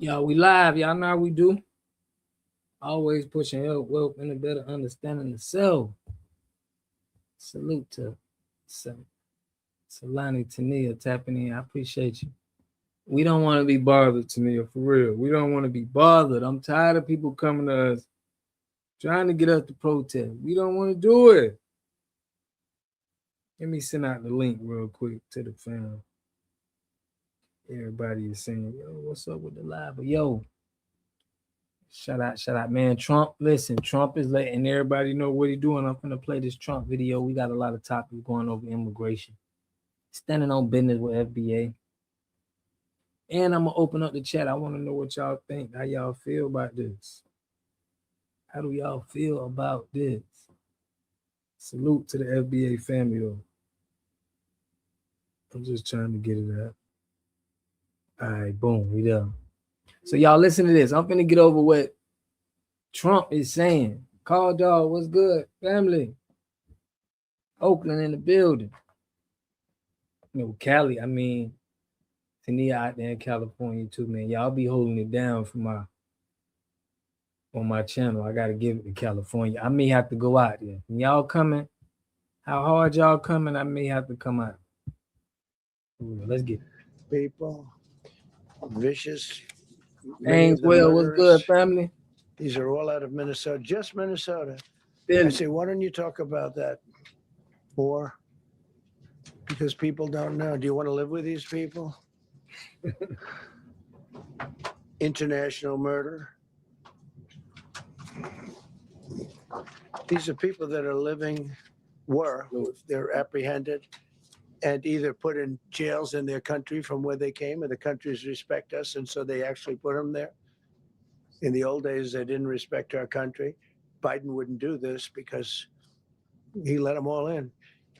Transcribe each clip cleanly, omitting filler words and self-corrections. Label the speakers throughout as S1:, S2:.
S1: Y'all, we live. Y'all know how we do. Always pushing help, wealth, and a better understanding of self. Salute to Solani Tania tapping in. I appreciate you. We don't want to be bothered, Tania, for real. We don't want to be bothered. I'm tired of people coming to us trying to get us to protest. We don't want to do it. Let me send out the link real quick to the fam. Everybody is saying, yo, what's up with the live? But yo, shout out, man. Trump, listen, Trump is letting everybody know what he's doing. I'm gonna play this Trump video. We got a lot of topics going over immigration, standing on business with FBA. And I'm gonna open up the chat. I want to know what y'all think, how y'all feel about this. How do y'all feel about this? Salute to the FBA family though. I'm just trying to get it out. All right, boom, we done. So y'all listen to this. I'm finna get over what Trump is saying. Call dog, what's good? Family. Oakland in the building. Cali, I mean, Tania out there in California too, man. Y'all be holding it down for on my channel. I gotta give it to California. I may have to go out there. When y'all coming, how hard y'all coming, I may have to come out. Ooh, let's get it.
S2: People, vicious.
S1: Ainswell, what's good, family?
S2: These are all out of Minnesota, just Minnesota.
S1: Philly.
S2: I say, why don't you talk about that more? Because people don't know. Do you want to live with these people? International murder. These are people that are living, they're apprehended and either put in jails in their country from where they came, and the countries respect us, and so they actually put them there. In the old days, they didn't respect our country. Biden wouldn't do this because he let them all in.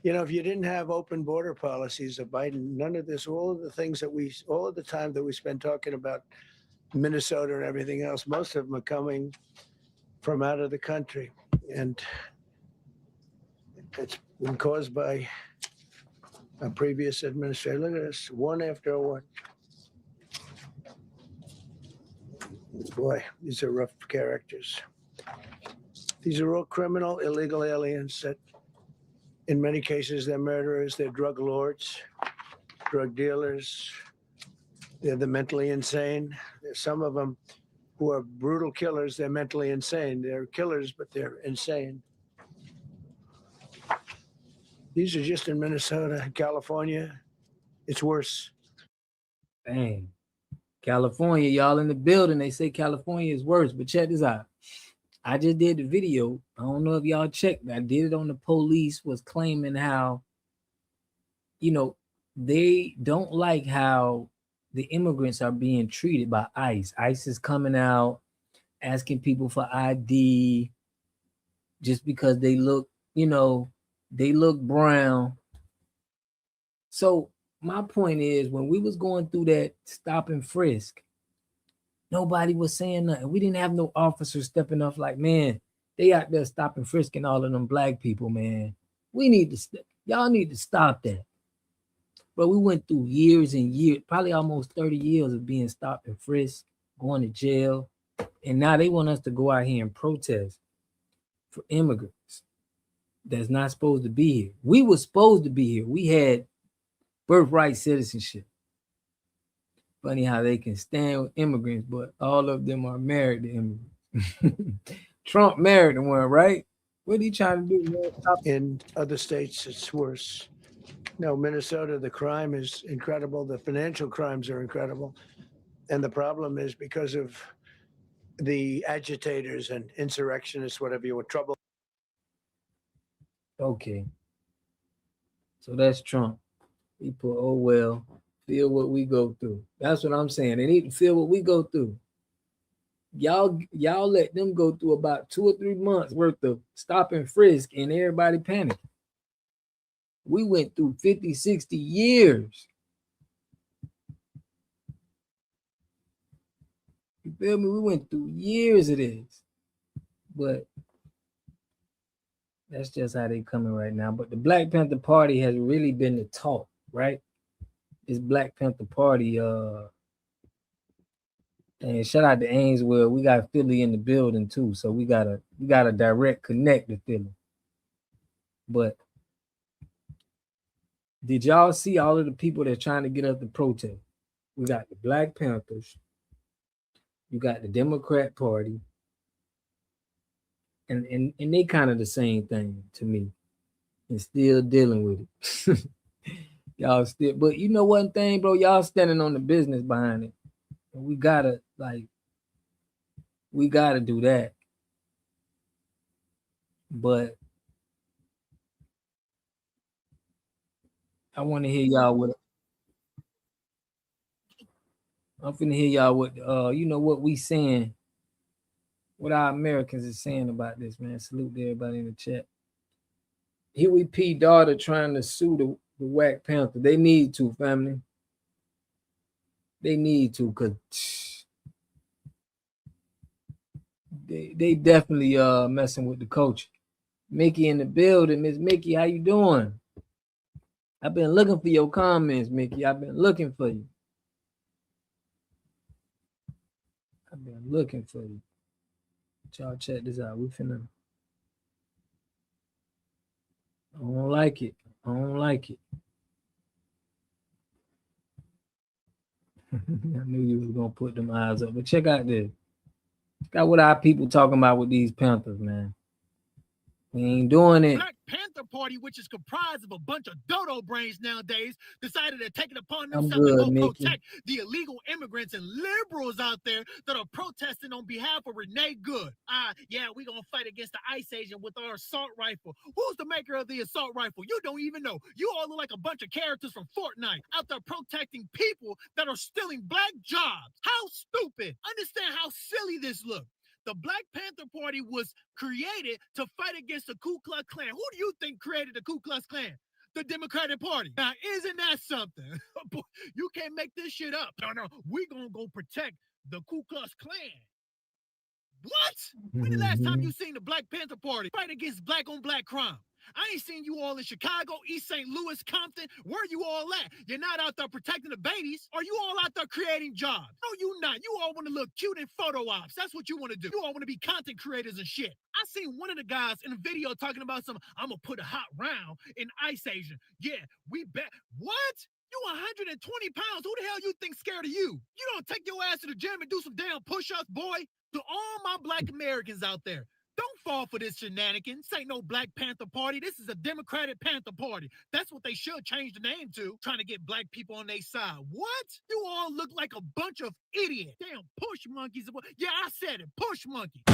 S2: You know, if you didn't have open border policies of Biden, none of this, all of the things that all of the time that we spend talking about Minnesota and everything else, most of them are coming from out of the country. And it's been caused by a previous administration. Look at this, one after one. Boy, these are rough characters. These are all criminal, illegal aliens that, in many cases, they're murderers, they're drug lords, drug dealers. They're the mentally insane. There's some of them who are brutal killers. They're mentally insane. They're killers, but they're insane. These are just in Minnesota, California. It's worse.
S1: Dang. California, y'all in the building. They say California is worse, but check this out. I just did the video. I don't know if y'all checked. I did it on the police was claiming how, they don't like how the immigrants are being treated by ICE. ICE is coming out asking people for ID just because they look, they look brown. So my point is, when we was going through that stop and frisk, nobody was saying nothing. We didn't have no officers stepping up like, man, they out there stopping frisking all of them black people, man. We need to, y'all need to stop that. But we went through years and years, probably almost 30 years of being stopped and frisked, going to jail. And now they want us to go out here and protest for immigrants that's not supposed to be here. We were supposed to be here. We had birthright citizenship. Funny how they can stand with immigrants, but all of them are married to immigrants. Trump married one, right? What are you trying to do, man?
S2: In other states, it's worse. No, Minnesota, the crime is incredible. The financial crimes are incredible. And the problem is because of the agitators and insurrectionists, whatever you want, trouble.
S1: Okay. So that's Trump. He put, oh, well, feel what we go through. That's what I'm saying. They need to feel what we go through. Y'all let them go through about 2 or 3 months worth of stop and frisk and everybody panic. We went through 50, 60 years. You feel me? We went through years of this. But that's just how they coming right now. But the Black Panther Party has really been the talk, right? This Black Panther Party, And shout out to Ainsworth. We got Philly in the building too, so we got a direct connect to Philly. But did y'all see all of the people that's trying to get up to protest? We got the Black Panthers. You got the Democrat Party. And they kind of the same thing to me. And still dealing with it. Y'all still, but you know one thing, bro, y'all standing on the business behind it. And we gotta do that. But I want to hear y'all what I'm finna hear y'all what what we saying, what our Americans is saying about this, man. Salute to everybody in the chat. Huey P. daughter trying to sue the Whack Panther. They need to, family. They need to, cause they definitely messing with the culture. Mickey in the building. Miss Mickey, how you doing? I've been looking for your comments, Mickey. I've been looking for you. I've been looking for you. Y'all check this out. We finna. I don't like it. I don't like it. I knew you was gonna put them eyes up, but check out this. Check out what our people talking about with these Panthers, man. We ain't doing it.
S3: Black Panther Party, which is comprised of a bunch of dodo brains nowadays, decided to take it upon
S1: I'm
S3: themselves to
S1: good,
S3: go
S1: Mickey.
S3: protect the illegal immigrants and liberals out there that are protesting on behalf of Renee Good. Yeah, we gonna fight against the ICE agent with our assault rifle. Who's the maker of the assault rifle? You don't even know. You all look like a bunch of characters from Fortnite out there protecting people that are stealing black jobs. How stupid. Understand how silly this looks. The Black Panther Party was created to fight against the Ku Klux Klan. Who do you think created the Ku Klux Klan? The Democratic Party. Now, isn't that something? You can't make this shit up. No, we gonna go protect the Ku Klux Klan. What? When the last time you seen the Black Panther Party fight against black on black crime? I ain't seen you all in Chicago, East St. Louis, Compton. Where you all at? You're not out there protecting the babies. Are you all out there creating jobs? No, you not. You all want to look cute in photo ops. That's what you want to do. You all want to be content creators and shit. I seen one of the guys in a video talking about I'm going to put a hot round in Ice Asian. Yeah, we bet. What? You 120 pounds. Who the hell you think scared of you? You don't take your ass to the gym and do some damn push-ups, boy. To all my black Americans out there, don't fall for this shenanigans. This ain't no Black Panther Party. This is a Democratic Panther Party. That's what they should change the name to, trying to get black people on their side. What? You all look like a bunch of idiots. Damn push monkeys. Yeah, I said it. Push monkeys.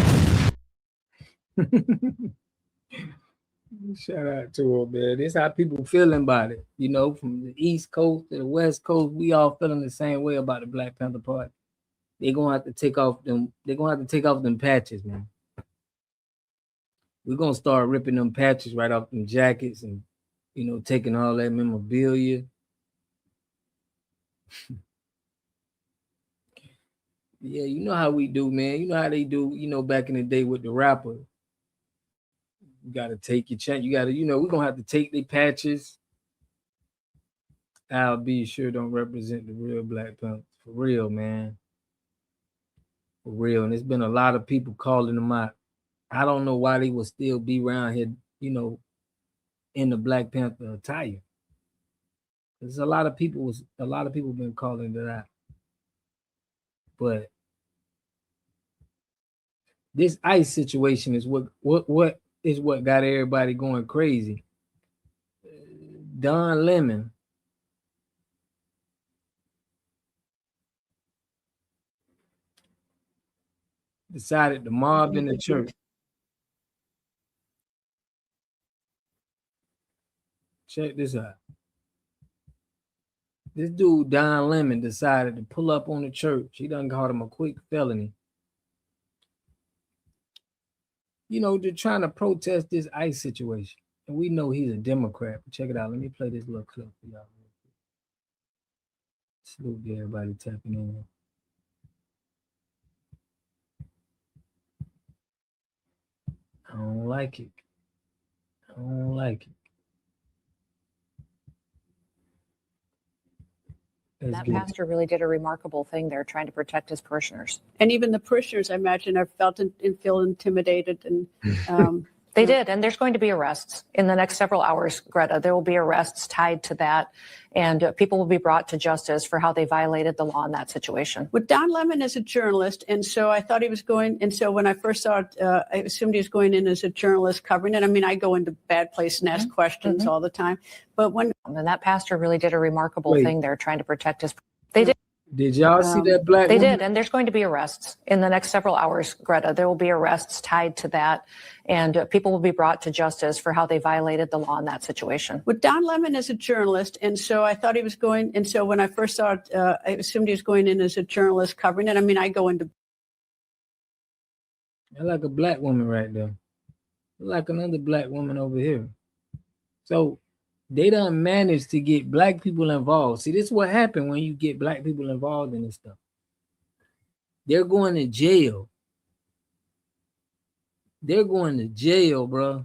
S1: Shout out to her, man. This how people feeling about it. You know, from the East Coast to the West Coast, we all feeling the same way about the Black Panther Party. They're gonna have to take off them. They're gonna have to take off them patches, man. We're gonna start ripping them patches right off them jackets and taking all that memorabilia. Yeah, you know how we do, man. You know how they do, back in the day with the rapper. You gotta take your chance. You gotta, we're gonna have to take the patches. I'll be sure don't represent the real Black Panthers. For real, man. For real. And there's been a lot of people calling them out. I don't know why they would still be around here, in the Black Panther attire. There's a lot of people been calling it out. But this ICE situation is what got everybody going crazy. Don Lemon decided to mob in the church. Check this out. This dude, Don Lemon, decided to pull up on the church. He done called him a quick felony. They're trying to protest this ICE situation. And we know he's a Democrat. But check it out. Let me play this little clip for y'all. Salute to everybody tapping in. I don't like it. I don't like it. That's
S4: That
S1: good.
S4: pastor really did a remarkable thing there, trying to protect his parishioners.
S5: And even the parishioners, I imagine, have felt and feel intimidated. And
S4: They did, and there's going to be arrests in the next several hours, Greta. There will be arrests tied to that, and people will be brought to justice for how they violated the law in that situation.
S5: But Don Lemon is a journalist, and so I thought he was going. And so when I first saw it, I assumed he was going in as a journalist covering it. I mean, I go into Bad Place and ask questions all the time. But when
S4: And that pastor really did a remarkable
S1: Wait.
S4: thing there, trying to protect his. They did.
S1: Did y'all see that black
S4: They
S1: woman?
S4: did, and there's going to be arrests in the next several hours, Greta. There will be arrests tied to that, and people will be brought to justice for how they violated the law in that situation.
S5: But Don Lemon is a journalist, and so I thought he was going. And so when I first saw it, I assumed he was going in as a journalist covering it. I mean, I go into.
S1: I like a black woman right there. I like another black woman over here. So they done managed to get black people involved. See, this is what happened when you get black people involved in this stuff. They're going to jail. They're going to jail, bro.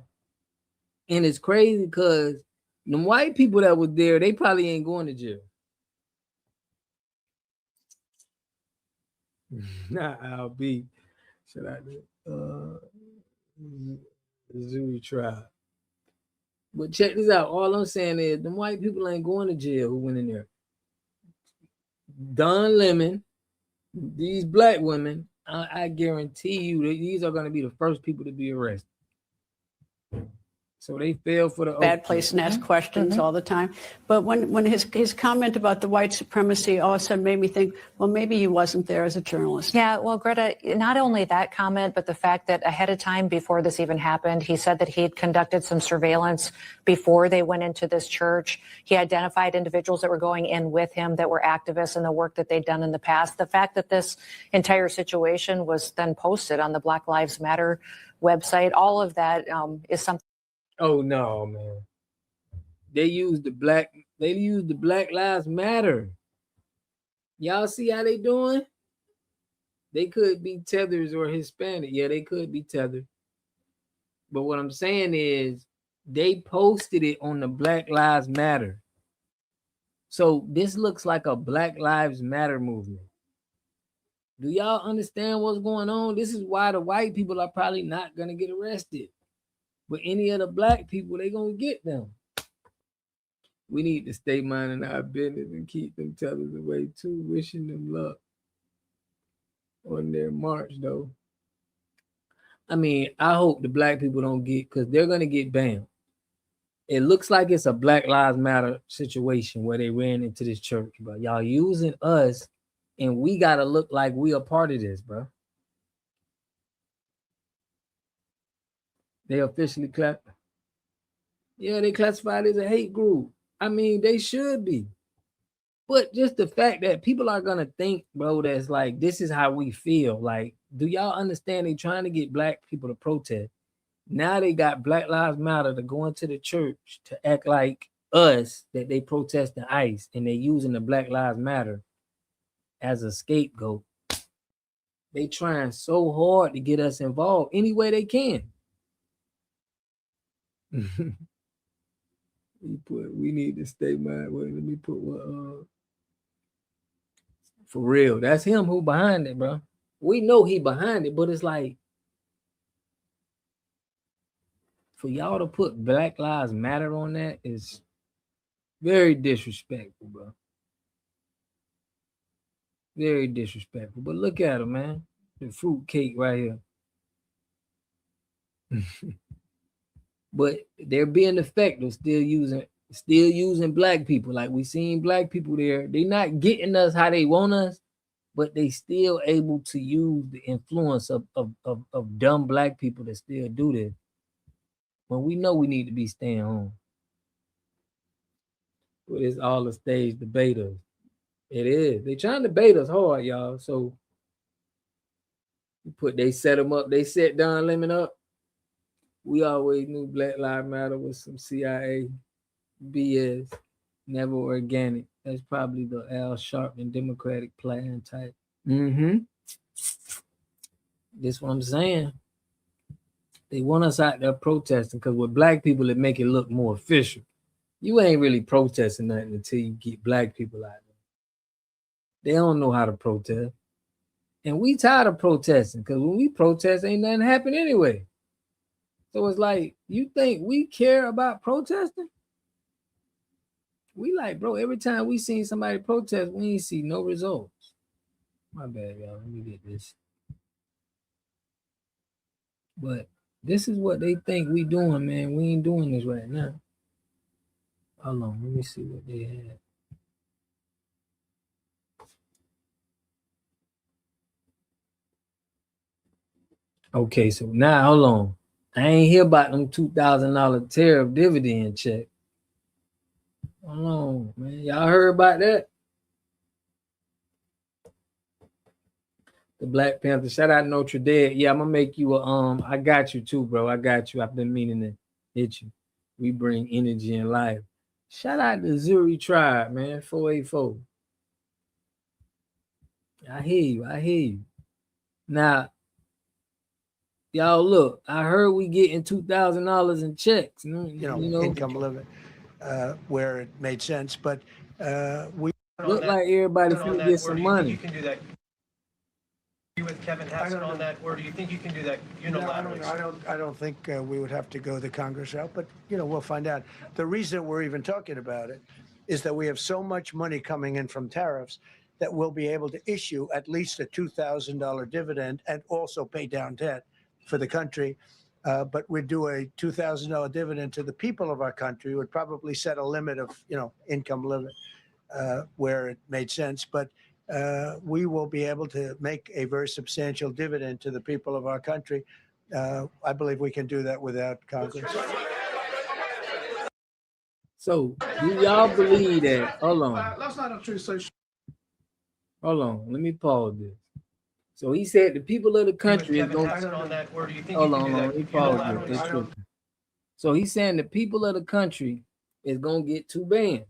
S1: And it's crazy because the white people that were there, they probably ain't going to jail. Not I'll be. Should I do? Zulu tribe. But check this out. All I'm saying is the white people ain't going to jail who went in there. Don Lemon, these black women, I guarantee you that these are going to be the first people to be arrested. So they fell for the
S5: Bad Place and ask questions all the time. But when his comment about the white supremacy all of a sudden made me think, well, maybe he wasn't there as a journalist.
S4: Yeah, well, Greta, not only that comment, but the fact that ahead of time, before this even happened, he said that he had conducted some surveillance before they went into this church. He identified individuals that were going in with him that were activists in the work that they'd done in the past. The fact that this entire situation was then posted on the Black Lives Matter website, all of that is something.
S1: Oh no, man. They used the Black Lives Matter. Y'all see how they doing? They could be tethers or Hispanic. Yeah, they could be tethered. But what I'm saying is they posted it on the Black Lives Matter. So this looks like a Black Lives Matter movement. Do y'all understand what's going on? This is why the white people are probably not going to get arrested. But any of the black people, they going to get them. We need to stay minding our business and keep them tethers away too. Wishing them luck on their march, though. I mean, I hope the black people don't get, because they're going to get banned. It looks like it's a Black Lives Matter situation where they ran into this church, but y'all using us, and we got to look like we are part of this, bro. They officially they classified as a hate group. I mean, they should be. But just the fact that people are going to think, bro, that's like, this is how we feel. Like, do y'all understand they trying to get black people to protest? Now they got Black Lives Matter to go into the church to act like us, that they protesting ICE, and they using the Black Lives Matter as a scapegoat. They trying so hard to get us involved any way they can. We need to stay mind. Wait, let me put what for real. That's him who behind it, bro. We know he behind it, but it's like for y'all to put Black Lives Matter on that is very disrespectful, bro. Very disrespectful. But look at him, man. The fruit cake right here. But they're being effective, still using black people. Like we seen black people there. They not getting us how they want us, but they still able to use the influence of dumb black people that still do this. When we know we need to be staying home. But it's all the stage debaters. It is. They trying to bait us hard, y'all. So they set them up. They set Don Lemon up. We always knew Black Lives Matter was some CIA BS, never organic. That's probably the Al Sharpton Democratic plan type. This what I'm saying. They want us out there protesting because with black people, it make it look more official. You ain't really protesting nothing until you get black people out there. They don't know how to protest. And we tired of protesting because when we protest, ain't nothing happen anyway. So it's like, you think we care about protesting? We like, bro, every time we seen somebody protest, we ain't see no results. My bad, y'all. Let me get this. But this is what they think we doing, man. We ain't doing this right now. Hold on, let me see what they had. Okay, so now hold on. I ain't hear about them $2,000 tariff dividend check. Hold on, man. Y'all heard about that? The Black Panther. Shout out Notre Dame. Yeah, I'm gonna make you a I got you too, bro. I got you. I've been meaning to hit you. We bring energy and life. Shout out the Zuri tribe, man. 484. I hear you. I hear you. Now, y'all look, I heard we getting $2,000 in checks. You know,
S2: income limit, where it made sense. But we
S1: look like everybody finna get some money.
S6: You can do that with Kevin Hassan on that, or do you think you can do that unilaterally?
S2: I don't think we would have to go the Congress route, but we'll find out. The reason we're even talking about it is that we have so much money coming in from tariffs that we'll be able to issue at least a $2,000 dividend and also pay down debt for the country. But we'd do a $2,000 dividend to the people of our country. Would probably set a limit of income limit where it made sense, but we will be able to make a very substantial dividend to the people of our country. I believe we can do that without Congress.
S1: So, do y'all believe that? Hold on.
S7: That's not a true social.
S1: Hold on. Let me pause this. So he said the people of the country is
S6: Kevin
S1: going.
S6: Hassan on that, or do you think
S1: Hold
S6: you
S1: on,
S6: can do
S1: let
S6: that
S1: me pause
S6: unilaterally?
S1: this. It's tripping. So he's saying the people of the country is gonna get 2 bands,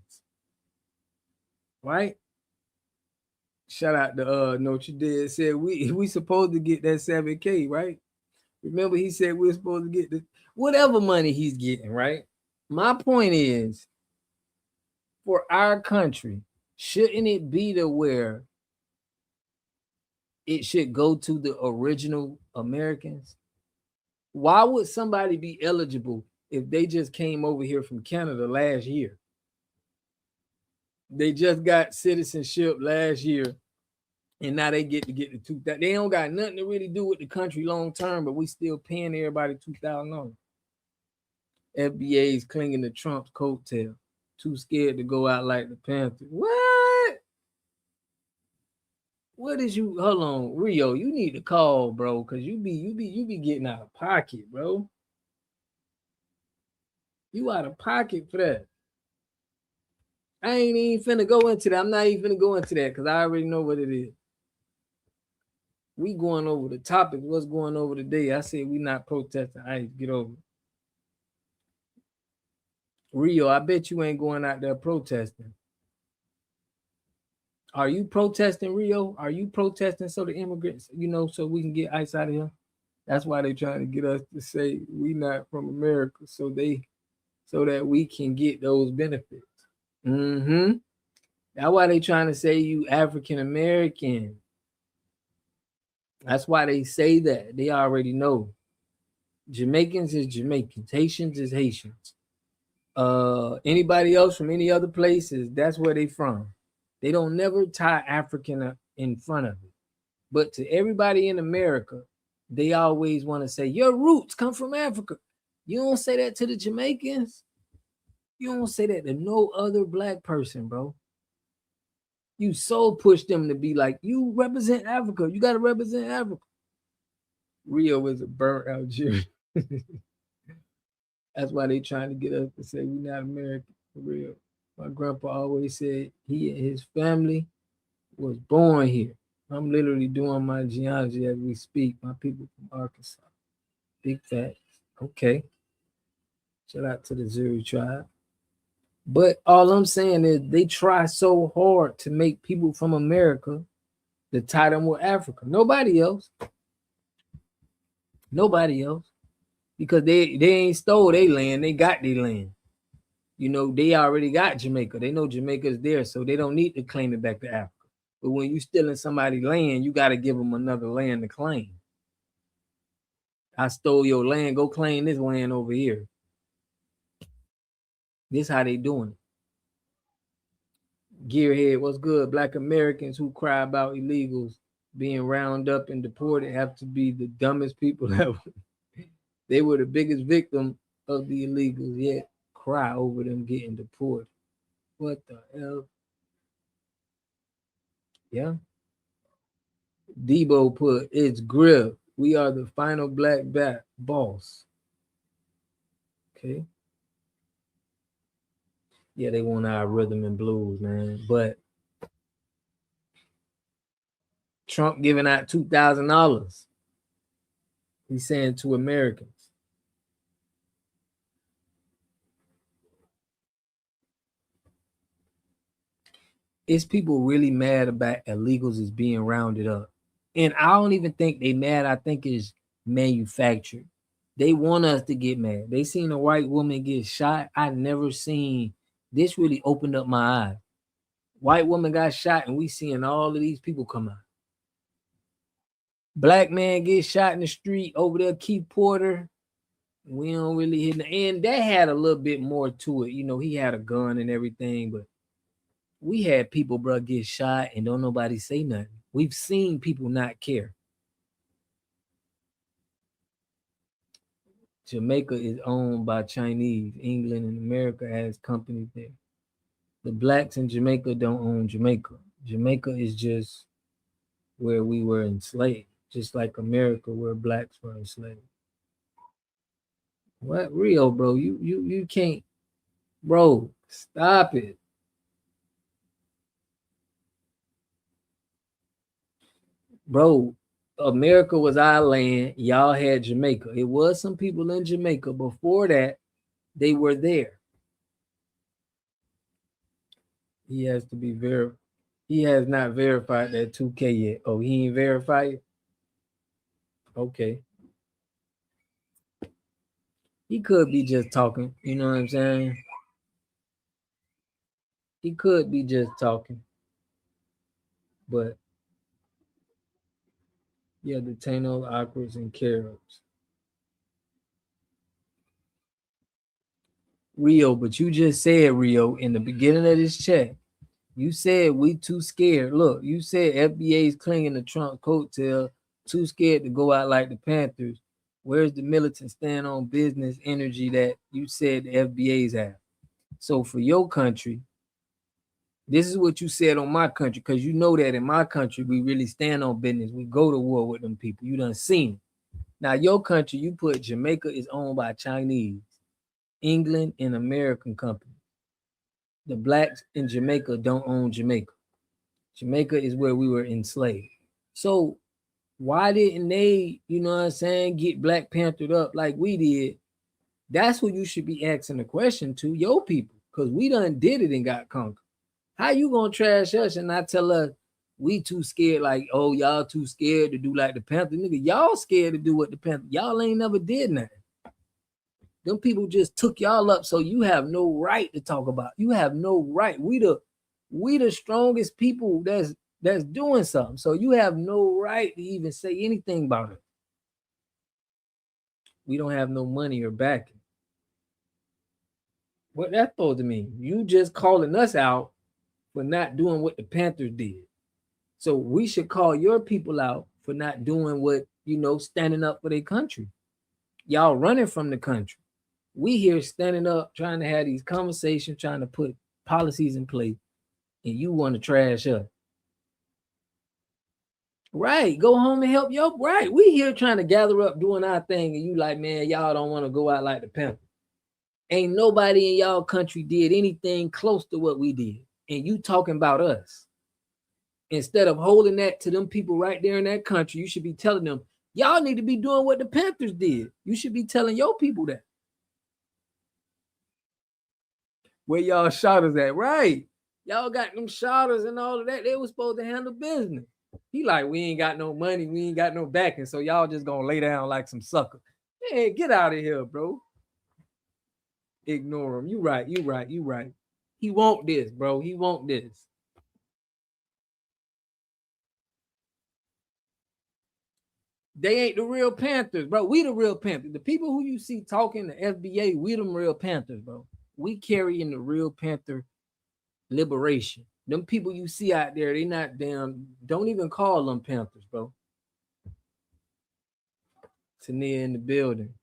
S1: right? Shout out to Notre Dame. Said we supposed to get that 7K, right? Remember he said we're supposed to get the whatever money he's getting, right? My point is, for our country, shouldn't it be to where it should go to the original Americans? Why would somebody be eligible if they just came over here from Canada last year? They just got citizenship last year, and now they get the 2,000. They don't got nothing to really do with the country long term, but we still paying everybody $2,000. FBA's clinging to Trump's coattail, too scared to go out like the Panthers. What? What is you? Hold on, Rio. You need to call, bro, because you be getting out of pocket, bro. You out of pocket for that. I ain't even finna go into that. I'm not even finna go into that because I already know what it is. We going over the topic. What's going over today? I said we not protesting ICE. Get over it. Rio, I bet you ain't going out there protesting. Are you protesting, Rio? Are you protesting so the immigrants, so we can get ICE out of here? That's why they trying to get us to say we not from America, so that we can get those benefits. That's why they trying to say you African American. That's why they say that. They already know. Jamaicans is Jamaicans. Haitians is Haitians. Anybody else from any other places, that's where they from. They don't never tie African in front of it. But to everybody in America, they always want to say, your roots come from Africa. You don't say that to the Jamaicans. You don't say that to no other black person, bro. You so push them to be like, you represent Africa. You got to represent Africa. Rio is a burnt out Jew. That's why they trying to get us to say we're not American, for real. My grandpa always said he and his family was born here. I'm literally doing my genealogy as we speak. My people from Arkansas. Big facts. Okay. Shout out to the Zuri tribe. But all I'm saying is they try so hard to make people from America to tie them with Africa. Nobody else. Nobody else. Because they ain't stole their land. They got their land. They already got Jamaica. They know Jamaica's there, so they don't need to claim it back to Africa. But when you stealing somebody's land, you got to give them another land to claim. I stole your land. Go claim this land over here. This how they doing it. Gearhead, what's good? Black Americans who cry about illegals being rounded up and deported have to be the dumbest people ever. They were the biggest victim of the illegals, yet cry over them getting deported. What the hell? Yeah. Debo put, it's Griff. We are the final black bat boss. Okay. Yeah, they want our rhythm and blues, man. But Trump giving out $2,000. He's saying to Americans. Is people really mad about illegals is being rounded up? And I don't even think they mad. I think it's manufactured. They want us to get mad. They seen a white woman get shot. I never seen this. Really opened up my eyes. White woman got shot, and we seeing all of these people come out. Black man get shot in the street over there, Keith Porter. We don't really hit the end. That had a little bit more to it. You know, he had a gun and everything, but we had people, bro, get shot and don't nobody say nothing. We've seen people not care. Jamaica is owned by Chinese. England and America has companies there. The blacks in Jamaica don't own Jamaica. Jamaica is just where we were enslaved, just like America, where blacks were enslaved. What? Rio, bro? You can't, bro. Stop it. Bro, America was our land. Y'all had Jamaica. It was some people in Jamaica. Before that, they were there. He has to be verified. He has not verified that 2K yet. Oh, he ain't verified it? Okay. He could be just talking. You know what I'm saying? He could be just talking. But yeah, the Taino, Aquas, and Caribs. Rio, but you just said, Rio, in the beginning of this chat, you said we too scared. Look, you said FBA's clinging to Trump coattail, too scared to go out like the Panthers. Where's the militant stand on business energy that you said the FBA's have? So for your country, this is what you said on my country, because you know that in my country, we really stand on business. We go to war with them people. You done seen it. Now, your country, you put Jamaica is owned by Chinese, England, and American companies. The blacks in Jamaica don't own Jamaica. Jamaica is where we were enslaved. So why didn't they, you know what I'm saying, get Black Panthered up like we did? That's what you should be asking the question to your people, because we done did it and got conquered. How you gonna trash us and not tell us we too scared, like, oh, y'all too scared to do like the Panther? Nigga, y'all scared to do what the Panther. Y'all ain't never did nothing. Them people just took y'all up, so you have no right to talk about. You have no right. We the strongest people that's doing something. So you have no right to even say anything about it. We don't have no money or backing. What that supposed to mean? You just calling us out for not doing what the Panthers did. So we should call your people out for not doing what, you know, standing up for their country. Y'all running from the country. We here standing up, trying to have these conversations, trying to put policies in place, and you want to trash us. Right, go home and help your, right. We here trying to gather up, doing our thing, and you like, man, y'all don't want to go out like the Panthers. Ain't nobody in y'all country did anything close to what we did. And you talking about us. Instead of holding that to them people right there in that country, you should be telling them, y'all need to be doing what the Panthers did. You should be telling your people that. Where y'all shotters at, right? Y'all got them shotters and all of that. They was supposed to handle business. He like, we ain't got no money, we ain't got no backing, so y'all just gonna lay down like some sucker. Hey, get out of here, bro. Ignore him. You right. He want this, bro. He want this. They ain't the real Panthers, bro. We the real Panthers. The people who you see talking the FBA, we them real Panthers, bro. We carrying the real Panther liberation. Them people you see out there, they not damn. Don't even call them Panthers, bro. Tania in the building.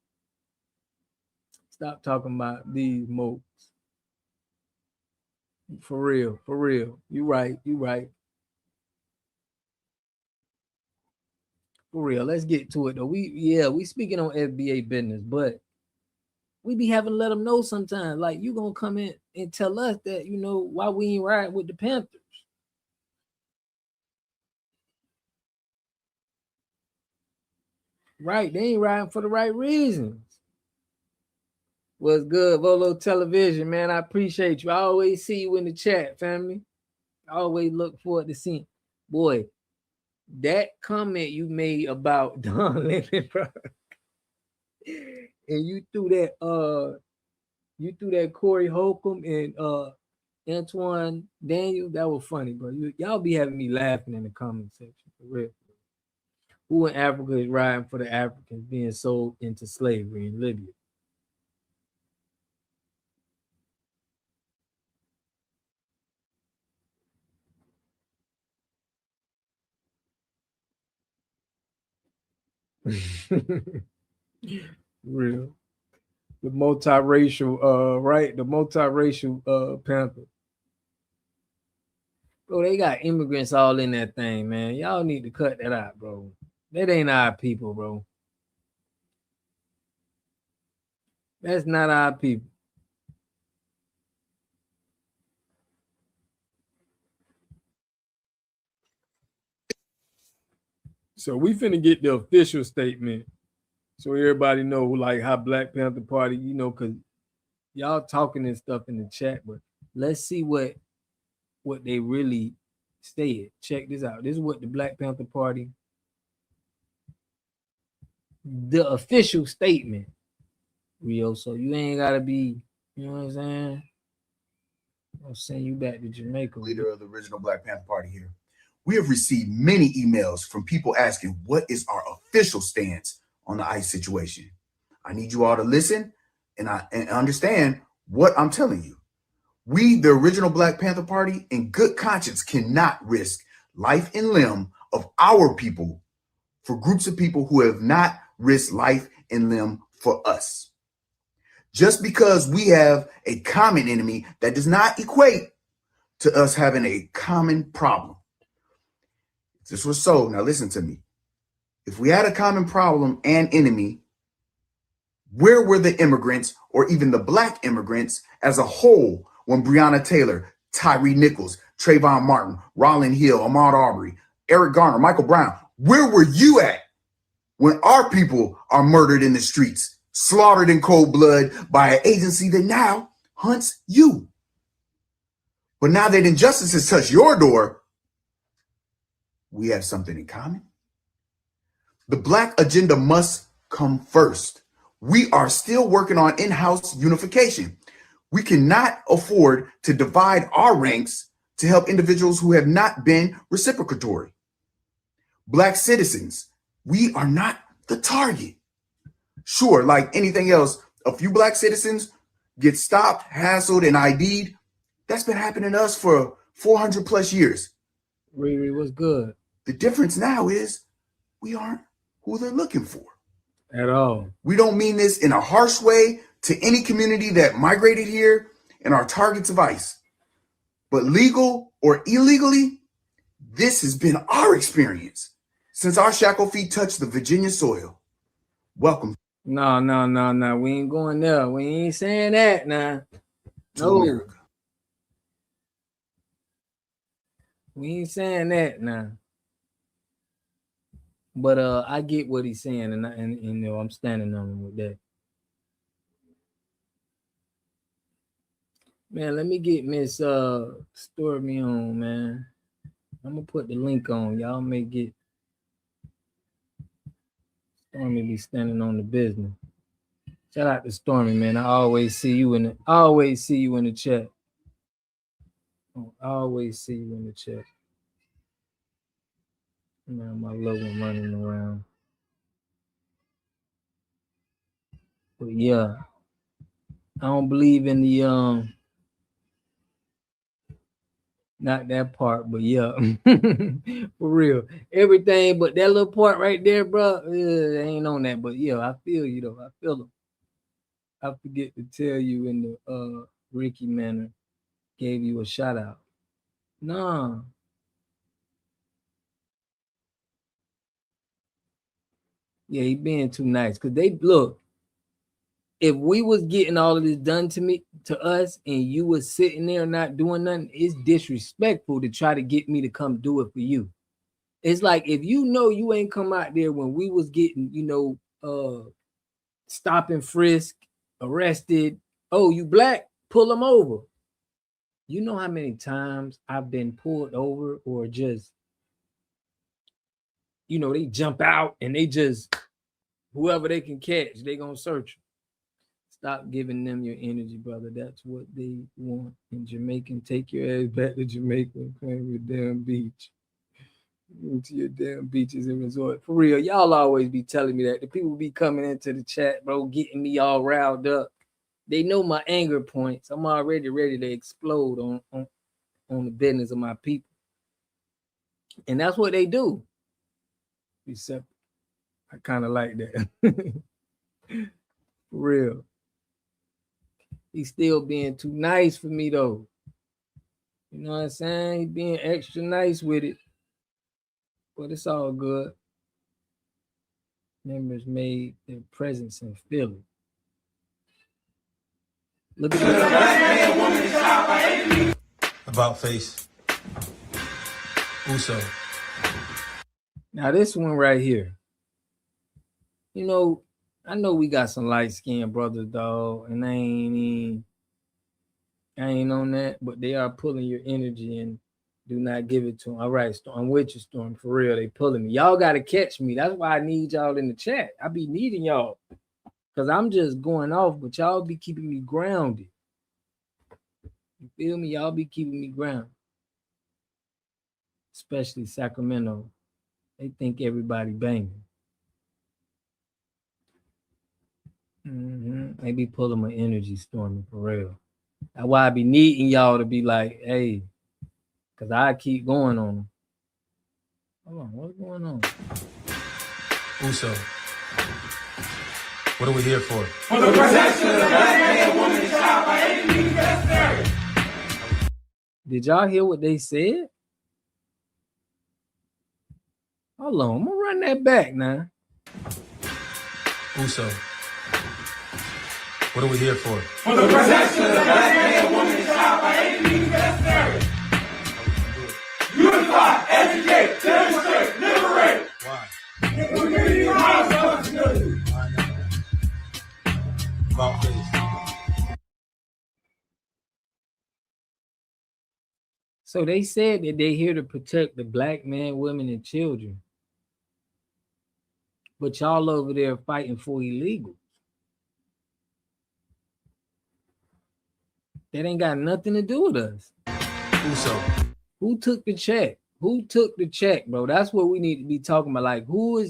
S1: Stop talking about these mopes. For real, for real. You right, you right. For real. Let's get to it though. We speaking on FBA business, but we be having to let them know sometimes. Like you gonna come in and tell us that you know why we ain't riding with the Panthers. Right, they ain't riding for the right reasons. What's good, Volo Television, man? I appreciate you. I always see you in the chat, family. I always look forward to seeing. Boy, that comment you made about Don Lemon, bro, and you threw that Corey Holcomb and Antoine Daniel. That was funny, bro. Y'all be having me laughing in the comment section for real. Who in Africa is riding for the Africans being sold into slavery in Libya? Real. The multiracial, right? The multiracial Panther. Bro, they got immigrants all in that thing, man. Y'all need to cut that out, bro. That ain't our people, bro. That's not our people. So we finna get the official statement so everybody know like how Black Panther Party, you know, because y'all talking and stuff in the chat, but let's see what they really stated. Check this out. This is what the Black Panther Party, the official statement, Rio. So you ain't gotta be, you know what I'm saying? I'll send you back to Jamaica.
S7: Leader of the original Black Panther Party here. We have received many emails from people asking what is our official stance on the ICE situation. I need you all to listen and understand what I'm telling you. We, the original Black Panther Party, in good conscience cannot risk life and limb of our people for groups of people who have not risked life and limb for us. Just because we have a common enemy, that does not equate to us having a common problem. If this was so, now listen to me. If we had a common problem and enemy, where were the immigrants or even the Black immigrants as a whole when Breonna Taylor, Tyree Nichols, Trayvon Martin, Rollin Hill, Ahmaud Arbery, Eric Garner, Michael Brown, where were you at when our people are murdered in the streets, slaughtered in cold blood by an agency that now hunts you? But now that injustice has touched your door, we have something in common. The Black agenda must come first. We are still working on in-house unification. We cannot afford to divide our ranks to help individuals who have not been reciprocatory. Black citizens, we are not the target. Sure, like anything else, a few Black citizens get stopped, hassled, and ID'd. That's been happening to us for 400 plus years.
S1: Riri, what's good?
S7: The difference now is we aren't who they're looking for.
S1: At all.
S7: We don't mean this in a harsh way to any community that migrated here and are targets of ICE. But legal or illegally, this has been our experience since our shackle feet touched the Virginia soil. Welcome.
S1: No. We ain't going there. We ain't saying that now. No.
S7: America.
S1: We ain't saying that now. But I get what he's saying, and you know I'm standing on him with that. Man, let me get Miss Stormy on, man. I'm gonna put the link on. Y'all may get Stormy be standing on the business. Shout out to Stormy, man. I always see you in the chat. I always see you in the chat. Man, my little one running around. But yeah, I don't believe in the not that part, but yeah, for real, everything but that little part right there, bro. Ain't on that, but yeah, I feel you though. I feel them. I forget to tell you in the Ricky manner, gave you a shout out. Nah, yeah, he being too nice. Cause they look, if we was getting all of this done to us, and you was sitting there not doing nothing, it's disrespectful to try to get me to come do it for you. It's like if you know you ain't come out there when we was getting, stop and frisk, arrested. Oh, you black? Pull them over. You know how many times I've been pulled over or just, they jump out and they just, whoever they can catch, they gonna search you. Stop giving them your energy, brother. That's what they want. In Jamaican, take your ass back to Jamaica and claim your damn beach. Into your damn beaches and resort. For real, y'all always be telling me that. The people be coming into the chat, bro, getting me all riled up. They know my anger points. I'm already ready to explode on the business of my people. And that's what they do. Except I kind of like that. For real. He's still being too nice for me, though. You know what I'm saying? He's being extra nice with it. But it's all good. Members made their presence in Philly. Look at that.
S8: About face. Uso.
S1: Now this one right here. I know we got some light-skinned brothers, dog, and I ain't on that, but they are pulling your energy and do not give it to them. All right, Storm, I'm with you, Storm. For real, they pulling me. Y'all got to catch me. That's why I need y'all in the chat. I be needing y'all because I'm just going off, but y'all be keeping me grounded. You feel me? Y'all be keeping me grounded. Especially Sacramento. They think everybody banging. They be pulling my energy, Stormy, for real. That's why I be needing y'all to be like, hey, because I keep going on them. Hold on, what's going on?
S8: Uso. What are we here for?
S9: For the protection of the black man, woman, and child by any means necessary.
S1: Did y'all hear what they said? Hold on, I'm going to run that back now.
S8: Uso. What are we here for?
S9: For the protection of the black man, woman, and child by any means necessary. Unify, educate, demonstrate, liberate.
S8: Why?
S9: Community responsibility.
S8: Why not? About face.
S1: So they said that they're here to protect the black man, women, and children. But y'all over there fighting for illegals. That ain't got nothing to do with us.
S8: Uso.
S1: Who took the check? Who took the check, bro? That's what we need to be talking about. Like, who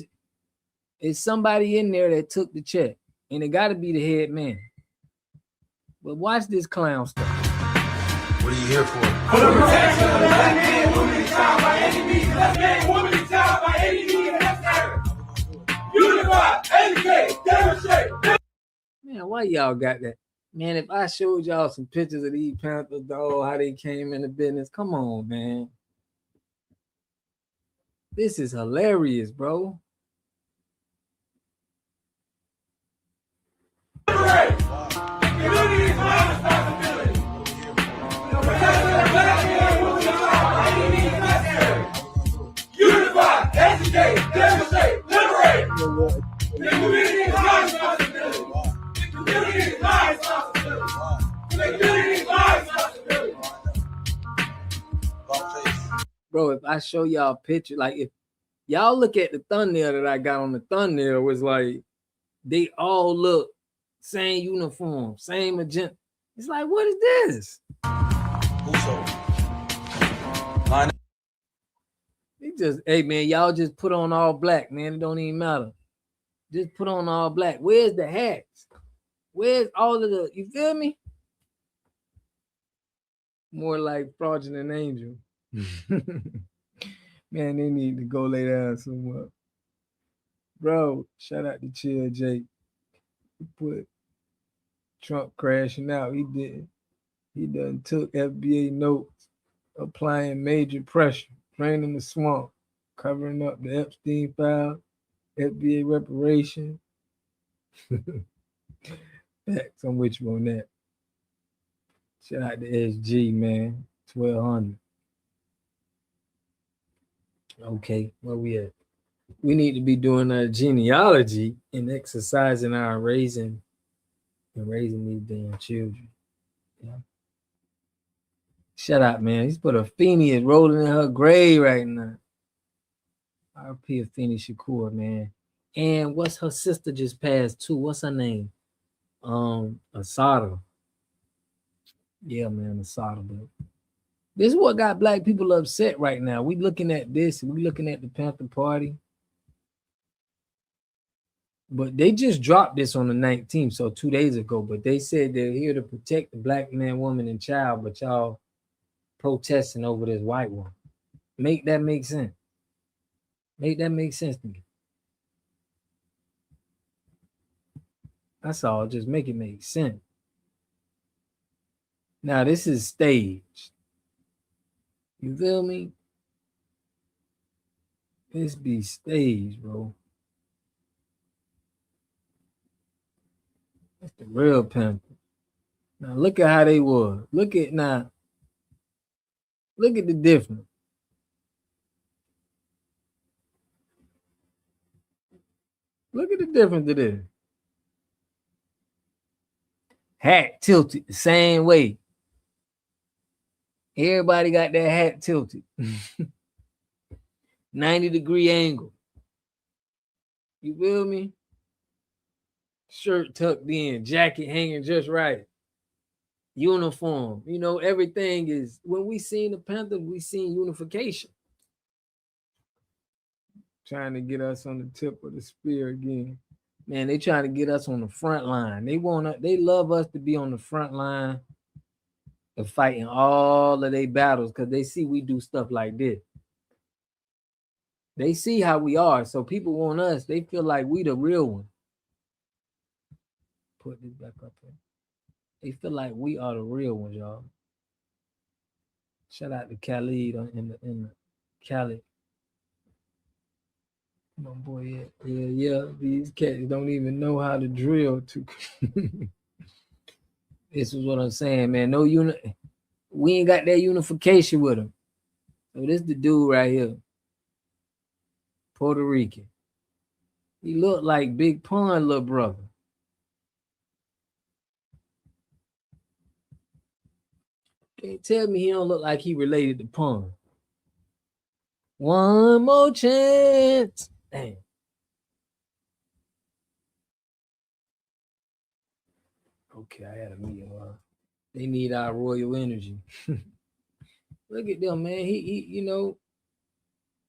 S1: is somebody in there that took the check? And it got to be the head man. But watch this clown stuff.
S8: What are you here for?
S9: For the protection of the black man, woman, and child by any means necessary. Woman, and child by any means necessary. Unify, educate, demonstrate.
S1: Man, why y'all got that? Man, if I showed y'all some pictures of these Panthers, dog, how they came into business, come on, man. This is hilarious, bro.
S9: Liberate. Community is my responsibility. The protection of the black man, woman, and child by any means necessary. Unify, educate, demonstrate, liberate. The community is my responsibility. The community is my responsibility. The community is my responsibility.
S1: Bro, if I show y'all a picture, like if y'all look at the thumbnail that I got on the thumbnail, was like they all look same uniform, same agenda. It's like, what is this?
S8: Uso.
S1: It just, hey man, y'all just put on all black, man. It don't even matter. Just put on all black. Where's the hats? Where's all of the, you feel me? More like fraudulent angel. Man, they need to go lay down somewhere. Bro, shout out to Chill Jake. He put Trump crashing out. He did. He done took FBA notes, applying major pressure, draining the swamp, covering up the Epstein file, FBA reparation. Facts, I'm with you on that. Shout out to SG, man. 1200. Okay, where we at? We need to be doing a genealogy and exercising our raising these damn children. Yeah. Shut up, man. He's put a Feeny is rolling in her grave right now. RP of Feeny Shakur, man. And what's her sister just passed too? What's her name? Asada. Yeah, man, Asada. But this is what got black people upset right now. We looking at this. We looking at the Panther Party. But they just dropped this on the 19th, so 2 days ago. But they said they're here to protect the black man, woman, and child, but y'all protesting over this white one. Make that make sense. Make that make sense to me. That's all. Just make it make sense. Now, this is staged. You feel me? This be staged, bro. That's the real Panther. Now look at how they were. Look at the difference. Look at the difference of this. Hat tilted the same way. Everybody got that hat tilted. 90-degree angle. You feel me? Shirt tucked in, jacket hanging just right. Uniform. You know, everything is, when we seen the Panthers, we seen unification. Trying to get us on the tip of the spear again. Man, they trying to get us on the front line. They love us to be on the front line of fighting all of their battles because they see we do stuff like this. They see how we are. So people want us. They feel like we the real one. Put this back up here. They feel like we are the real ones, y'all. Shout out to Khalid in the Khalid. My boy, yeah. These cats don't even know how to drill. This is what I'm saying, man. We ain't got that unification with them. So this the dude right here, Puerto Rican. He looked like Big Pun, little brother. Can't tell me he don't look like he related to Pun. One more chance. Damn. Okay, I had a meeting. They need our royal energy. Look at them, man. He you know,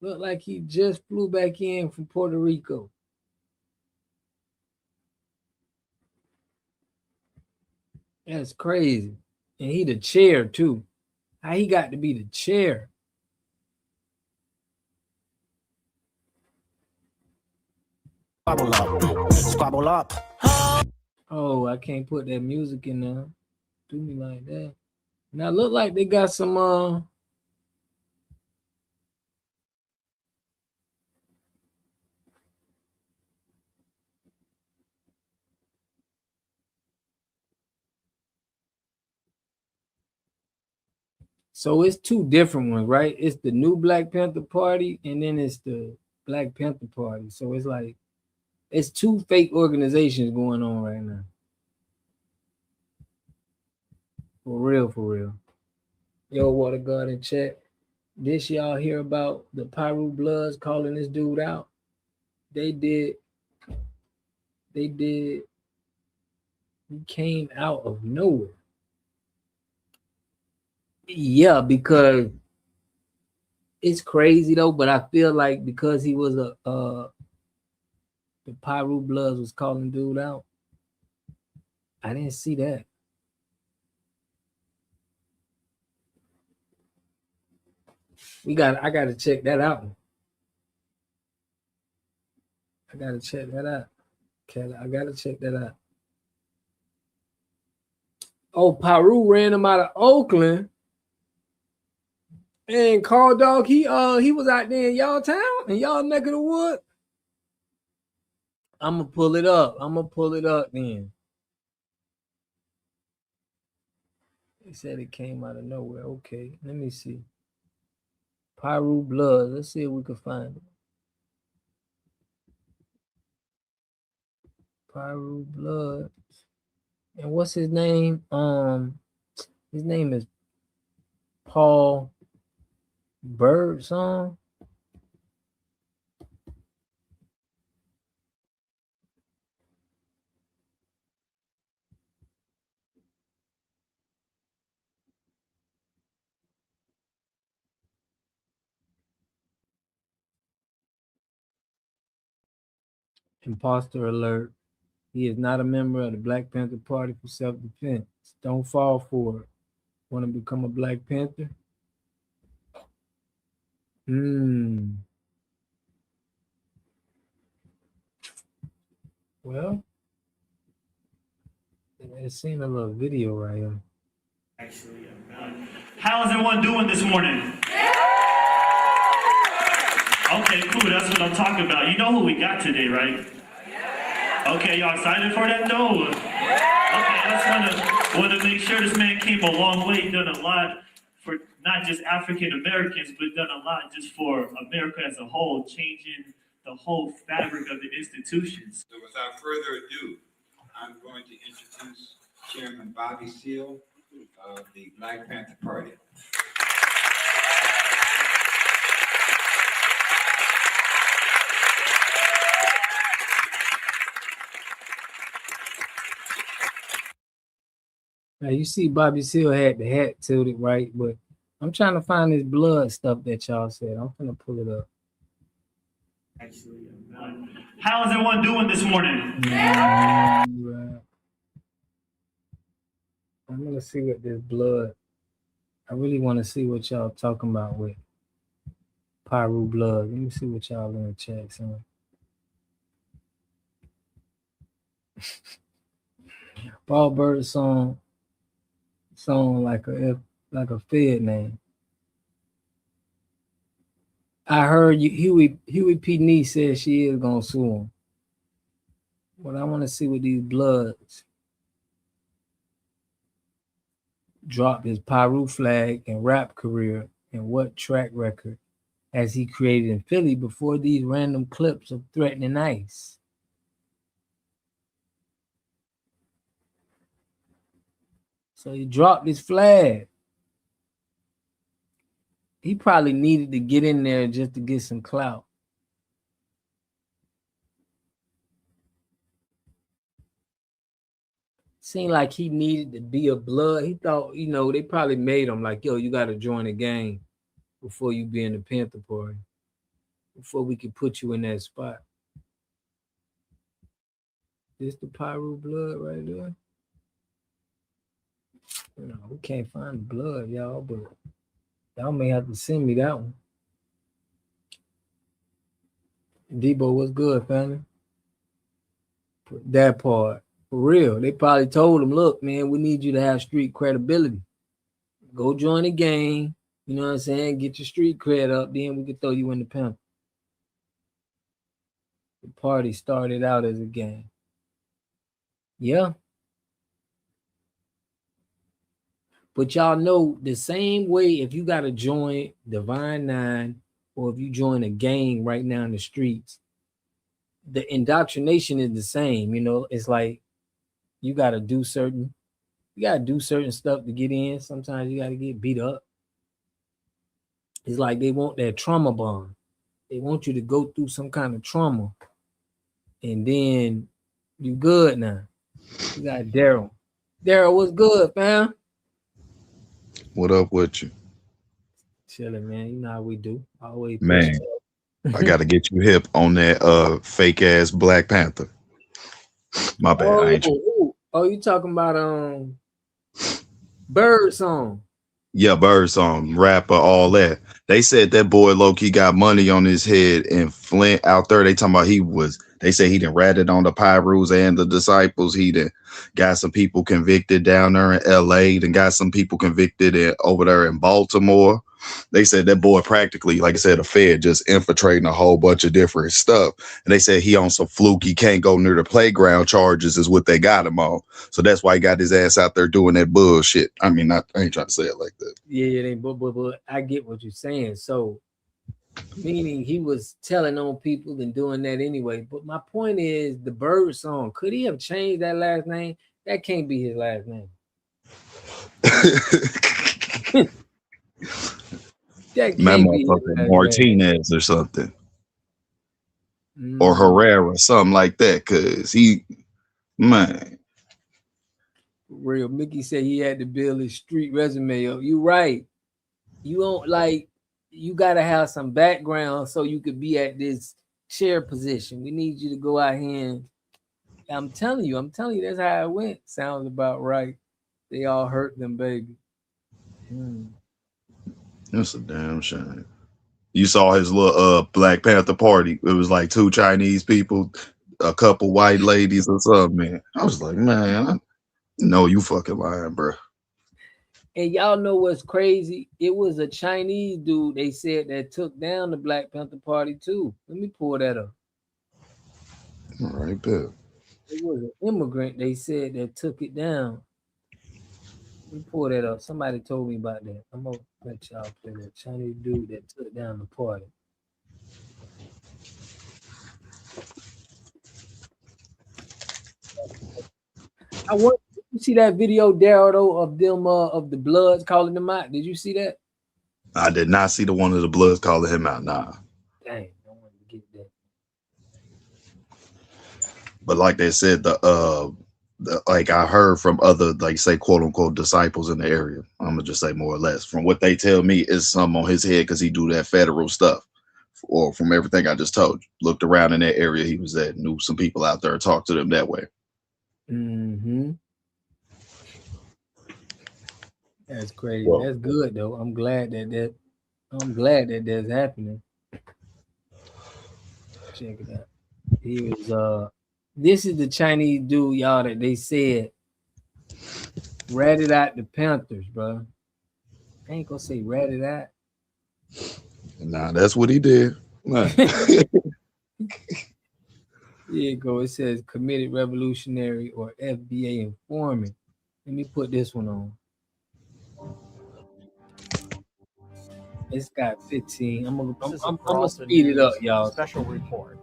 S1: look like he just flew back in from Puerto Rico. That's crazy. And he the chair too. How he got to be the chair?
S10: Squabble up. Squabble up.
S1: Oh, I can't put that music in there. Do me like that. Now look like they got some so it's two different ones, right? It's the new Black Panther Party and then it's the Black Panther Party. So it's like it's two fake organizations going on right now. For real, for real. Yo, Water God in chat. This y'all hear about the Pyru Bloods calling this dude out? They did. He came out of nowhere. Yeah, because it's crazy though, but I feel like because he was the Pyru Bloods was calling dude out, I didn't see that. I gotta check that out. I gotta check that out. Okay, I gotta check that out. Oh, Paru ran him out of Oakland. And Carl Dog, he was out there in y'all town, in y'all neck of the wood. I'm gonna pull it up. Then. They said it came out of nowhere. Okay, let me see. Paru Blood. Let's see if we can find it. Paru Blood. And what's his name? His name is Paul Birdsong. Imposter alert. He is not a member of the Black Panther Party for self-defense. Don't fall for it. Want to become a Black Panther? Well, I've seen a little video right here.
S11: Actually, how is everyone doing this morning? Okay, cool. That's what I'm talking about. You know who we got today, right? Okay, y'all excited for that though? Okay, I just want to make sure this man came a long way, done a lot for not just African Americans, but done a lot just for America as a whole, changing the whole fabric of the institutions.
S12: So without further ado, I'm going to introduce Chairman Bobby Seale of the Black Panther Party.
S1: Now you see Bobby Seale had the hat tilted right, but I'm trying to find this blood stuff that y'all said. I'm gonna pull it up.
S11: Actually, how is everyone doing this morning?
S1: Right. I'm gonna see what this blood. I really want to see what y'all talking about with Paru Blood. Let me see what y'all in the chat saying. Paul Birdsong like a Fed name. I heard Huey P. Nee said she is gonna sue him. But I want to see what these Bloods dropped his Paru flag and rap career and what track record has he created in Philly before these random clips of threatening ICE. So he dropped his flag. He probably needed to get in there just to get some clout. Seemed like he needed to be a Blood. He thought, they probably made him like, yo, you got to join the gang before you be in the Panther Party, before we can put you in that spot. This the Paru Blood right there. We can't find the blood, y'all, but y'all may have to send me that one. Debo, what's good, family? That part. For real. They probably told him, look, man, we need you to have street credibility. Go join the gang. You know what I'm saying? Get your street cred up. Then we can throw you in the Panther. The party started out as a gang. Yeah. But y'all know the same way if you got to join Divine Nine or if you join a gang right now in the streets, the indoctrination is the same. It's like you got to do certain stuff to get in. Sometimes you got to get beat up. It's like they want that trauma bond. They want you to go through some kind of trauma. And then you good now. You got Daryl. Daryl, what's good, fam?
S13: What up with you?
S1: Chilling, man. You know how we do. Always,
S13: man. I gotta get you hip on that fake ass Black Panther. My bad. I ain't
S1: Oh, you talking about Bird Song?
S13: Yeah, Birdsong, rapper, all that. They said that boy low-key got money on his head in Flint out there. They talking about they say he done ratted on the Pyrus and the Disciples. He done got some people convicted down there in LA, then got some people convicted over there in Baltimore. They said that boy practically, like I said, a Fed just infiltrating a whole bunch of different stuff. And they said he on some fluky can't go near the playground charges is what they got him on. So that's why he got his ass out there doing that bullshit. I mean, I ain't trying to say it like that.
S1: Yeah, but I get what you're saying. So, meaning he was telling on people and doing that anyway. But my point is, the Bird Song, could he have changed that last name? That can't be his last name. That can't be his last
S13: Martinez
S1: name.
S13: or something. Or Herrera, something like that. Cause man.
S1: Real Mickey said he had to build his street resume up. You right. You don't you gotta have some background so you could be at this chair position. We need you to go out here and I'm telling you, that's how it went. Sounds about right. They all hurt them, baby.
S13: That's a damn shame. You saw his little Black Panther party. It was like 2 Chinese people, a couple white ladies or something, man. I was like, man, no, you fucking lying, bro.
S1: And y'all know what's crazy? It was a Chinese dude, they said, that took down the Black Panther party too. Let me pull that up.
S13: All right, bet.
S1: It was an immigrant, they said, that took it down. Let me pull that up. Somebody told me about that. I'm gonna let y'all play that Chinese dude that took down the party. I want you see that video, Daryl, of them of the Bloods calling them out. Did you see that?
S13: I did not see the one of the Bloods calling him out. Nah.
S1: Dang, I wanted to get that.
S13: But like they said, like I heard from other, like say, quote unquote, disciples in the area. I'm gonna just say more or less. From what they tell me, is something on his head because he do that federal stuff. Or from everything I just told you, looked around in that area he was at, knew some people out there, talked to them that way.
S1: That's crazy.
S13: Well,
S1: that's good though. I'm glad that that's happening. Check it out. He was this is the Chinese dude, y'all, that they said ratted out the Panthers, bro. I ain't gonna say ratted out.
S13: Nah, that's what he did.
S1: Here you go. It says committed revolutionary or FBA informant. Let me put this one on. It's got 15. I'm gonna speed it up, y'all.
S14: Special report.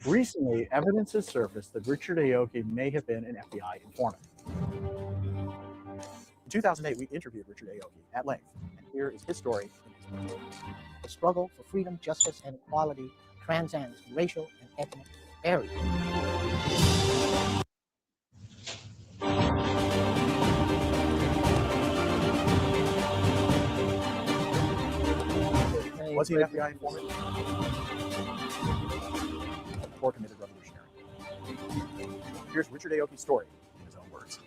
S14: Recently, evidence has surfaced that Richard Aoki may have been an FBI informant. In 2008, we interviewed Richard Aoki at length, and here is his story.
S15: The struggle for freedom, justice, and equality transcends racial and ethnic barriers.
S14: Was he an FBI informant? Or committed revolutionary? Here's Richard Aoki's story in his own words.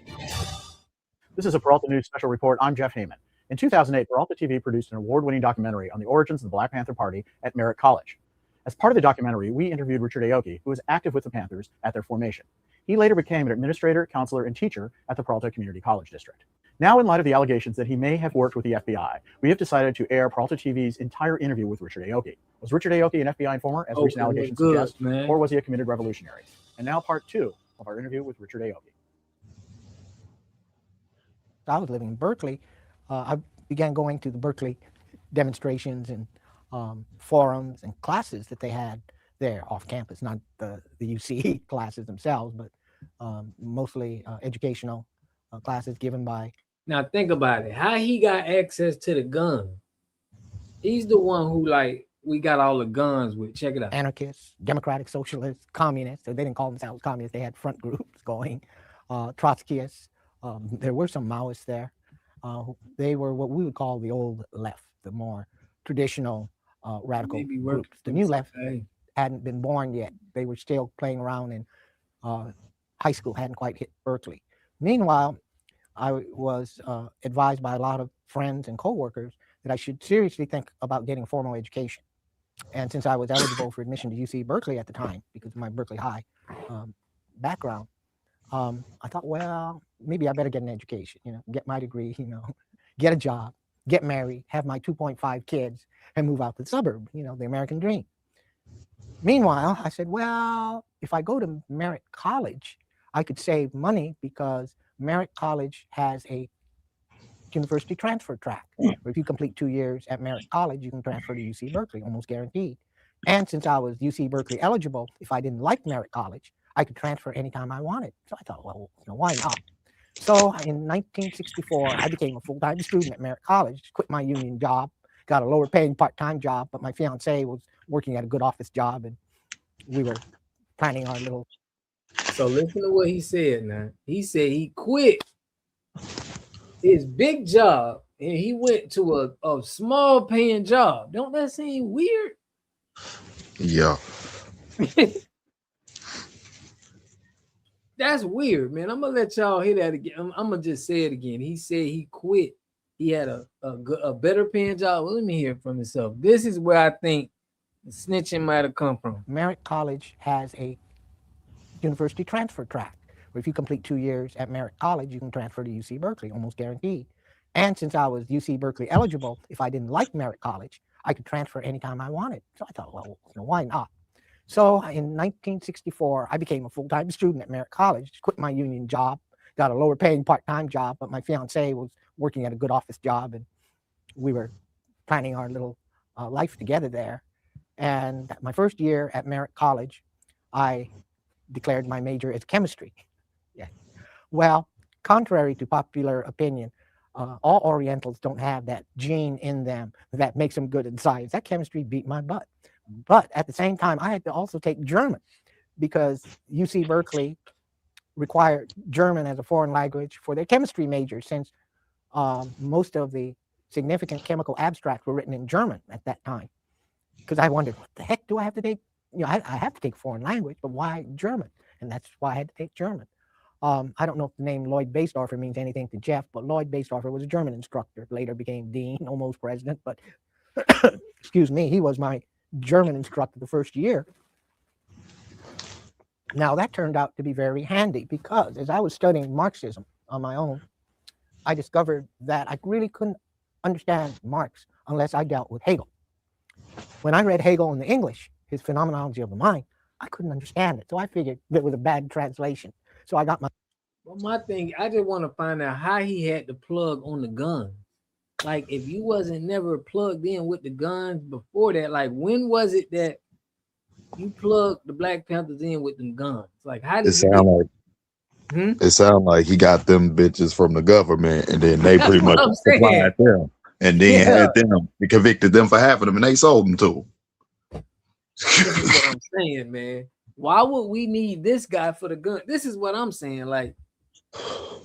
S14: This is a Peralta News special report. I'm Jeff Heyman. In 2008, Peralta TV produced an award-winning documentary on the origins of the Black Panther Party at Merritt College. As part of the documentary, we interviewed Richard Aoki, who was active with the Panthers at their formation. He later became an administrator, counselor, and teacher at the Peralta Community College District. Now, in light of the allegations that he may have worked with the FBI, we have decided to air Peralta TV's entire interview with Richard Aoki. Was Richard Aoki an FBI informer, as recent allegations suggest, or was he a committed revolutionary? And now part 2 of our interview with Richard Aoki.
S15: I was living in Berkeley. I began going to the Berkeley demonstrations and forums and classes that they had there off campus, not the UC classes themselves, but mostly educational classes given by.
S1: Now think about it. How he got access to the gun? He's the one who we got all the guns with. Check it out.
S15: Anarchists, democratic socialists, communists. So they didn't call themselves communists. They had front groups going. Trotskyists. There were some Maoists there. They were what we would call the old left, the more traditional radical groups. The new left hadn't been born yet. They were still playing around in high school, hadn't quite hit Berkeley. Meanwhile, I was advised by a lot of friends and coworkers that I should seriously think about getting formal education. And since I was eligible for admission to UC Berkeley at the time, because of my Berkeley High background, I thought, well, maybe I better get an education, get my degree, get a job, get married, have my 2.5 kids, and move out to the suburb, the American dream. Meanwhile, I said, well, if I go to Merritt College, I could save money because Merritt College has a university transfer track. Where if you complete 2 years at Merritt College, you can transfer to UC Berkeley, almost guaranteed. And since I was UC Berkeley eligible, if I didn't like Merritt College, I could transfer anytime I wanted. So I thought, well, why not? So in 1964, I became a full-time student at Merritt College, quit my union job, got a lower paying part-time job, but my fiance was working at a good office job, and we were planning our little.
S1: So listen to what he said now. He said he quit his big job and he went to a small paying job. Don't that seem weird?
S13: Yeah.
S1: That's weird, man. I'm gonna let y'all hear that again. I'm gonna just say it again. He said he quit. He had a better paying job. Well, let me hear it from himself. This is where I think the snitching might have come from.
S15: Merritt College has a university transfer track, where if you complete 2 years at Merritt College, you can transfer to UC Berkeley, almost guaranteed. And since I was UC Berkeley eligible, if I didn't like Merritt College, I could transfer anytime I wanted. So I thought, well, why not? So in 1964, I became a full-time student at Merritt College, quit my union job, got a lower paying part-time job, but my fiance was working at a good office job, and we were planning our little life together there. And my first year at Merritt College, I declared my major as chemistry. Yeah. Well, contrary to popular opinion, all Orientals don't have that gene in them that makes them good in science. That chemistry beat my butt. But at the same time, I had to also take German because UC Berkeley required German as a foreign language for their chemistry majors, since most of the significant chemical abstracts were written in German at that time. Because I wondered, what the heck do I have to take? I have to take foreign language, but why German? And that's why I had to take German. I don't know if the name Lloyd Baisdorfer means anything to Jeff, but Lloyd Baisdorfer was a German instructor, later became dean, almost president, but excuse me, he was my German instructor the first year. Now that turned out to be very handy because as I was studying Marxism on my own, I discovered that I really couldn't understand Marx unless I dealt with Hegel. When I read Hegel in the English, his Phenomenology of the Mind, I couldn't understand it. So I figured it was a bad translation. So I got my.
S1: Well, my thing, I just want to find out how he had the plug on the gun. Like, if you wasn't never plugged in with the guns before that, like, when was it that you plugged the Black Panthers in with them guns? Like, how did
S13: it sound like he got them bitches from the government, and then they pretty much supplied them, and then had them, they convicted them for half of them, and they sold them to them.
S1: This is what I'm saying, man. Why would we need this guy for the gun? This is what I'm saying. Like,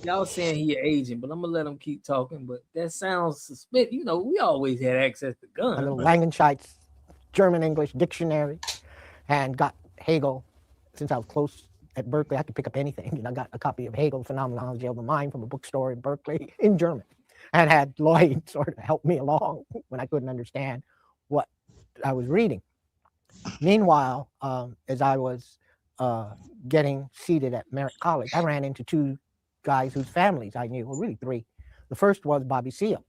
S1: y'all saying he an agent, but I'm gonna let him keep talking. But that sounds suspicious. You know, we always had access to guns.
S15: A little Langenscheid's German-English dictionary, and got Hegel. Since I was close at Berkeley, I could pick up anything. I got a copy of Hegel, Phenomenology of the Mind, from a bookstore in Berkeley in German, and had Lloyd sort of help me along when I couldn't understand what I was reading. Meanwhile, as I was getting seated at Merritt College, I ran into two guys whose families I knew, well, really three. The first was Bobby Seale,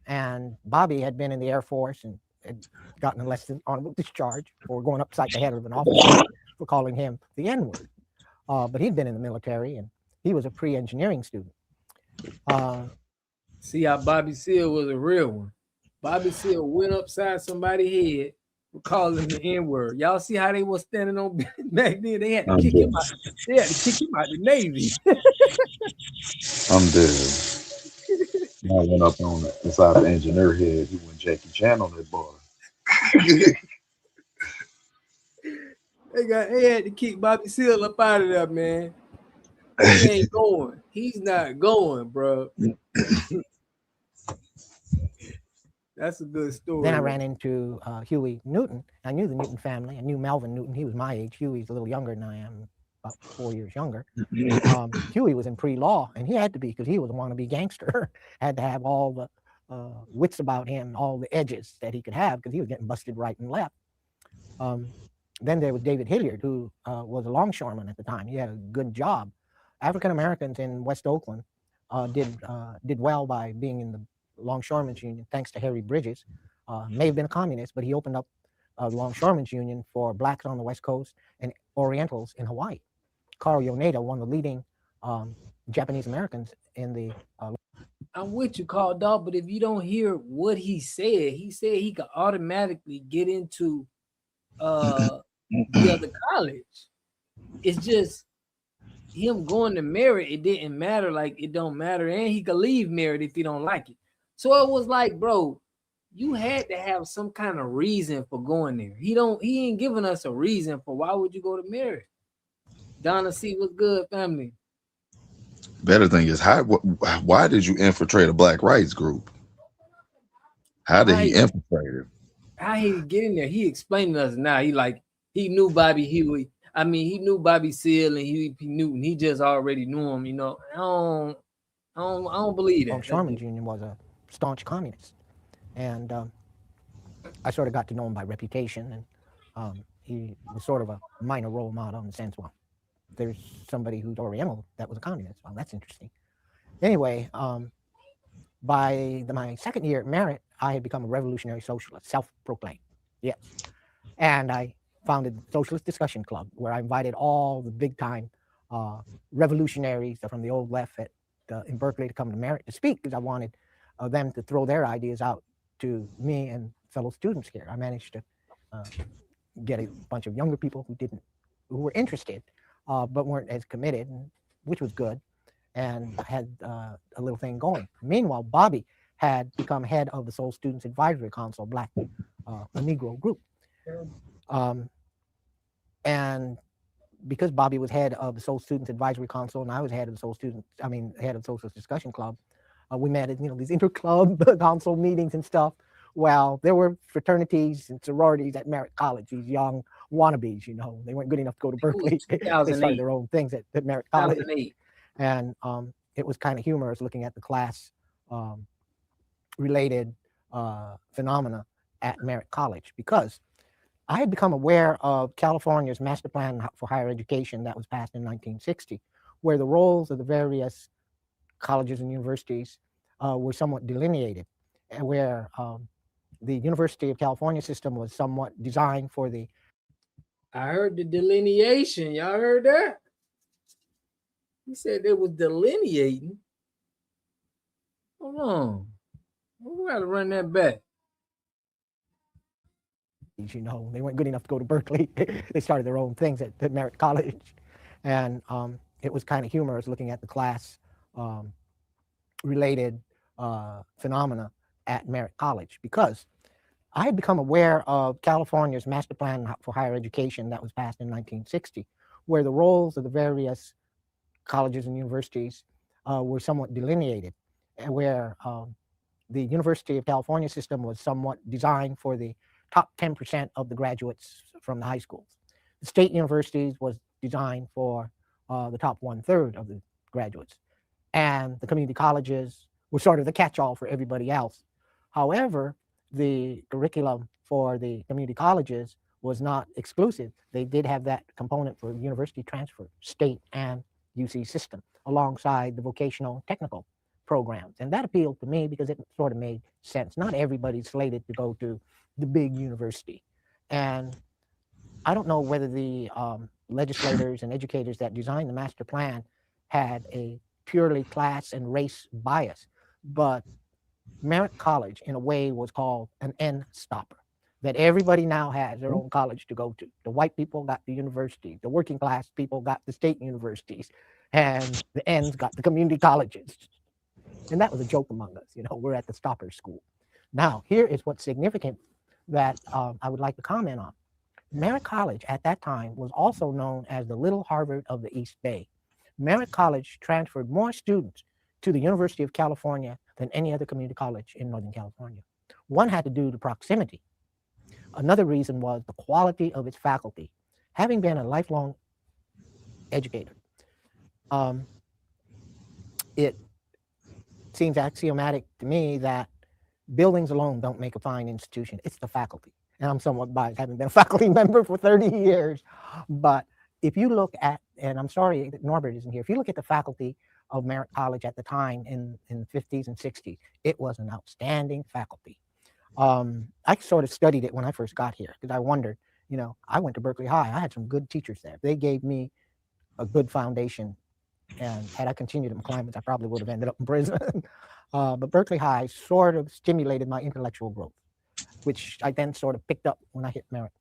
S15: and Bobby had been in the Air Force and had gotten a less than honorable discharge for going upside the head of an officer for calling him the N-word. But he'd been in the military, and he was a pre-engineering student.
S1: See how Bobby Seale was a real one. Bobby Seale went upside somebody's head for calling the N-word. Y'all see how they were standing on back then? They had to kick him out. They had to kick him out the Navy.
S13: I'm dead. I went up on it inside the engineer head. He went Jackie Chan on that boy.
S1: They had to kick Bobby Seale up out of there, man. He ain't going. He's not going, bro. That's a good story.
S15: Then I ran into Huey Newton. I knew the Newton family. I knew Melvin Newton. He was my age. Huey's a little younger than I am, about 4 years younger. Huey was in pre-law, and he had to be because he was a wannabe gangster. Had to have all the wits about him, all the edges that he could have because he was getting busted right and left. Then there was David Hilliard, who was a longshoreman at the time. He had a good job. African Americans in West Oakland did well by being in the Longshoremen's Union, thanks to Harry Bridges. May have been a communist, but he opened up a Longshoremen's Union for blacks on the West Coast and Orientals in Hawaii. Carl Yoneda, one of the leading Japanese Americans in the.
S1: I'm with you, Carl, dog, but if you don't hear what he said he could automatically get into the other college. It's just him going to Merritt, it didn't matter, like it don't matter, and he could leave Merritt if he don't like it. So it was like, bro, you had to have some kind of reason for going there. He ain't giving us a reason for why would you go to Merritt. Donna C, what's good, family?
S13: Better thing is, why did you infiltrate a black rights group? How did he infiltrate it?
S1: How he get in there? He explained to us now. He knew Bobby Huey. I mean, he knew Bobby Seale and Huey P. Newton. He just already knew him, you know. I don't believe that.
S15: Longshoremen's Union was a staunch communist, and I sort of got to know him by reputation, and he was sort of a minor role model in the sense, well, there's somebody who's Oriental that was a communist. Well, that's interesting. Anyway, by my second year at Merritt, I had become a revolutionary socialist, self-proclaimed. Yes. And I founded the Socialist Discussion Club, where I invited all the big-time revolutionaries from the old left in Berkeley to come to Merritt to speak, because I wanted them to throw their ideas out to me and fellow students here. I managed to get a bunch of younger people who were interested, but weren't as committed, which was good, and had a little thing going. Meanwhile, Bobby had become head of the Soul Students Advisory Council, a Negro group. And because Bobby was head of the Soul Students Advisory Council and I was head of the head of the Socialist Discussion Club, we met at these inter-club council meetings and stuff. Well, there were fraternities and sororities at Merritt College, these young wannabes, they weren't good enough to go to Berkeley. They started their own things at Merritt College. And it was kind of humorous looking at the class related phenomena at Merritt College, because I had become aware of California's master plan for higher education that was passed in 1960, where the roles of the various colleges and universities were somewhat delineated, and where the University of California system was somewhat designed for the.
S1: I heard the delineation. Y'all heard that? He said it was delineating. Hold on. We gotta run that back.
S15: They weren't good enough to go to Berkeley. They started their own things at Merritt College. And it was kind of humorous looking at the class related phenomena at Merritt College, because I had become aware of California's master plan for higher education that was passed in 1960, where the roles of the various colleges and universities were somewhat delineated, and where the University of California system was somewhat designed for the top 10% of the graduates from the high schools. The state universities was designed for the top 1/3 of the graduates. And the community colleges were sort of the catch-all for everybody else. However, the curriculum for the community colleges was not exclusive. They did have that component for university transfer, state and UC system, alongside the vocational technical programs. And that appealed to me because it sort of made sense. Not everybody's slated to go to the big university. And I don't know whether the legislators and educators that designed the master plan had a purely class and race bias, but Merritt College in a way was called an end stopper, that everybody now has their own college to go to. The white people got the university, the working class people got the state universities, and the ends got the community colleges. And that was a joke among us, we're at the stopper school. Now, here is what's significant that I would like to comment on. Merritt College at that time was also known as the Little Harvard of the East Bay. Merritt College transferred more students to the University of California than any other community college in Northern California. One had to do with proximity. Another reason was the quality of its faculty. Having been a lifelong educator, it seems axiomatic to me that buildings alone don't make a fine institution. It's the faculty. And I'm somewhat biased, having been a faculty member for 30 years. But if you look at, and I'm sorry that Norbert isn't here, if you look at the faculty of Merritt College at the time in the 50s and 60s, it was an outstanding faculty. I sort of studied it when I first got here because I wondered, you know, I went to Berkeley High. I had some good teachers there. They gave me a good foundation. And had I continued at McClymonds, I probably would have ended up in prison. But Berkeley High sort of stimulated my intellectual growth, which I then sort of picked up when I hit Merritt.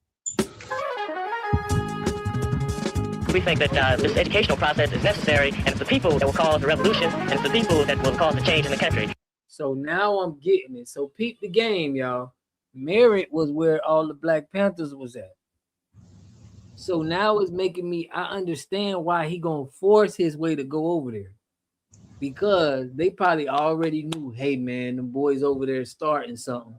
S16: We think that this educational process is necessary, and it's the people that will cause the revolution, and it's the people that will cause the change in the country.
S1: So now I'm getting it. So peep the game, y'all. Merritt was where all the Black Panthers was at. So now it's making me, I understand why he gonna force his way to go over there. Because they probably already knew, hey man, the boys over there starting something.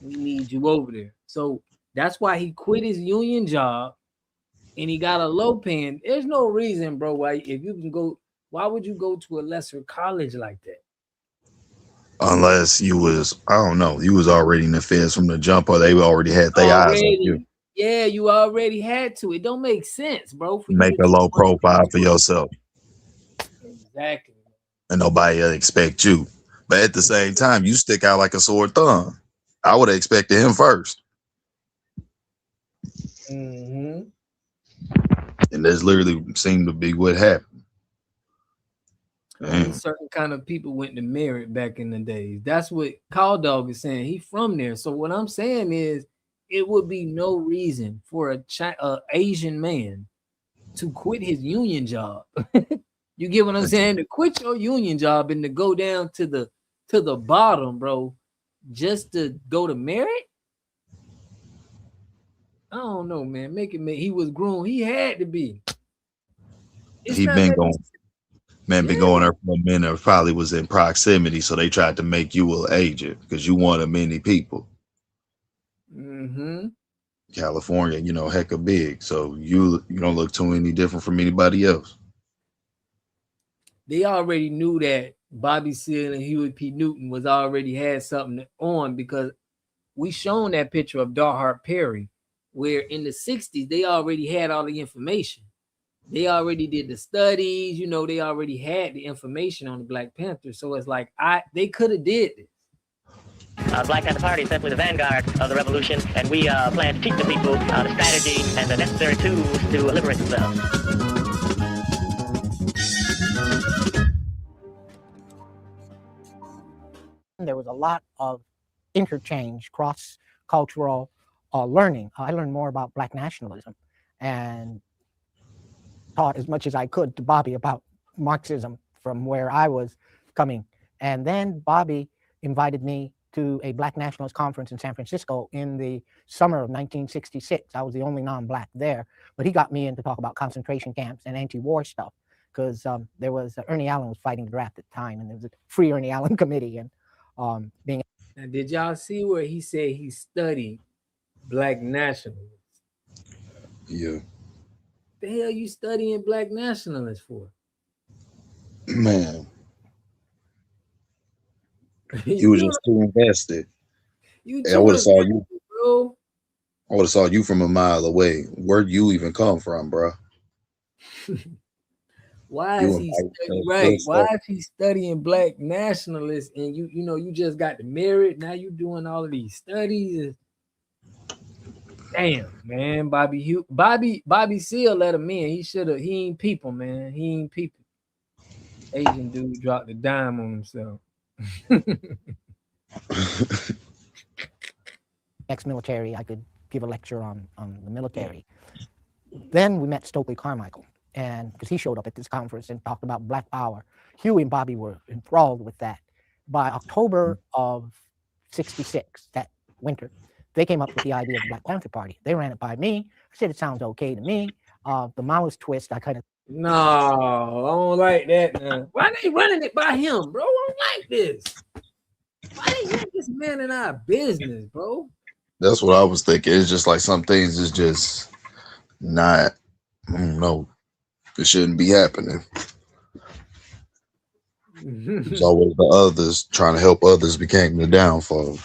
S1: We need you over there. So that's why he quit his union job and he got a low paying. There's no reason, bro, why if you can go, why would you go to a lesser college like that?
S13: Unless you was, I don't know, you was already in the feds from the jump, or they already had their eyes on you.
S1: Yeah, you already had to. It don't make sense, bro.
S13: Make a low profile for yourself.
S1: Exactly.
S13: And nobody expect you. But at the same time, you stick out like a sore thumb. I would have expected him first.
S1: Mm-hmm.
S13: And that's literally seemed to be what happened.
S1: Certain kind of people went to Merritt back in the days. That's what Call Dog is saying. He from there. So what I'm saying is, it would be no reason for a Asian man to quit his union job. You get what I'm saying? To quit your union job and to go down to the bottom, bro, just to go to Merritt. I don't know, man. He was groomed. He had to be.
S13: He been going. Man, been going there for a minute. Probably was in proximity, so they tried to make you an agent because you wanted many people.
S1: Mm-hmm.
S13: California, you know, hecka big, so you don't look too any different from anybody else.
S1: They already knew that Bobby Seale and Huey P. Newton was already had something on because we shown that picture of Darhart Perry, where in the 60s they already had all the information. They already did the studies, you know, they already had the information on the Black Panthers. So it's like they could have did this.
S16: Black Panther Party is simply the vanguard of the revolution, and we plan to teach the people the strategy and the necessary tools to liberate themselves.
S15: There was a lot of interchange, cross-cultural learning. I learned more about Black nationalism and taught as much as I could to Bobby about Marxism from where I was coming. And then Bobby invited me to a Black nationalist conference in San Francisco in the summer of 1966. I was the only non-Black there, but he got me in to talk about concentration camps and anti-war stuff because there was Ernie Allen was fighting the draft at the time, and there was a Free Ernie Allen committee. And being.
S1: Now, did y'all see where he said he studied Black nationalists?
S13: Yeah.
S1: The hell you studying Black nationalists for?
S13: Man. You were just too invested. I would have saw you,
S1: bro.
S13: I would have saw you from a mile away. Where'd you even come from, bro?
S1: Why is he studying, right? Why is he studying Black nationalists? And you know, you just got the Merritt. Now you doing all of these studies. Damn, man. Bobby Seale let him in. He should have. He ain't people, man. He ain't people. Asian dude dropped a dime on himself.
S15: Ex-military, I could give a lecture on the military. Then we met Stokely Carmichael, and because he showed up at this conference and talked about Black Power. Huey and Bobby were enthralled with that. By October of '66, that winter, they came up with the idea of the Black Panther Party. They ran it by me. I said it sounds okay to me. The Maoist twist, I kind of.
S1: No, I don't like that. Man. Why they running it by him, bro? I don't like this. Why they let this man in our business, bro?
S13: That's what I was thinking. It's just like some things is just not. I don't know. It shouldn't be happening. It's always the others trying to help others became the downfall.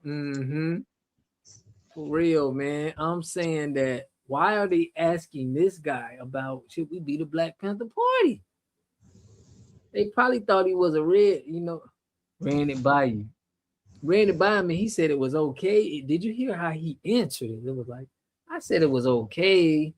S1: For real, man. I'm saying that why are they asking this guy about should we be the Black Panther Party? They probably thought he was a red, ran it by you. Ran it by him and he said it was okay. Did you hear how he answered it? It was like, I said it was okay.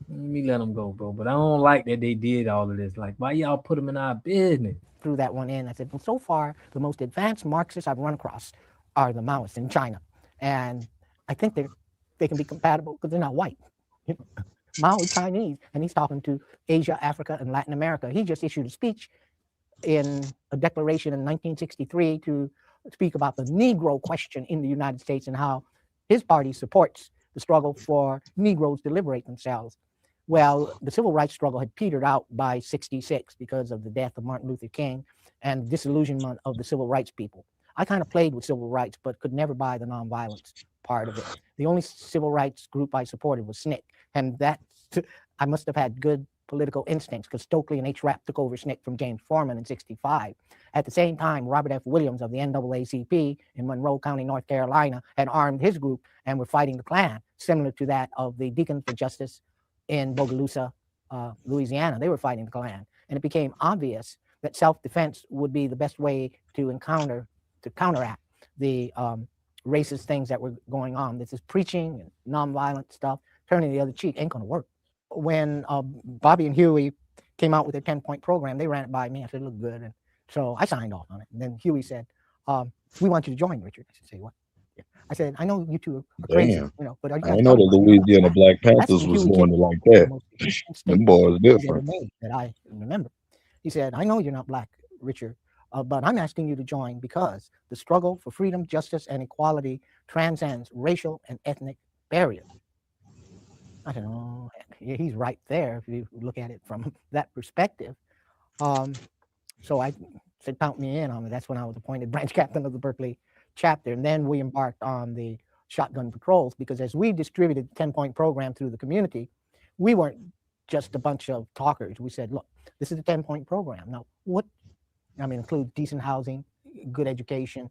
S1: Let me let him go, bro. But I don't like that they did all of this. Like, why y'all put him in our business?
S15: Threw that one in. I said, well, so far, the most advanced Marxists I've run across are the Maoists in China. And I think they can be compatible because they're not white. Mao is Chinese, and he's talking to Asia, Africa, and Latin America. He just issued a speech in a declaration in 1963 to speak about the Negro question in the United States and how his party supports the struggle for Negroes to liberate themselves. Well, the civil rights struggle had petered out by 66 because of the death of Martin Luther King and disillusionment of the civil rights people. I kind of played with civil rights, but could never buy the nonviolence part of it. The only civil rights group I supported was SNCC, and that I must have had good political instincts because Stokely and H. Rapp took over SNCC from James Forman in 65. At the same time, Robert F. Williams of the NAACP in Monroe County, North Carolina, had armed his group and were fighting the Klan, similar to that of the Deacons for Justice in Bogalusa, Louisiana. They were fighting the Klan. And it became obvious that self-defense would be the best way to counteract the racist things that were going on. This is preaching and nonviolent stuff, turning the other cheek ain't gonna work. When Bobby and Huey came out with their 10-point program, they ran it by me. I said, it looked good. And so I signed off on it. And then Huey said, we want you to join, Richard. I said, say what? Yeah. I said, I know you two are crazy, but are you guys
S13: I know the Louisiana Black Panthers was doing it like that. Them boys different.
S15: That I remember. He said, I know you're not black, Richard, but I'm asking you to join because the struggle for freedom, justice, and equality transcends racial and ethnic barriers. I said, oh, heck, he's right there if you look at it from that perspective. So I said, count me in on it. That's when I was appointed branch captain of the Berkeley chapter. And then we embarked on the shotgun patrols because as we distributed the 10-point program through the community, we weren't just a bunch of talkers. We said, look, this is a 10-point program. Now, include decent housing, good education,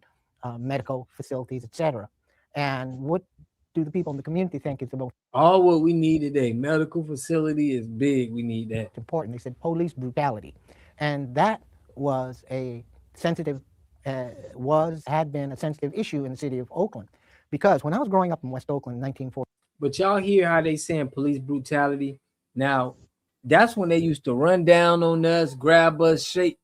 S15: medical facilities, etc. And what do the people in the community think is the most
S1: all what we need today? Medical facility is big. We need that.
S15: Important. They said police brutality. And that was a sensitive, had been a sensitive issue in the city of Oakland. Because when I was growing up in West Oakland in 1940.
S1: But y'all hear how they saying police brutality? Now, that's when they used to run down on us, grab us, shake,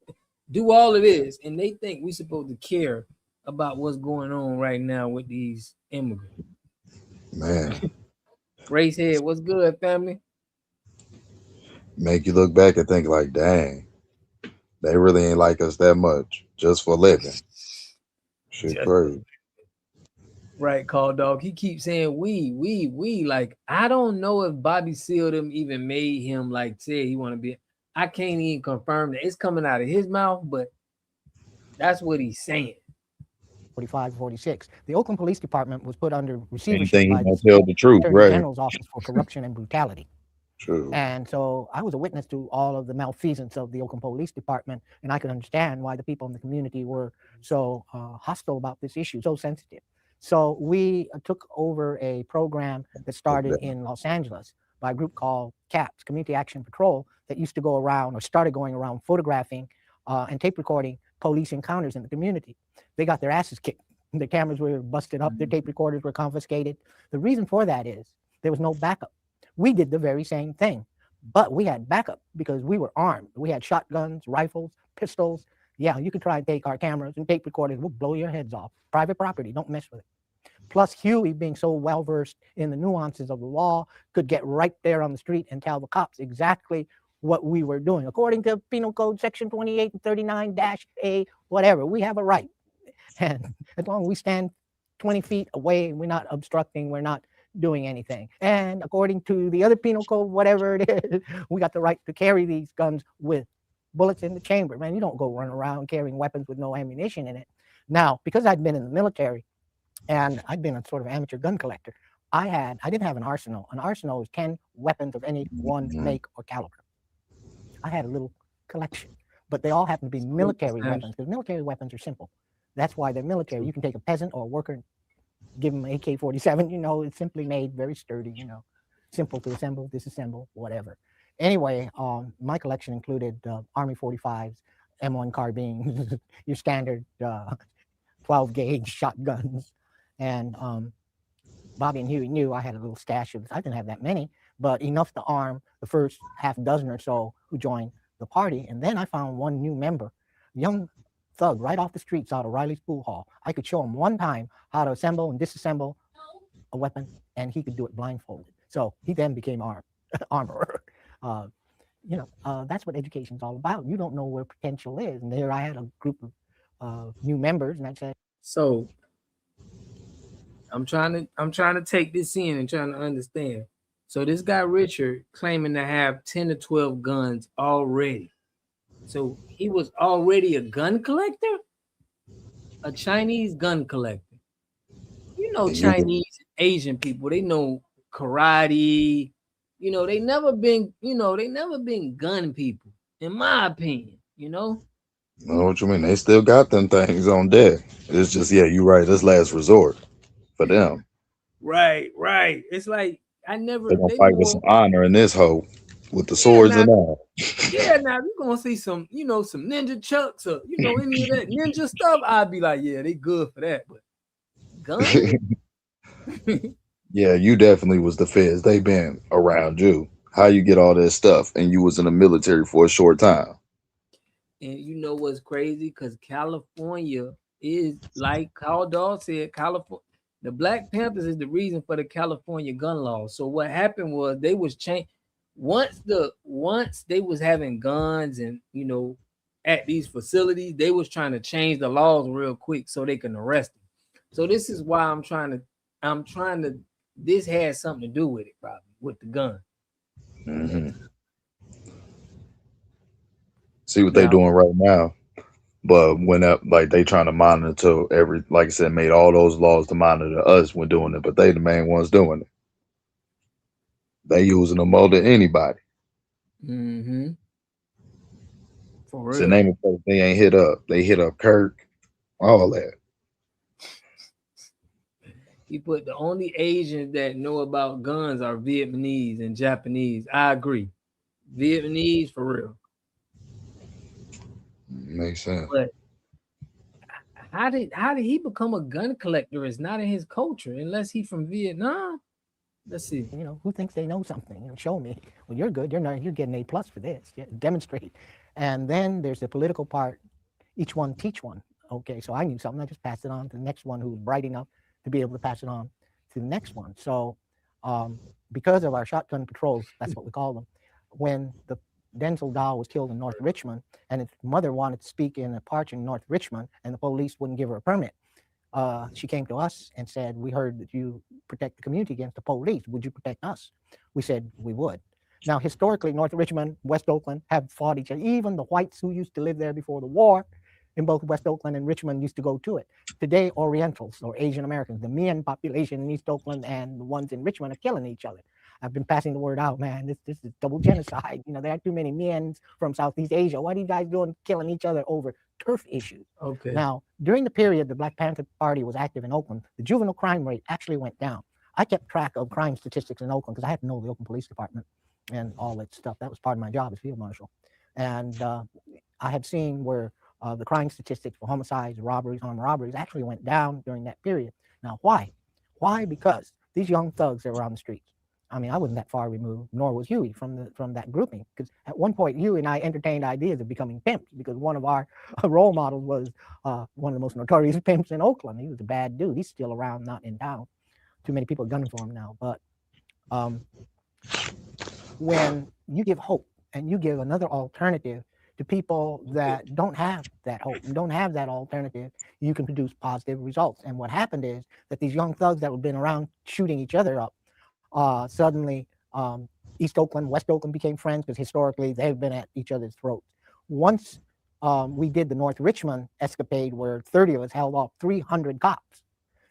S1: do all of this. And they think we supposed to care about what's going on right now with these immigrants.
S13: Man.
S1: Racehead, what's good, family?
S13: Make you look back and think like, dang, they really ain't like us that much just for living. Shit crazy.
S1: Right, Call Dog. He keeps saying we. Like, I don't know if Bobby Seale them even made him like say he want to be. I can't even confirm that it's coming out of his mouth, but that's what he's saying.
S15: 45, 46. The Oakland Police Department was put under receivership by
S13: the tell the truth,
S15: Attorney General's Office for Corruption and Brutality.
S13: True.
S15: And so I was a witness to all of the malfeasance of the Oakland Police Department, and I could understand why the people in the community were so hostile about this issue, so sensitive. So we took over a program that started in Los Angeles by a group called CAPS, Community Action Patrol, that used to go around or started going around photographing and tape recording police encounters in the community. They got their asses kicked. Their cameras were busted up. Their tape recorders were confiscated. The reason for that is there was no backup. We did the very same thing, but we had backup because we were armed. We had shotguns, rifles, pistols. Yeah, you could try and take our cameras and tape recorders. We'll blow your heads off. Private property, don't mess with it. Plus Huey, being so well-versed in the nuances of the law, could get right there on the street and tell the cops exactly what we were doing. According to Penal Code Section 28 and 39-A, whatever, we have a right. And as long as we stand 20 feet away and we're not obstructing, we're not doing anything. And according to the other penal code, whatever it is, we got the right to carry these guns with bullets in the chamber, man. You don't go run around carrying weapons with no ammunition in it. Now, because I'd been in the military and I'd been a sort of amateur gun collector, I didn't have an arsenal. An arsenal is 10 weapons of any one make or caliber. I had a little collection, but they all happen to be military weapons, because military weapons are simple. That's why they're military. You can take a peasant or a worker, give them an AK-47, you know, it's simply made, very sturdy, you know, simple to assemble, disassemble, whatever. Anyway, my collection included Army 45s, M1 carbines, your standard 12 gauge shotguns. And Bobby and Huey knew I had a little stash of, I didn't have that many, but enough to arm the first half dozen or so who joined the party. And then I found one new member, young thug right off the streets out of Riley's Pool Hall. I could show him one time how to assemble and disassemble a weapon, and he could do it blindfolded. So he then became armorer. You know, that's what education's all about. You don't know where potential is. And there I had a group of new members, and I said,
S1: so I'm trying to take this in and trying to understand. So this guy Richard claiming to have 10 to 12 guns already. So he was already a gun collector, a Chinese gun collector. You know, Chinese Asian people, they know karate. You know, they never been gun people, in my opinion, you know.
S13: I know what you mean. They still got them things on deck. It's just, yeah, you're right. That's last resort for them.
S1: Right. It's like they're
S13: gonna fight with some honor in this hole with the swords and all.
S1: Yeah, now you're gonna see some, you know, some ninja chucks or any of that ninja stuff. I'd be like, yeah, they good for that, but guns.
S13: Yeah, you definitely was the feds. They been around you. How you get all that stuff, and you was in the military for a short time.
S1: And you know what's crazy? Because California is, like Carl Dahl said, California. The Black Panthers is the reason for the California gun laws. So what happened was they was changed once they was having guns and, you know, at these facilities, they was trying to change the laws real quick so they can arrest them. So this is why I'm trying to. This has something to do with it, probably with the gun.
S13: Mm-hmm. See what they doing right now. But when like they trying to monitor like I said, made all those laws to monitor us when doing it, but they the main ones doing it. They using them more than anybody.
S1: Mm-hmm. For real.
S13: It's the name of place they ain't hit up. They hit up Kirk, all that.
S1: He put the only Asians that know about guns are Vietnamese and Japanese. I agree. Vietnamese for real.
S13: Makes sense.
S1: But how did he become a gun collector? It's not in his culture unless he's from Vietnam. Let's see.
S15: You know, who thinks they know something? You know, show me. Well, you're good. You're getting A+ for this. Yeah, demonstrate. And then there's the political part. Each one teach one. Okay, so I knew something. I just passed it on to the next one who was bright enough to be able to pass it on to the next one. So because of our shotgun patrols, that's what we call them, when the Denzel Dahl was killed in North Richmond and his mother wanted to speak in a park in North Richmond and the police wouldn't give her a permit, she came to us and said, we heard that you protect the community against the police. Would you protect us? We said we would. Now, historically, North Richmond, West Oakland have fought each other. Even the whites who used to live there before the war in both West Oakland and Richmond used to go to it. Today, Orientals or Asian Americans, the Mien population in East Oakland and the ones in Richmond are killing each other. I've been passing the word out, man. This is double genocide. You know, there are too many Miens from Southeast Asia. What are you guys doing killing each other over turf issues?
S1: Okay.
S15: Now, during the period the Black Panther Party was active in Oakland, the juvenile crime rate actually went down. I kept track of crime statistics in Oakland because I had to know the Oakland Police Department and all that stuff. That was part of my job as field marshal. And I had seen where the crime statistics for homicides, robberies, armed robberies actually went down during that period. Now, why? Why? Because these young thugs that were on the streets. I mean, I wasn't that far removed, nor was Huey from that grouping. Because at one point, Huey and I entertained ideas of becoming pimps because one of our role models was one of the most notorious pimps in Oakland. He was a bad dude. He's still around, not in town. Too many people are gunning for him now. But when you give hope and you give another alternative to people that don't have that hope and don't have that alternative, you can produce positive results. And what happened is that these young thugs that had been around shooting each other up, suddenly East Oakland, West Oakland became friends because historically they've been at each other's throats. once we did the North Richmond escapade where 30 of us held off 300 cops,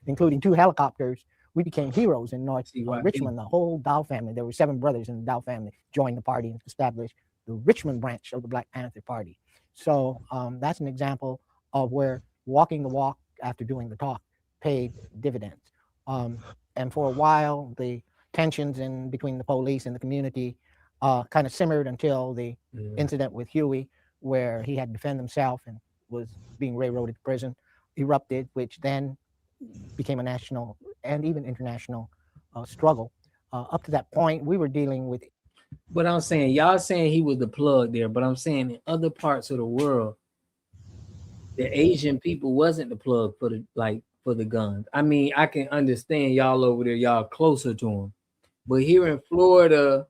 S15: including 2 helicopters, we became heroes in North Richmond. The whole Dow family, there were 7 brothers in the Dow family, joined the party and established the Richmond branch of the Black Panther Party. So that's an example of where walking the walk after doing the talk paid dividends. And for a while, the tensions in between the police and the community kind of simmered until the incident with Huey, where he had to defend himself and was being railroaded to prison, erupted, which then became a national and even international struggle. Up to that point, we were dealing with.
S1: But I'm saying, y'all saying he was the plug there, but I'm saying in other parts of the world, the Asian people wasn't the plug for the guns. I mean, I can understand y'all over there, y'all closer to them, but here in Florida,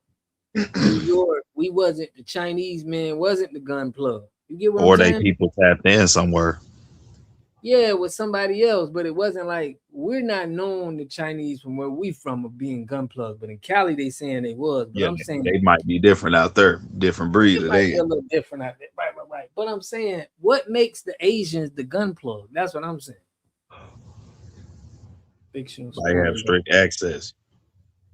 S1: New York, we wasn't, the Chinese man wasn't the gun plug. You get what
S13: or
S1: I'm saying?
S13: they people tapped in somewhere.
S1: Yeah, with somebody else, but it wasn't like, we're not known, the Chinese from where we from, of being gun plugs. But in Cali, they saying they was. But
S13: Yeah,
S1: I'm saying
S13: they might be different out there, different breed.
S1: it might be a little different out there. Right. But I'm saying, what makes the Asians the gun plug? That's what I'm saying. Fictional
S13: They have strict access,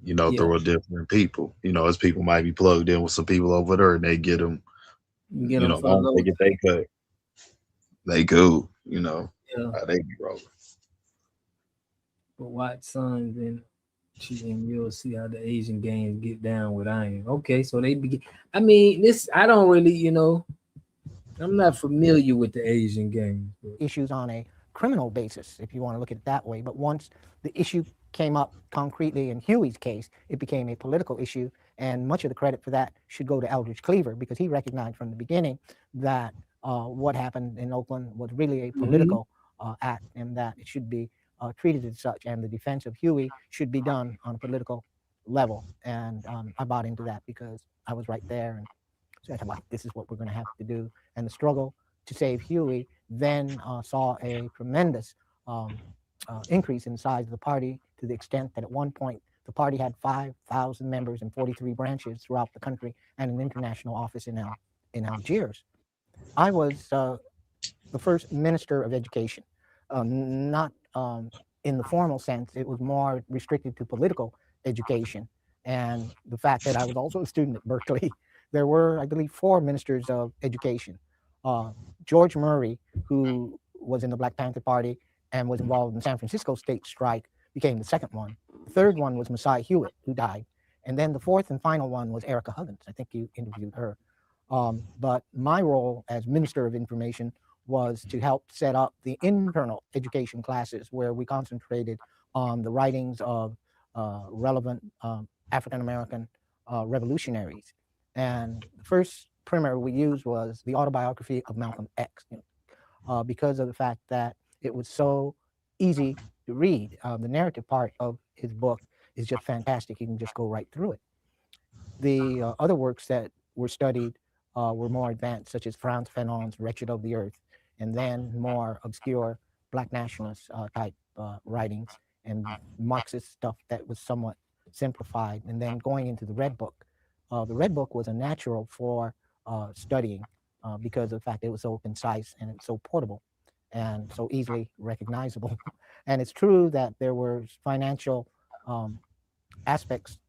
S13: through a different people. As people might be plugged in with some people over there, and they get them. Long they get they cut. They go. How they be rolling.
S1: But watch Sons and you'll see how the Asian gangs get down with iron. Okay, so they begin. I mean, this I don't really, I'm not familiar with the Asian gangs.
S15: Issues on a criminal basis, if you want to look at it that way. But once the issue came up concretely in Huey's case, it became a political issue, and much of the credit for that should go to Eldridge Cleaver, because he recognized from the beginning that what happened in Oakland was really a political act, and that it should be treated as such, and the defense of Huey should be done on a political level. And I bought into that because I was right there and said, well, this is what we're going to have to do. And the struggle to save Huey then saw a tremendous increase in the size of the party, to the extent that at one point the party had 5,000 members in 43 branches throughout the country and an international office in Algiers. I was the first minister of education, not in the formal sense. It was more restricted to political education. And the fact that I was also a student at Berkeley, there were, I believe, 4 ministers of education. George Murray, who was in the Black Panther Party and was involved in the San Francisco state strike, became the second one. The third one was Messiah Hewitt, who died. And then the fourth and final one was Erica Huggins. I think you interviewed her. But my role as Minister of Information was to help set up the internal education classes, where we concentrated on the writings of relevant African-American revolutionaries. And the first primer we used was the autobiography of Malcolm X, because of the fact that it was so easy to read. The narrative part of his book is just fantastic. You can just go right through it. The other works that were studied were more advanced, such as Frantz Fanon's Wretched of the Earth, and then more obscure Black nationalist type writings and Marxist stuff that was somewhat simplified. And then going into the Red Book. The Red Book was a natural for studying because of the fact that it was so concise and it's so portable and so easily recognizable. And it's true that there were financial aspects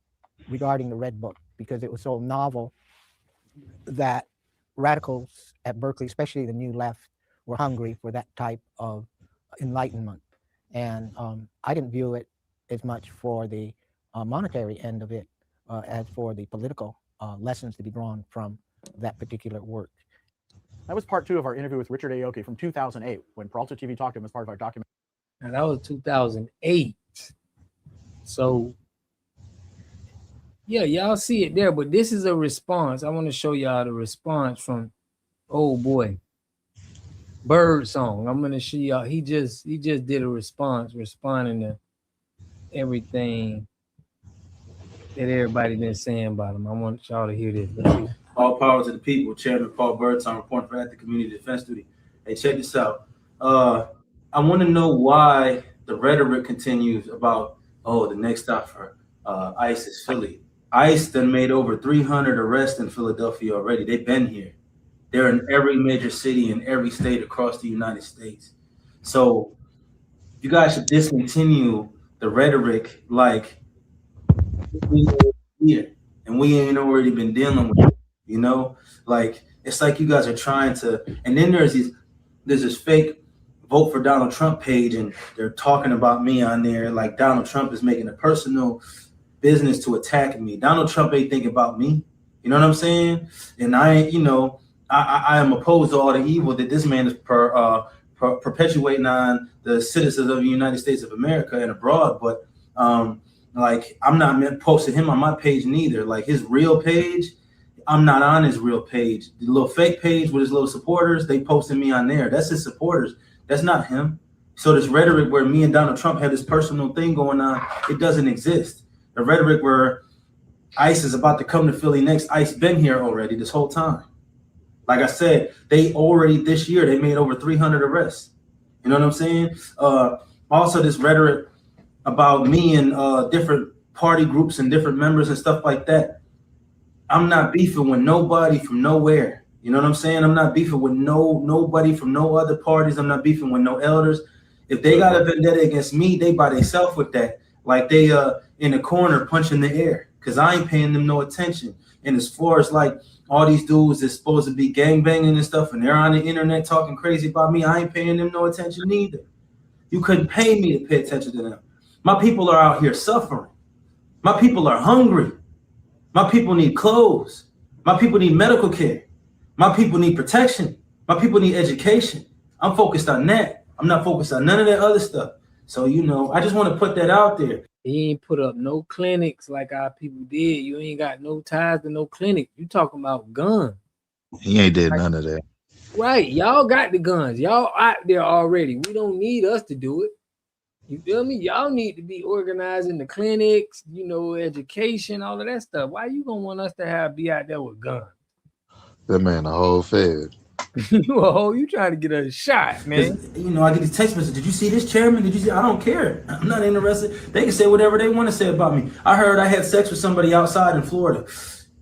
S15: regarding the Red Book, because it was so novel that radicals at Berkeley, especially the New Left, were hungry for that type of enlightenment. And I didn't view it as much for the monetary end of it as for the political lessons to be drawn from that particular work.
S14: That was part 2 of our interview with Richard Aoki from 2008, when Peralta TV talked to him as part of our documentary.
S1: And that was 2008. So, yeah, y'all see it there, but this is a response. I want to show y'all the response from, oh boy, Birdsong. I'm going to show y'all. He just did a response, responding to everything that everybody been saying about him. I want y'all to hear this.
S8: All power to the people. Chairman Paul Birdsong reporting for the Community Defense Duty. Hey, check this out. I want to know why the rhetoric continues about, the next stop for ICE is Philly. ICE done made over 300 arrests in Philadelphia already. They've been here. They're in every major city in every state across the United States. So you guys should discontinue the rhetoric like we here and we ain't already been dealing with it, you know? Like it's like you guys are trying to, and then there's this fake vote for Donald Trump page, and they're talking about me on there like Donald Trump is making a personal business to attack me. Donald Trump ain't thinking about me. You know what I'm saying? And I am opposed to all the evil that this man is perpetuating on the citizens of the United States of America and abroad. But like I'm not posting him on my page neither. Like his real page, I'm not on his real page. The little fake page with his little supporters, they posting me on there. That's his supporters. That's not him. So this rhetoric where me and Donald Trump have this personal thing going on, it doesn't exist. The rhetoric where ICE is about to come to Philly next, ICE been here already this whole time. Like I said, they already this year, they made over 300 arrests. You know what I'm saying? Also this rhetoric about me and different party groups and different members and stuff like that. I'm not beefing with nobody from nowhere. You know what I'm saying? I'm not beefing with nobody from no other parties. I'm not beefing with no elders. If they got a vendetta against me, they by themselves with that. Like they in the corner punching the air because I ain't paying them no attention. And as far as like all these dudes that's supposed to be gangbanging and stuff, and they're on the internet talking crazy about me, I ain't paying them no attention either. You couldn't pay me to pay attention to them. My people are out here suffering. My people are hungry. My people need clothes. My people need medical care. My people need protection. My people need education. I'm focused on that. I'm not focused on none of that other stuff. So, you know, I just want to put that out there.
S1: He ain't put up no clinics like our people did. You ain't got no ties to no clinic. You talking about guns.
S13: He ain't did none of that.
S1: Right. Y'all got the guns. Y'all out there already. We don't need us to do it. You feel me? Y'all need to be organizing the clinics, you know, education, all of that stuff. Why you gonna want us to be out there with guns?
S13: That man, the whole fed.
S1: You trying to get a shot, man.
S8: You know, I get these text messages. Did you see this, Chairman? Did you see? I don't care. I'm not interested. They can say whatever they want to say about me. I heard I had sex with somebody outside in Florida.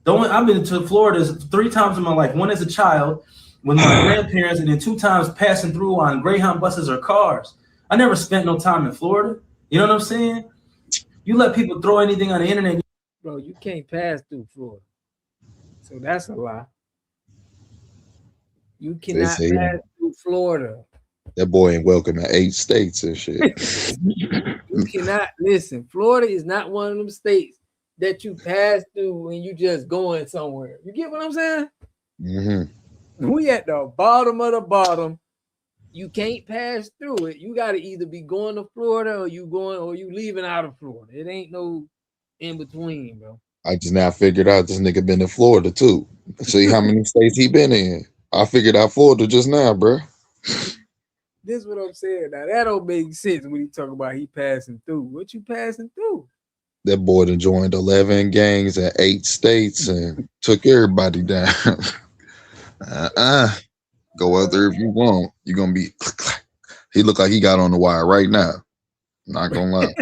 S8: I've been to Florida 3 times in my life. One as a child with my grandparents, and then 2 times passing through on Greyhound buses or cars. I never spent no time in Florida. You know what I'm saying? You let people throw anything on the internet.
S1: Bro, you can't pass through Florida. So that's a lie. You cannot pass through Florida.
S13: That boy ain't welcome in 8 states and shit.
S1: You cannot listen. Florida is not one of them states that you pass through when you just going somewhere. You get what I'm saying?
S13: Mm-hmm.
S1: We at the bottom of the bottom. You can't pass through it. You got to either be going to Florida or you leaving out of Florida. It ain't no in between, bro.
S13: I just now figured out this nigga been in Florida too. See how many states he been in. I figured out Florida just now, bro.
S1: This is what I'm saying. Now that don't make sense when you talk about he passing through. What you passing through?
S13: That boy done joined 11 gangs in 8 states and took everybody down. Go out there if you want. You're gonna be. He look like he got on the wire right now. Not gonna lie.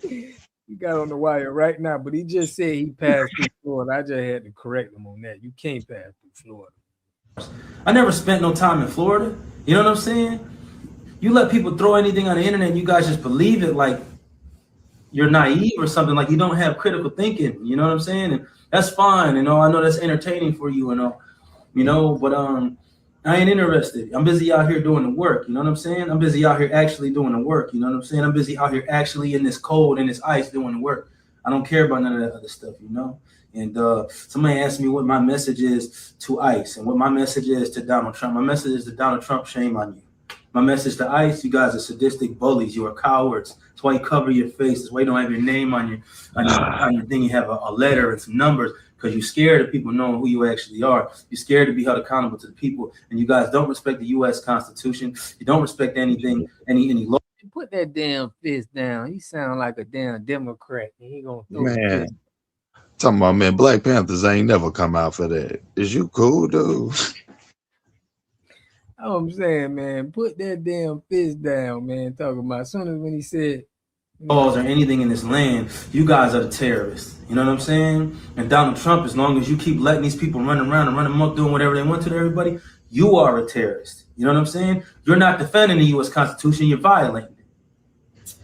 S1: He got on the wire right now, but he just said he passed through Florida. I just had to correct him on that. You can't pass through Florida.
S8: I never spent no time in Florida. You know what I'm saying? You let people throw anything on the internet and you guys just believe it like you're naive or something, like you don't have critical thinking. You know what I'm saying? And that's fine. You know, I know that's entertaining for you and all, you know, but I ain't interested. I'm busy out here doing the work. You know what I'm saying? I'm busy out here actually doing the work. You know what I'm saying? I'm busy out here actually in this cold and this ice doing the work. I don't care about none of that other stuff, you know? And somebody asked me what my message is to ICE and what my message is to Donald Trump. My message is to Donald Trump, shame on you. My message to ICE, you guys are sadistic bullies. You are cowards. That's why you cover your face. That's why you don't have your name on your thing. You have a letter and some numbers because you're scared of people knowing who you actually are. You're scared to be held accountable to the people. And you guys don't respect the U.S. Constitution. You don't respect anything, any law.
S1: Put that damn fist down. He sound like a damn Democrat. He gonna throw
S13: man. Talking about, man, Black Panthers ain't never come out for that. Is you cool, dude?
S1: I'm saying, man, put that damn fist down, man. Talking about as soon as when he said
S8: laws or anything in this land, you guys are the terrorists. You know what I'm saying? And Donald Trump, as long as you keep letting these people run around and run them up doing whatever they want to everybody, you are a terrorist. You know what I'm saying? You're not defending the U.S. Constitution, you're violating it.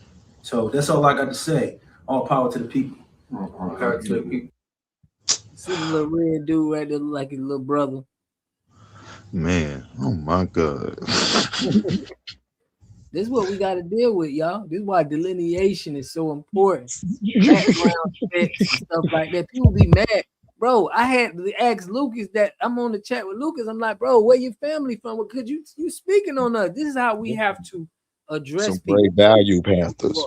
S8: So that's all I got to say. All power to the people.
S1: All power to the people. See the little red dude right there, look like his little brother.
S13: Man, oh my God.
S1: This is what we got to deal with, y'all. This is why delineation is so important. Background checks and stuff like that. People be mad. Bro, I had to ask Lucas that I'm on the chat with Lucas. I'm like, bro, where your family from? Well, could you speaking on us? This is how we have to address
S13: Some
S1: people.
S13: great value Panthers.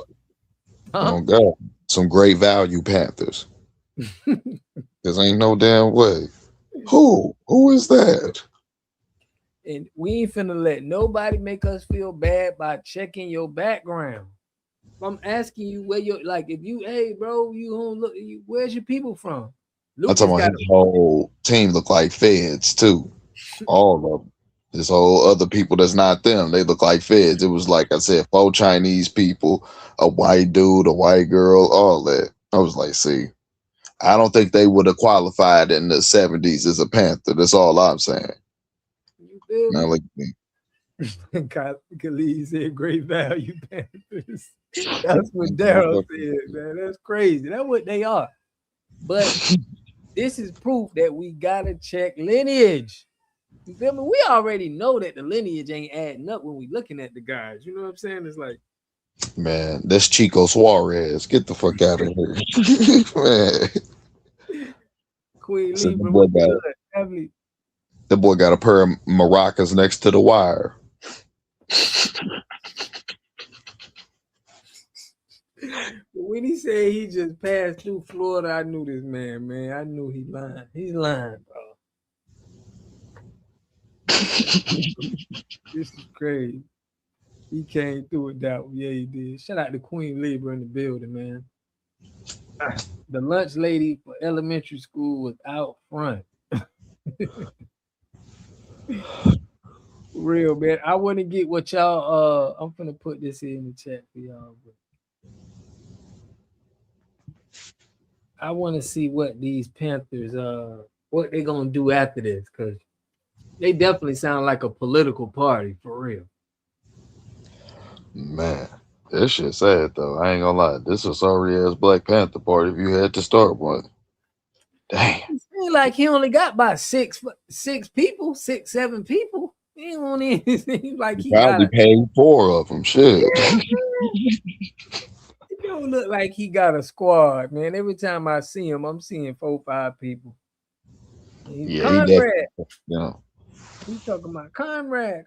S13: Oh God, some great value Panthers. There's ain't no damn way. Who is that?
S1: And we ain't finna let nobody make us feel bad by checking your background. I'm asking you where you're like, if you, hey, bro, you home, look, where's your people from?
S13: I'm talking about his whole team look like feds too. All of them. This whole other people that's not them, they look like feds. It was like I said, 4 Chinese people, a white dude, a white girl, all that. I was like, see, I don't think they would have qualified in the 70s as a Panther. That's all I'm saying. Now, like
S1: Khalid said great value Panthers. That's what Daryl said, man. That's crazy. That's what they are. But this is proof that we gotta check lineage. You feel me? We already know that the lineage ain't adding up when we looking at the guys. You know what I'm saying? It's like,
S13: man, that's Chico Suarez. Get the fuck out of here. Man.
S1: Queen
S13: So
S1: Libra,
S13: the boy got a pair of maracas next to the wire.
S1: When he said he just passed through Florida, I knew this man. I knew he lying. He's lying, bro. This is crazy. He came through it that way. Yeah, he did. Shout out to Queen Libra in the building, man. The lunch lady for elementary school was out front. Real, man. I want to get what y'all I'm gonna put this in the chat for y'all, but I want to see what these Panthers what they gonna do after this, because they definitely sound like a political party for real.
S13: Man, this shit sad though. I ain't gonna lie. This is a sorry ass Black Panther party if you had to start one. Damn.
S1: It seems like he only got about 6 people, 6, 7 people. He don't even seem like he
S13: probably
S1: got
S13: paid 4 of them. Shit.
S1: Yeah, it don't look like he got a squad, man. Every time I see him, I'm seeing 4, 5 people.
S13: Yeah,
S1: Conrad.
S13: Yeah.
S1: He's talking about Conrad.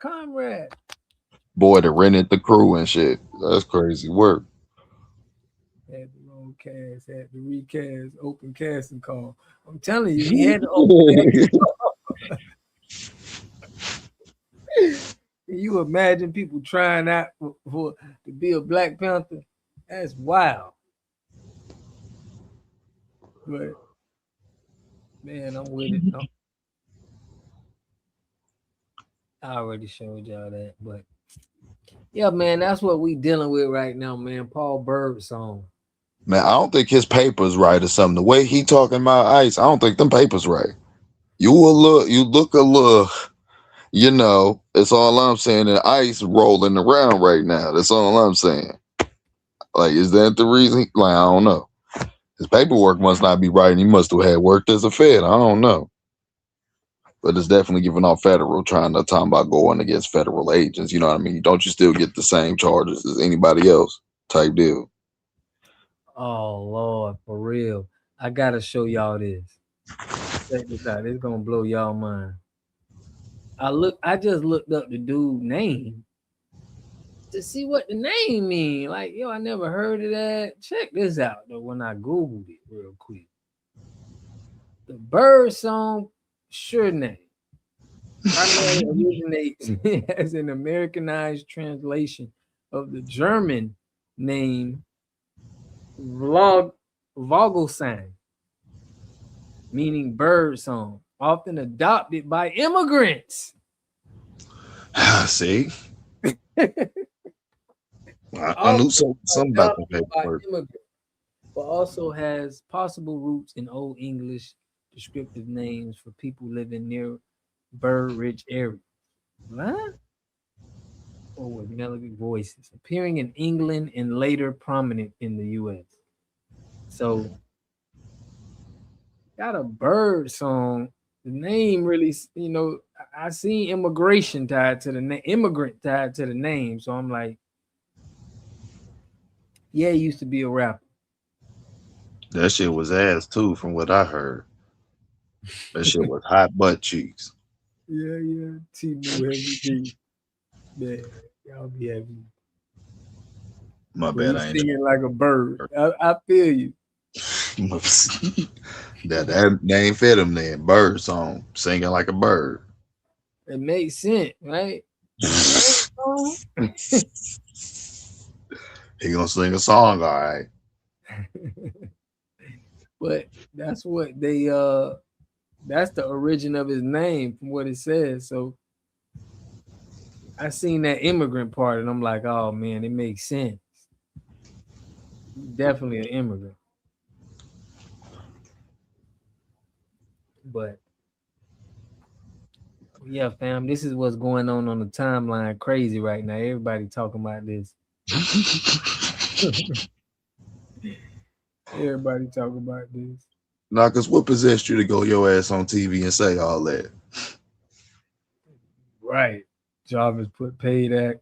S13: Boy that rented the crew and shit. That's crazy work.
S1: Had the wrong cast, had to recast, open casting call. I'm telling you, he had to open casting call. Can you imagine people trying out to be a Black Panther? That's wild. But man, I'm with it. I already showed y'all that, but yeah, man, that's what we dealing with right now, man. Paul Berg song.
S13: Man, I don't think his paper's right or something. The way he talking about ICE, I don't think them papers right. You look a little, you know, that's all I'm saying. And ICE rolling around right now. That's all I'm saying. Like, is that the reason? Like, I don't know. His paperwork must not be right, and he must have had worked as a Fed. I don't know. But it's definitely giving off federal, talking about going against federal agents. You know what I mean? Don't you still get the same charges as anybody else type deal?
S1: Oh Lord, for real. I gotta show y'all this. Check this out. It's gonna blow y'all mind. I just looked up the dude's name to see what the name mean. Like, yo, I never heard of that. Check this out though when I Googled it real quick. The Bird song Surname primarily originates as an Americanized translation of the German name Vogelsang, meaning bird song, often adopted by immigrants.
S13: See? I knew something about the
S1: Adopted by
S13: paperwork.
S1: immigrants, but also has possible roots in Old English descriptive names for people living near bird-rich areas. What? Or with melodic voices, appearing in England and later prominent in the U.S. So, got a bird song. The name really, I see immigration tied to the name, immigrant tied to the name. So I'm like, yeah, he used to be a rapper.
S13: That shit was ass too, from what I heard. That shit was hot butt cheeks.
S1: Yeah. T-Boo Heavy D. Man, y'all be happy.
S13: My bad, I ain't
S1: singing like a bird. I feel you.
S13: that name fit him then. Bird song, singing like a bird.
S1: It makes sense, right?
S13: He gonna sing a song, all right.
S1: But that's what they that's the origin of his name from what it says. So I seen that immigrant part and I'm like, oh man, it makes sense. Definitely an immigrant. But yeah, fam, this is what's going on the timeline. Crazy right now. Everybody talking about this. Everybody talking about this.
S13: Nah, cause what possessed you to go your ass on TV and say all that?
S1: Right. Jarvis put paid actor.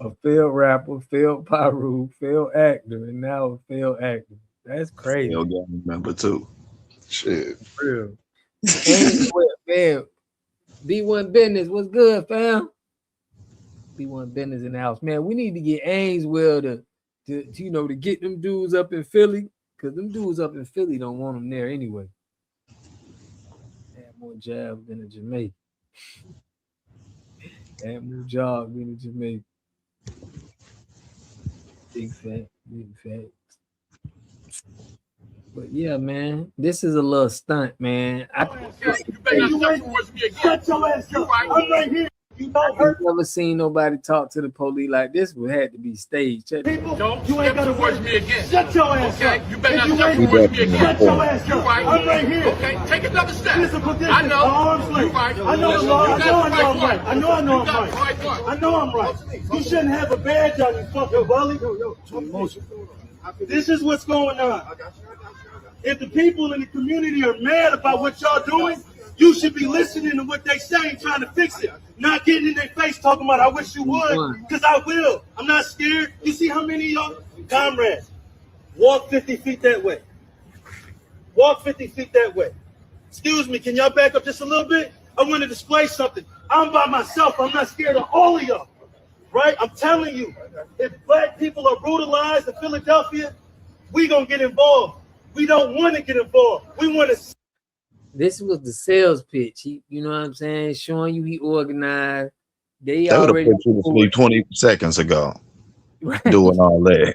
S1: A failed rapper, failed Pyru, failed actor, and now a failed actor. That's crazy.
S13: Failed gang member too. Shit.
S1: Real. Man, B1 Business, what's good, fam? B1 Business in the house. Man, we need to get Ainswell to get them dudes up in Philly, because them dudes up in Philly don't want them there anyway. Had more jobs than a Jamaican. Had more jobs than a Jamaican. Big fact. But yeah, man, this is a little stunt, man. I've never seen nobody talk to the police like this. Would have to be staged.
S9: People, you ain't gotta voice me again. Shut your ass up. You better not voice me again. Shut your ass up. I'm right here. Okay, take another step. I know. I know the law. I know I'm right. I know I'm right. I know I'm right. You shouldn't have a badge on you, fucking bully. This is what's going on. If the people in the community are mad about what y'all doing, you should be listening to what they say and trying to fix it. Not getting in their face talking about, I wish you would, because I will. I'm not scared. You see how many of y'all, comrades, walk 50 feet that way. Walk 50 feet that way. Excuse me, can y'all back up just a little bit? I want to display something. I'm by myself. I'm not scared of all of y'all. Right? I'm telling you, if black people are brutalized in Philadelphia, we going to get involved. We don't want to get involved. We want to.
S1: This was the sales pitch. You know what I'm saying? Showing you he organized. They
S13: would have
S1: already
S13: put you to sleep 20 seconds ago. Right. Doing all that.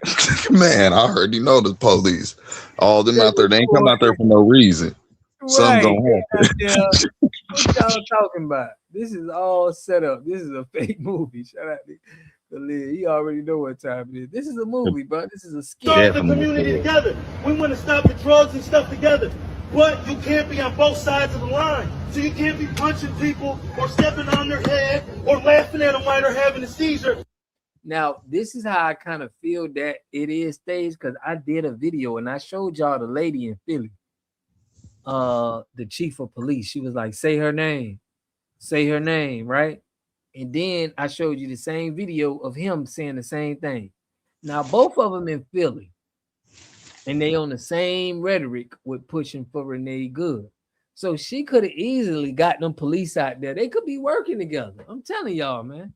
S13: Man, I heard the police. All them out there, they ain't come out there for no reason. Right. Something's gonna happen.
S1: What y'all talking about? This is all set up. This is a fake movie. Shout out to Lil. He already know what time it is. This is a movie, bro. This is a skit.
S9: Start the community together. We want to stop the drugs and stuff together. But you can't be on both sides of the line. So you can't be punching people or stepping on their head or laughing at them while they're having a seizure.
S1: Now, this is how I kind of feel that it is staged, because I did a video and I showed y'all the lady in Philly, the chief of police. She was like, say her name, right? And then I showed you the same video of him saying the same thing. Now, both of them in Philly. And they on the same rhetoric with pushing for Renee Good. So she could have easily got them police out there. They could be working together. I'm telling y'all, man.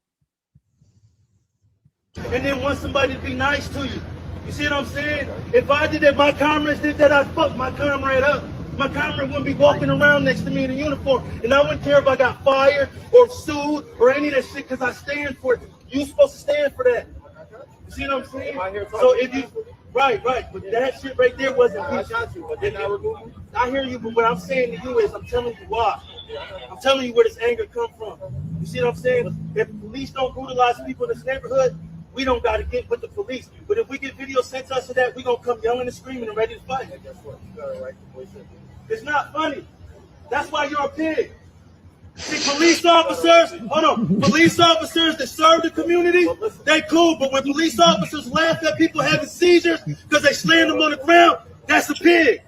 S9: And then want somebody to be nice to you. You see what I'm saying? If I did that, my comrades did that, I'd fuck my comrade up. My comrade wouldn't be walking around next to me in a uniform. And I wouldn't care if I got fired or sued or any of that shit, because I stand for it. You're supposed to stand for that. You see what I'm saying? So if you... Right. But that shit right there wasn't peace. I hear you, but what I'm saying to you is I'm telling you why.
S3: I'm telling you where this anger come from. You see what I'm saying? If police don't brutalize people in this neighborhood, we don't got to get with the police. But if we get video sent to us of that, we going to come yelling and screaming and ready to fight. And guess what? You got to write the voice in. It's not funny. That's why you're a pig. See, police officers, police officers that serve the community, they cool. But when police officers laugh at people having seizures because they slam them on the ground, that's a pig,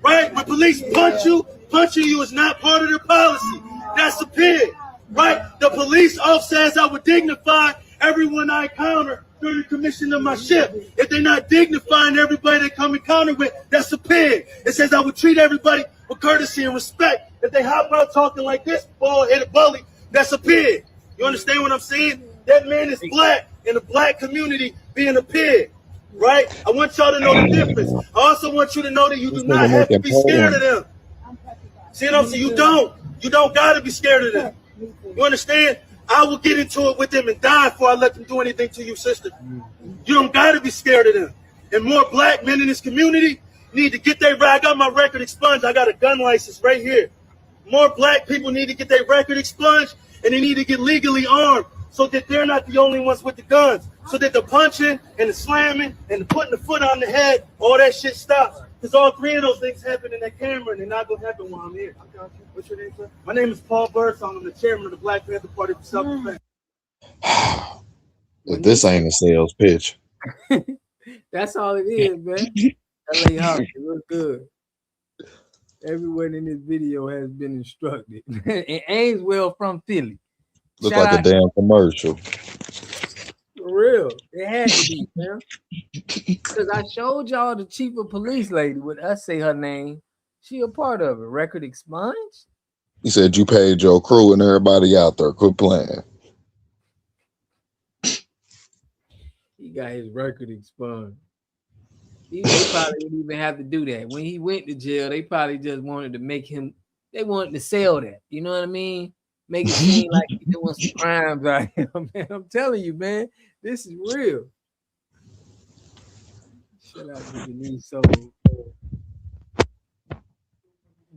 S3: right? When police punching you is not part of their policy. That's a pig, right? The police officer says I would dignify everyone I encounter during the commission of my shift. If they're not dignifying everybody they come encounter with, that's a pig. It says I would treat everybody with courtesy and respect. If they hop out talking like this, bald-headed bully, that's a pig. You understand what I'm saying? That man is black in the black community being a pig, right? I want y'all to know the difference. I also want you to know that you do not have to be scared of them. See what I'm saying? You don't. You don't got to be scared of them. You understand? I will get into it with them and die before I let them do anything to you, sister. You don't got to be scared of them. And more black men in this community need to get their right. I got my record expunged. I got a gun license right here. More black people need to get their record expunged, and they need to get legally armed so that they're not the only ones with the guns. So that the punching and the slamming and the putting the foot on the head, all that shit stops. Because all three of those things happen in that camera, and they're not going to happen while I'm here. What's your name, sir? My name is Paul Birdsong. I'm the chairman of the Black Panther Party for Self-Defense.
S13: If this ain't a sales pitch.
S1: That's all it is, man. LA Hawk, it looks good. Everyone in this video has been instructed. And Ainswell from Philly.
S13: Look like a damn commercial.
S1: For real. It had to be, man. Because I showed y'all the chief of police lady with us say her name. She a part of it. Record expunged?
S13: He said you paid your crew and everybody out there. Quit playing.
S1: He got his record expunged. They probably didn't even have to do that. When he went to jail, they probably just wanted to make him, they wanted to sell that. You know what I mean? Make it seem like he's doing some crimes out here, man. I'm telling you, man, this is real. Shout out to Denise Soul.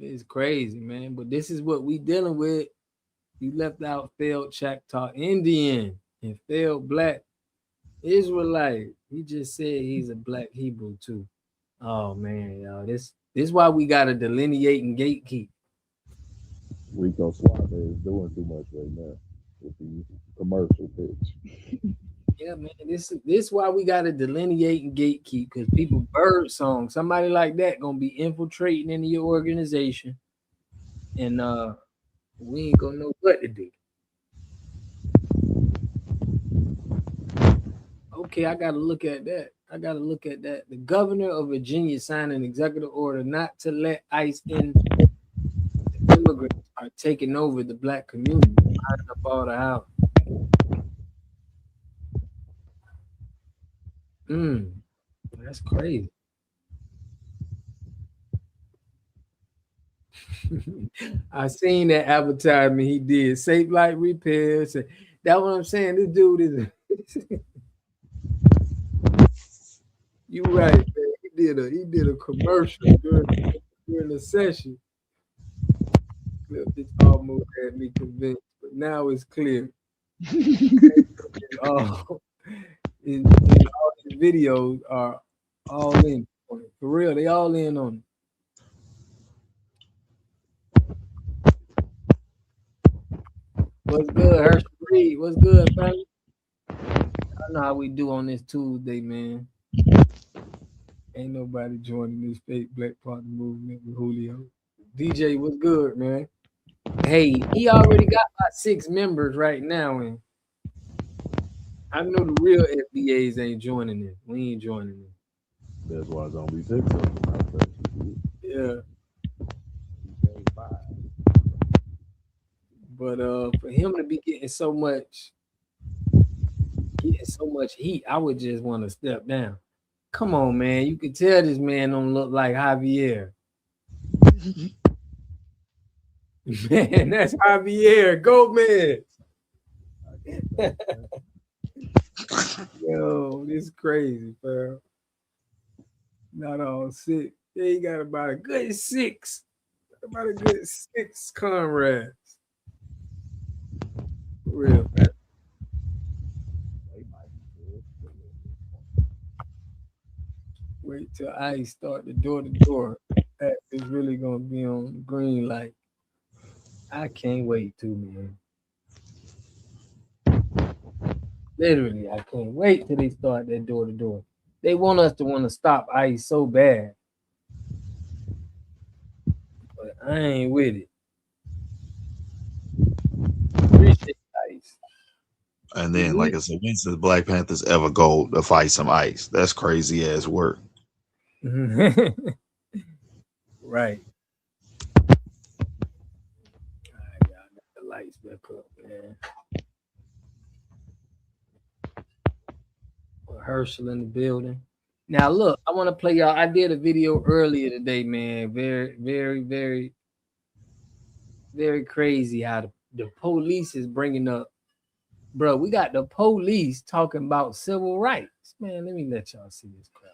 S1: It's crazy, man. But this is what we dealing with. You left out failed Choctaw Indian and failed Black Israelite. He just said he's a Black Hebrew too. Oh man, y'all. This is why we gotta delineate and gatekeep.
S13: Rico Suave is doing too much right now with the commercial pitch.
S1: Yeah, man. This is why we gotta delineate and gatekeep, because people bird song, somebody like that gonna be infiltrating into your organization, and we ain't gonna know what to do. Okay, I gotta look at that. The governor of Virginia signed an executive order not to let ICE in. The immigrants are taking over the Black community, lining up all the house. That's crazy. I seen that advertisement he did. Safe Light Repairs. That's what I'm saying. This dude is. You right, man. He did a commercial during the session. It almost had me convinced, but now it's clear. all his videos are all in on it. For real, they all in on it. What's good, Hershey Reed? What's good, family? I know how we do on this Tuesday, man. Ain't nobody joining this fake Black Panther movement with Julio. DJ, what's good, man? Hey, he already got about 6 members right now, and I know the real FBAs ain't joining it. We ain't joining it.
S13: That's why it's only 6 of them.
S1: Yeah. But for him to be getting so much heat, I would just want to step down. Come on, man. You can tell this man don't look like Javier. Man, that's Javier Gomez. Yo, this is crazy, bro. Not all 6. Yeah, he got about a good 6 Somebody get 6 comrades. For real, man. Wait till ICE start the door-to-door. That is really gonna be on the green light. I can't wait to, man. Literally, I can't wait till they start that door-to-door. They want us to want to stop ICE so bad. But I ain't with it. Appreciate ICE.
S13: And then, like I said, when does Black Panthers ever go to fight some ICE? That's crazy ass work.
S1: Right. I got the lights back up, man. Herschel in the building. Now, look, I want to play y'all. I did a video earlier today, man. Very, very, very, very crazy how the police is bringing up. Bro, we got the police talking about civil rights. Man, let me let y'all see this crap.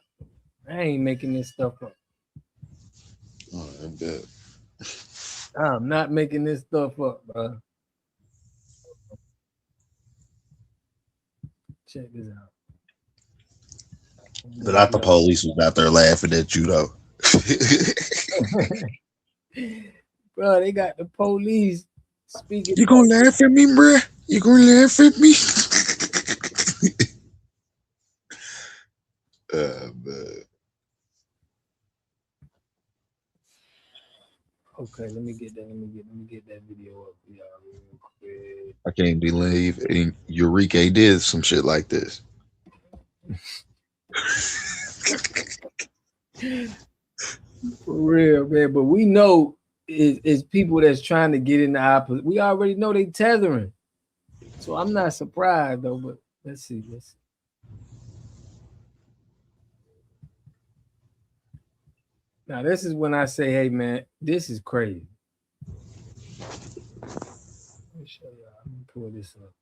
S1: I ain't making this stuff up.
S13: Oh, I bet.
S1: I'm not making this stuff up, bro. Check this out.
S13: But I thought the police was out there laughing at you, though.
S1: Bro, they got the police speaking.
S13: You gonna laugh at me, bro? You gonna laugh at me? Man.
S1: Okay, let me get that. Let me get that video up for y'all real quick.
S13: I can't believe Eureka did some shit like this.
S1: For real, man. But we know it's people that's trying to get in the opposite. We already know they tethering. So I'm not surprised though, but let's see. Now this is when I say, hey man, this is crazy. Let me show y'all. Let me pull this up.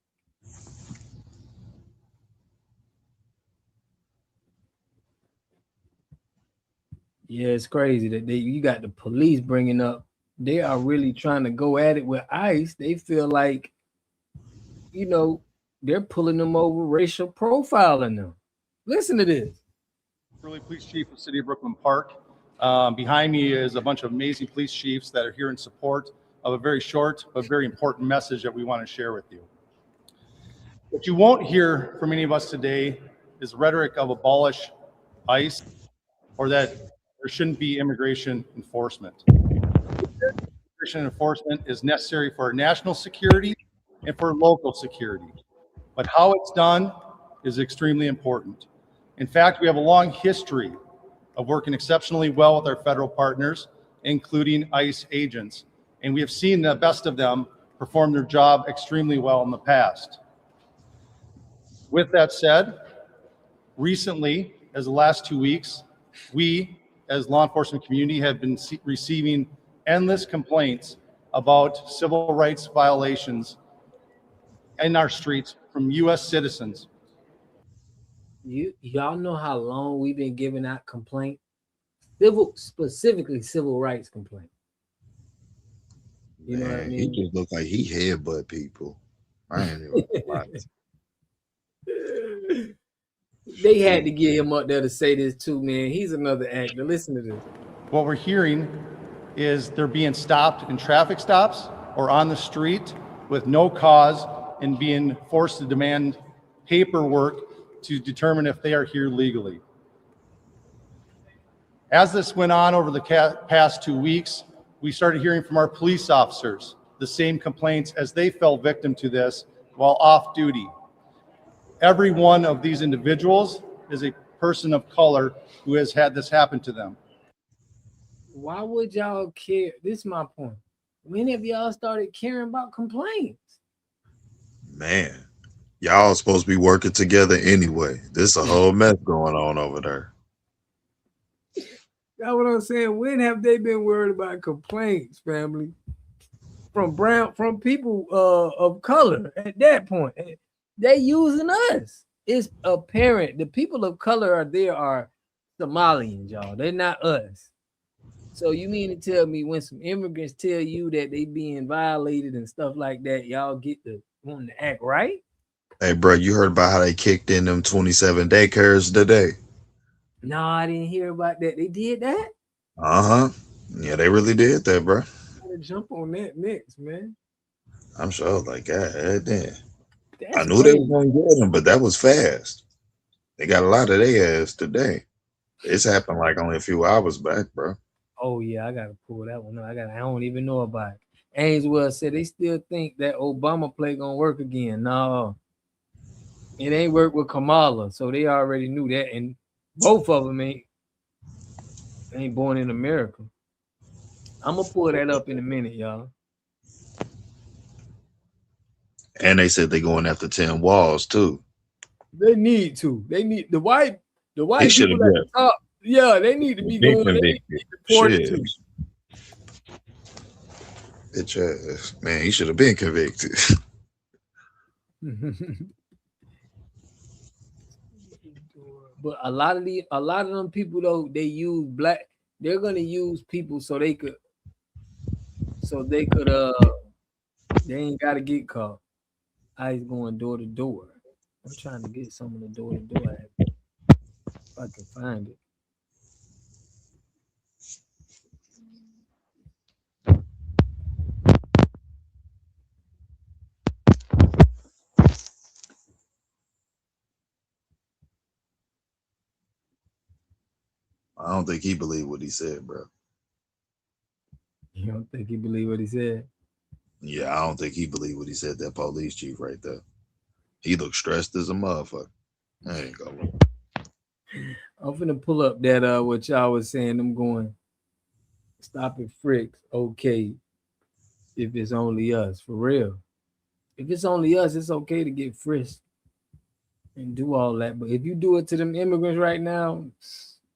S1: Yeah, it's crazy that you got the police bringing up. They are really trying to go at it with ICE. They feel like, you know, they're pulling them over, racial profiling them. Listen to this.
S17: Really, police chief of the city of Brooklyn Park. Behind me is a bunch of amazing police chiefs that are here in support of a very short but very important message that we want to share with you. What you won't hear from any of us today is rhetoric of abolish ICE or that there shouldn't be immigration enforcement. Immigration enforcement is necessary for national security and for local security. But how it's done is extremely important. In fact, we have a long history of working exceptionally well with our federal partners, including ICE agents. And we have seen the best of them perform their job extremely well in the past. With that said, recently, as the last 2 weeks, we as law enforcement community have been receiving endless complaints about civil rights violations in our streets from US citizens.
S1: Y'all know how long we've been giving out complaints? Specifically civil rights complaints. You know what I mean?
S13: He just looked like he headbutt people. I ain't even lying.
S1: They had to get him up there to say this too, man. He's another actor. Listen to this.
S17: What we're hearing is they're being stopped in traffic stops or on the street with no cause and being forced to demand paperwork to determine if they are here legally. As this went on over the past 2 weeks, we started hearing from our police officers the same complaints as they fell victim to this while off duty. Every one of these individuals is a person of color who has had this happen to them.
S1: Why would y'all care? This is my point. When have y'all started caring about complaints?
S13: Man, y'all supposed to be working together anyway. There's a whole mess going on over there.
S1: That's what I'm saying. When have they been worried about complaints, family? From people of color at that point. They using us. It's apparent the people of color are Somalians, y'all. They're not us. So you mean to tell me when some immigrants tell you that they being violated and stuff like that, y'all get to wanting to act right?
S13: Hey, bro, you heard about how they kicked in them 27 daycares today?
S1: No, I didn't hear about that. They did that?
S13: Uh-huh. Yeah, they really did that, bro.
S1: Gotta jump on that next, man.
S13: I'm sure, like, God damn. I
S1: That's
S13: knew they
S1: crazy.
S13: was gonna get them, but that was fast. They got a lot of their ass today. It's happened like only a few hours back, bro.
S1: Oh yeah, I gotta pull that one up. I don't even know about it. Ainsworth said they still think that Obama play gonna work again. No, it ain't work with Kamala, so they already knew that, and both of them ain't born in America. I'm gonna pull that up in a minute, y'all.
S13: And they said they going after 10 walls too.
S1: They need to. They need the white
S13: They should
S1: people
S13: have
S1: at the top. Yeah, they need to be
S13: been
S1: going. They need to
S13: convicted.
S1: be deported
S13: Shit.
S1: too.
S13: Bitch ass. Man, he should have been convicted.
S1: But a lot of them people though, they use black. They're gonna use people so they could they ain't gotta get caught. ICE going door to door. I'm trying to get some of the door to door. If I can find it.
S13: I don't think he believed what he said, bro.
S1: You don't think he believed what he said?
S13: Yeah, I don't think he believed what he said, that police chief right there. He looked stressed as a motherfucker. I ain't gonna lie.
S1: I'm finna pull up that what y'all was saying. I'm going stop it fricks. Okay. If it's only us, for real. If it's only us, it's okay to get frisked and do all that. But if you do it to them immigrants right now,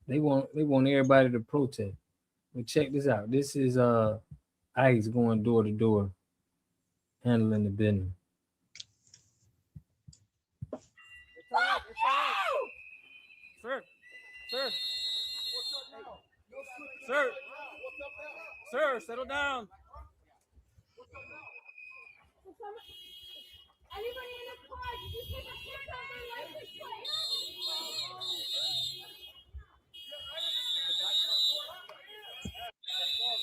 S1: they want everybody to protest. But check this out. This is ICE going door to door, handling the business.
S18: Sir, settle down.
S9: Anybody in the car, did you take a picture of their license plate?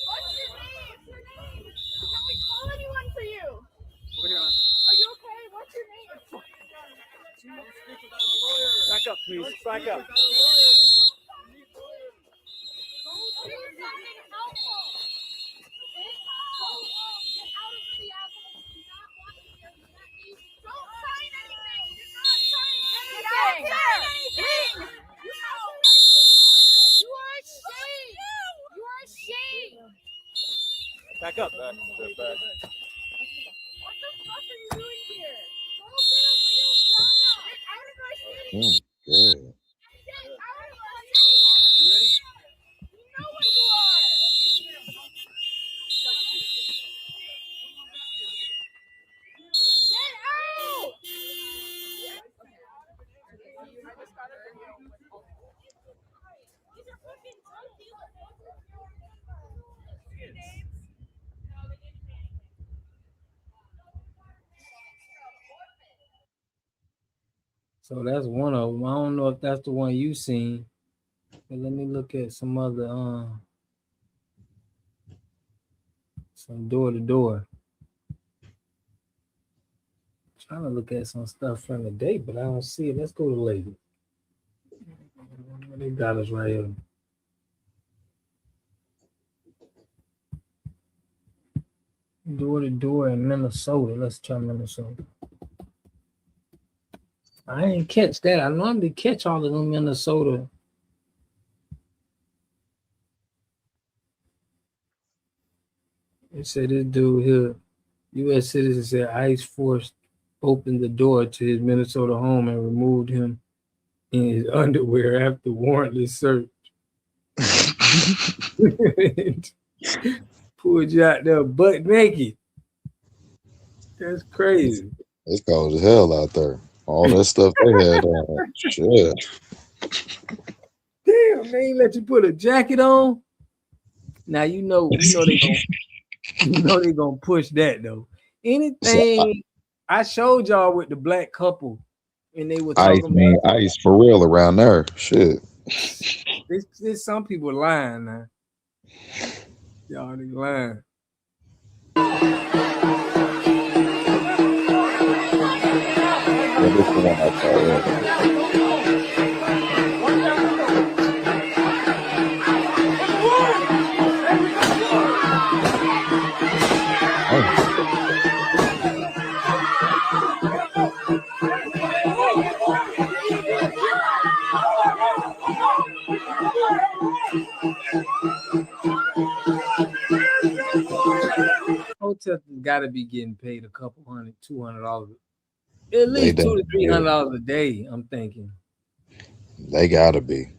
S9: What's your name? Can we call anyone for you? Are you okay? What's your name?
S18: Back up, please. Back up. Back up. Back.
S9: What the fuck are you doing here? Go get a real job. How did I see you?
S13: Good.
S9: You ready? You know what you are. Get out! These are fucking drug dealers.
S1: So that's one of them. I don't know if that's the one you seen, but let me look at some other some door to door. Trying to look at some stuff from the day, but I don't see it. Let's go to later. They got us right here. Door to door in Minnesota. Let's try Minnesota. I ain't catch that. I normally catch all of them Minnesota. It said this dude here, U.S. citizen, said ICE force opened the door to his Minnesota home and removed him in his underwear after warrantless search. Pulled you out there butt naked. That's crazy.
S13: It's cold as hell out there. All that stuff they had on. Shit.
S1: Damn, they ain't let you put a jacket on. Now they gonna push that though. Anything I showed y'all with the black couple, and they were
S13: Ice,
S1: talking
S13: man,
S1: about
S13: ice for real around there. Shit.
S1: there's some people lying now. Y'all they lying.
S13: Yeah, this is the one I saw earlier.
S1: Hotels gotta be getting paid a couple $100, $200, at
S13: They
S1: least $200 to
S13: definitely
S1: $300 a day. I'm thinking
S13: They gotta be.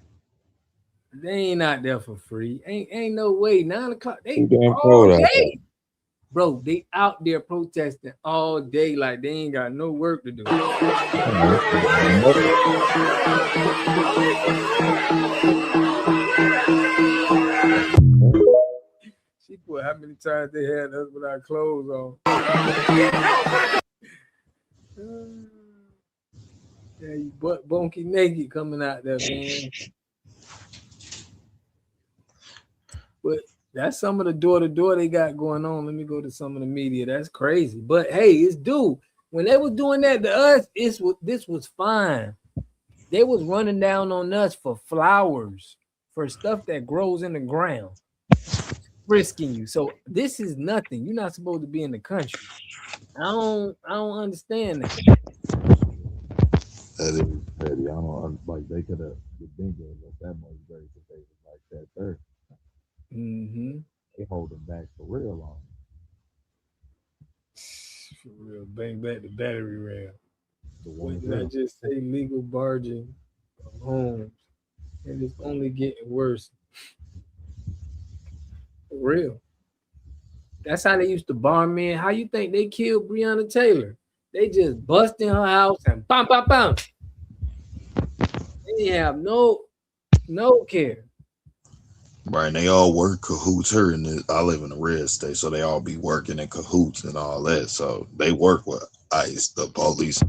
S1: they ain't out there for free. Ain't no way. 9 o'clock. They
S13: Too damn
S1: all
S13: cold out there.
S1: day, bro. They out there protesting all day like they ain't got no work to do. She put how many times they had us with our clothes on. Yeah, you butt bonky naked coming out there, man. But that's some of the door-to-door they got going on. Let me go to some of the media. That's crazy. But hey, it's due. When they were doing that to us, this was fine. They was running down on us for flowers, for stuff that grows in the ground, risking you. So this is nothing. You're not supposed to be in the country. I don't understand that.
S13: That is petty. I don't like they could have been giving us that much grace if they was like that there.
S1: Mm-hmm.
S13: They hold them back for real long.
S1: For real, bang back the battery rail.
S13: The
S1: What
S13: ones
S1: did I
S13: that-
S1: just say? Legal barging of homes, and it's only getting worse. For real. That's how they used to bar men. How you think they killed Breonna Taylor? They just bust in her house and bam, bam, bam. They didn't have no care.
S13: Right, and they all work cahoots here, and I live in a red state, so they all be working in cahoots and all that. So they work with ICE, the police.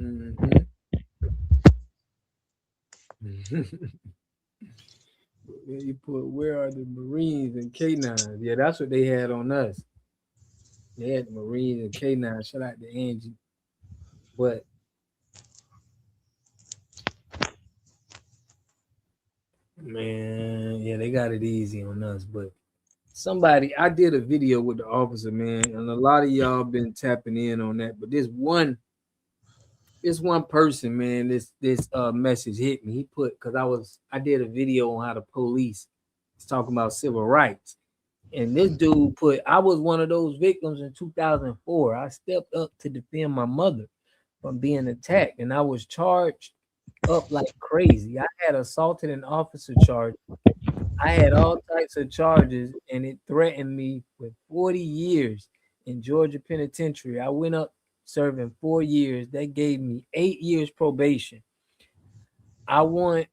S1: Mm-hmm. You put where are the Marines and K9s? Yeah, that's what they had on us. They had the Marines and K9. Shout out to Angie. But man, yeah, they got it easy on us. But I did a video with the officer, man, and a lot of y'all been tapping in on that. But this one person, man, this message hit me. He put, because I did a video on how the police is talking about civil rights. And this dude put, I was one of those victims in 2004. I stepped up to defend my mother from being attacked, and I was charged up like crazy. I had assaulted an officer charge. I had all types of charges, and it threatened me with 40 years in Georgia Penitentiary. I went up serving 4 years. They gave me 8 years probation. I went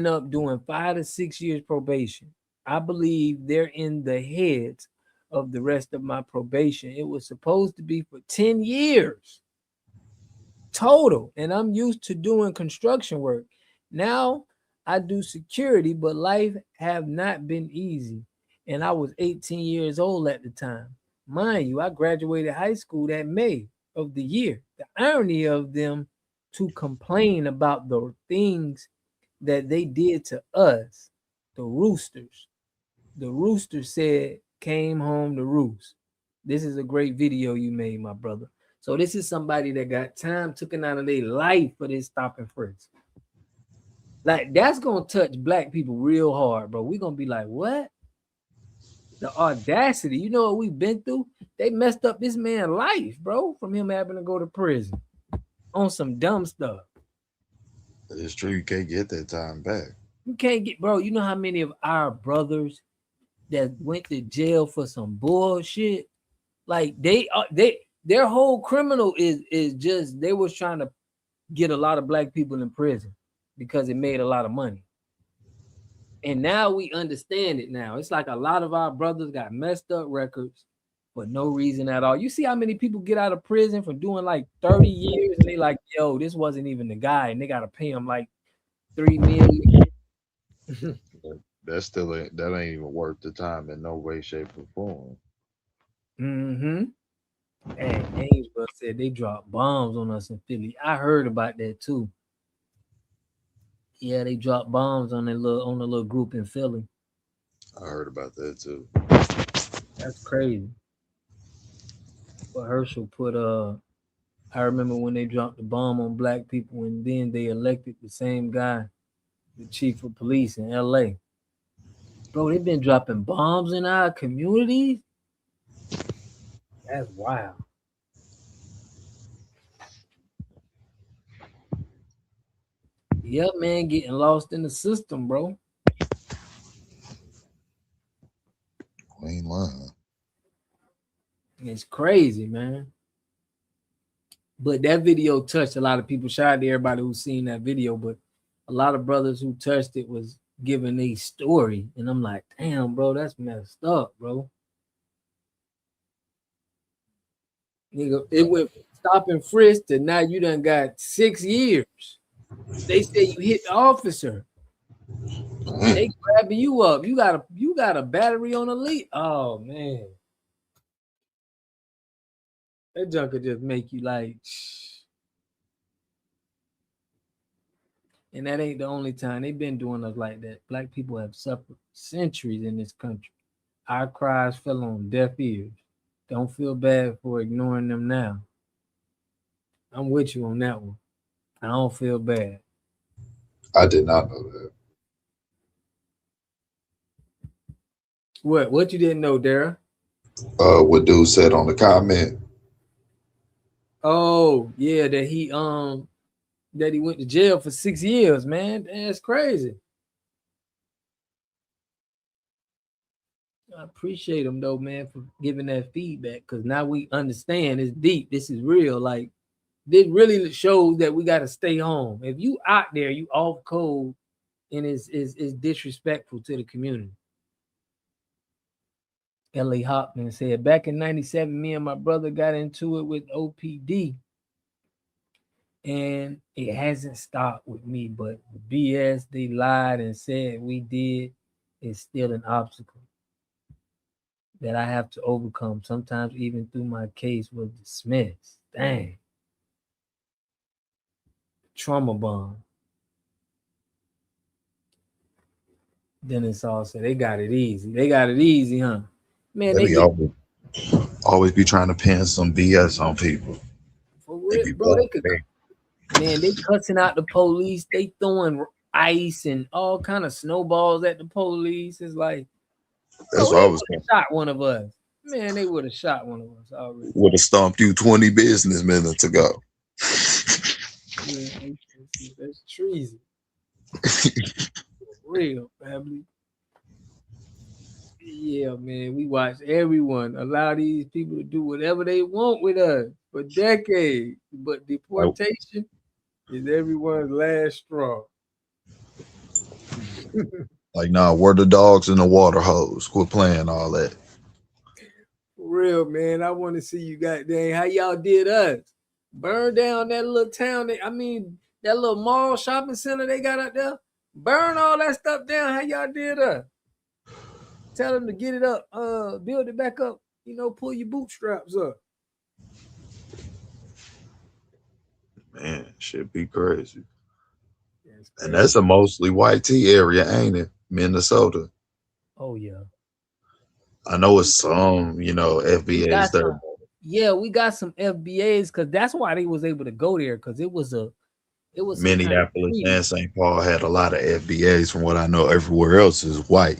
S1: up doing 5 to 6 years probation. I believe they're in the heads of the rest of my probation. It was supposed to be for 10 years total, and I'm used to doing construction work. Now I do security, but life have not been easy. And I was 18 years old at the time. Mind you, I graduated high school that May of the year. The irony of them to complain about the things that they did to us, the roosters. The rooster said, came home to roost. This is a great video you made, my brother. So this is somebody that got time taken out of their life for this stop and frisk. Like, that's going to touch black people real hard, bro. We're going to be like, what? The audacity. You know what we've been through? They messed up this man's life, bro, from him having to go to prison on some dumb stuff.
S13: It's true. You can't get that time back.
S1: You can't get, bro, you know how many of our brothers that went to jail for some bullshit? Like, their whole criminal is just, they was trying to get a lot of black people in prison because it made a lot of money. And now we understand it now. It's like a lot of our brothers got messed up records for no reason at all. You see how many people get out of prison for doing like 30 years and they like, yo, this wasn't even the guy, and they gotta pay him like $3 million.
S13: That still ain't even worth the time in no way, shape, or form.
S1: Mm-hmm. And Ainsworth said they dropped bombs on us in Philly. I heard about that too. Yeah, they dropped bombs on the little group in Philly.
S13: I heard about that too.
S1: That's crazy. But Herschel put I remember when they dropped the bomb on black people, and then they elected the same guy, the chief of police in LA. Bro, they've been dropping bombs in our communities. That's wild. Yep, man, getting lost in the system, bro.
S13: I ain't lying.
S1: It's crazy, man. But that video touched a lot of people. Shout out to everybody who's seen that video. But a lot of brothers who touched it was giving a story. And I'm like, damn, bro, that's messed up, bro. Nigga, it went stop and frisk to now you done got 6 years. They say you hit the officer. They grabbing you up. You got a battery on the lead. Oh man. That junk could just make you like, and that ain't the only time they've been doing us like that. Black people have suffered centuries in this country. Our cries fell on deaf ears. Don't feel bad for ignoring them now. I'm with you on that one. I don't feel bad.
S13: I did not know that.
S1: What you didn't know, Dara?
S13: What dude said on the comment.
S1: Oh, yeah, that he went to jail for 6 years, man. That's crazy. I appreciate him though, man, for giving that feedback, because now we understand it's deep. This is real. Like, this really shows that we got to stay home. If you out there, you off code, and is disrespectful to the community. L.A. Hoffman said, back in 97, me and my brother got into it with OPD. And it hasn't stopped with me, but the BS they lied and said we did is still an obstacle that I have to overcome. Sometimes even through my case was dismissed. Dang. Trauma bond. Dennis all said they got it easy. They got it easy, huh? Man,
S13: They always be trying to pin some BS on people.
S1: For real, bro, they cussing out the police. They throwing ice and all kind of snowballs at the police. It's like,
S13: that's what I was saying.
S1: Shot one of us. Man, they would have shot one of us already.
S13: Would have stomped you 20 business minutes ago.
S1: Yeah, that's treason. For real, family. Yeah, man, we watch everyone allow these people to do whatever they want with us for decades, but deportation is everyone's last straw.
S13: Like, nah, where the dogs in the water hose? Quit playing all that.
S1: For real, man. I want to see you goddamn how y'all did us. Burn down that little town. That little mall shopping center they got out there. Burn all that stuff down. How y'all did us. Tell them to get it up, build it back up, pull your bootstraps up.
S13: Man, shit be crazy. And that's a mostly white tea area, ain't it? Minnesota.
S1: Oh, yeah.
S13: I know it's some, FBAs there.
S1: Yeah, we got some FBAs because that's why they was able to go there, because it was
S13: Minneapolis and St. Paul had a lot of FBAs. From what I know, everywhere else is white,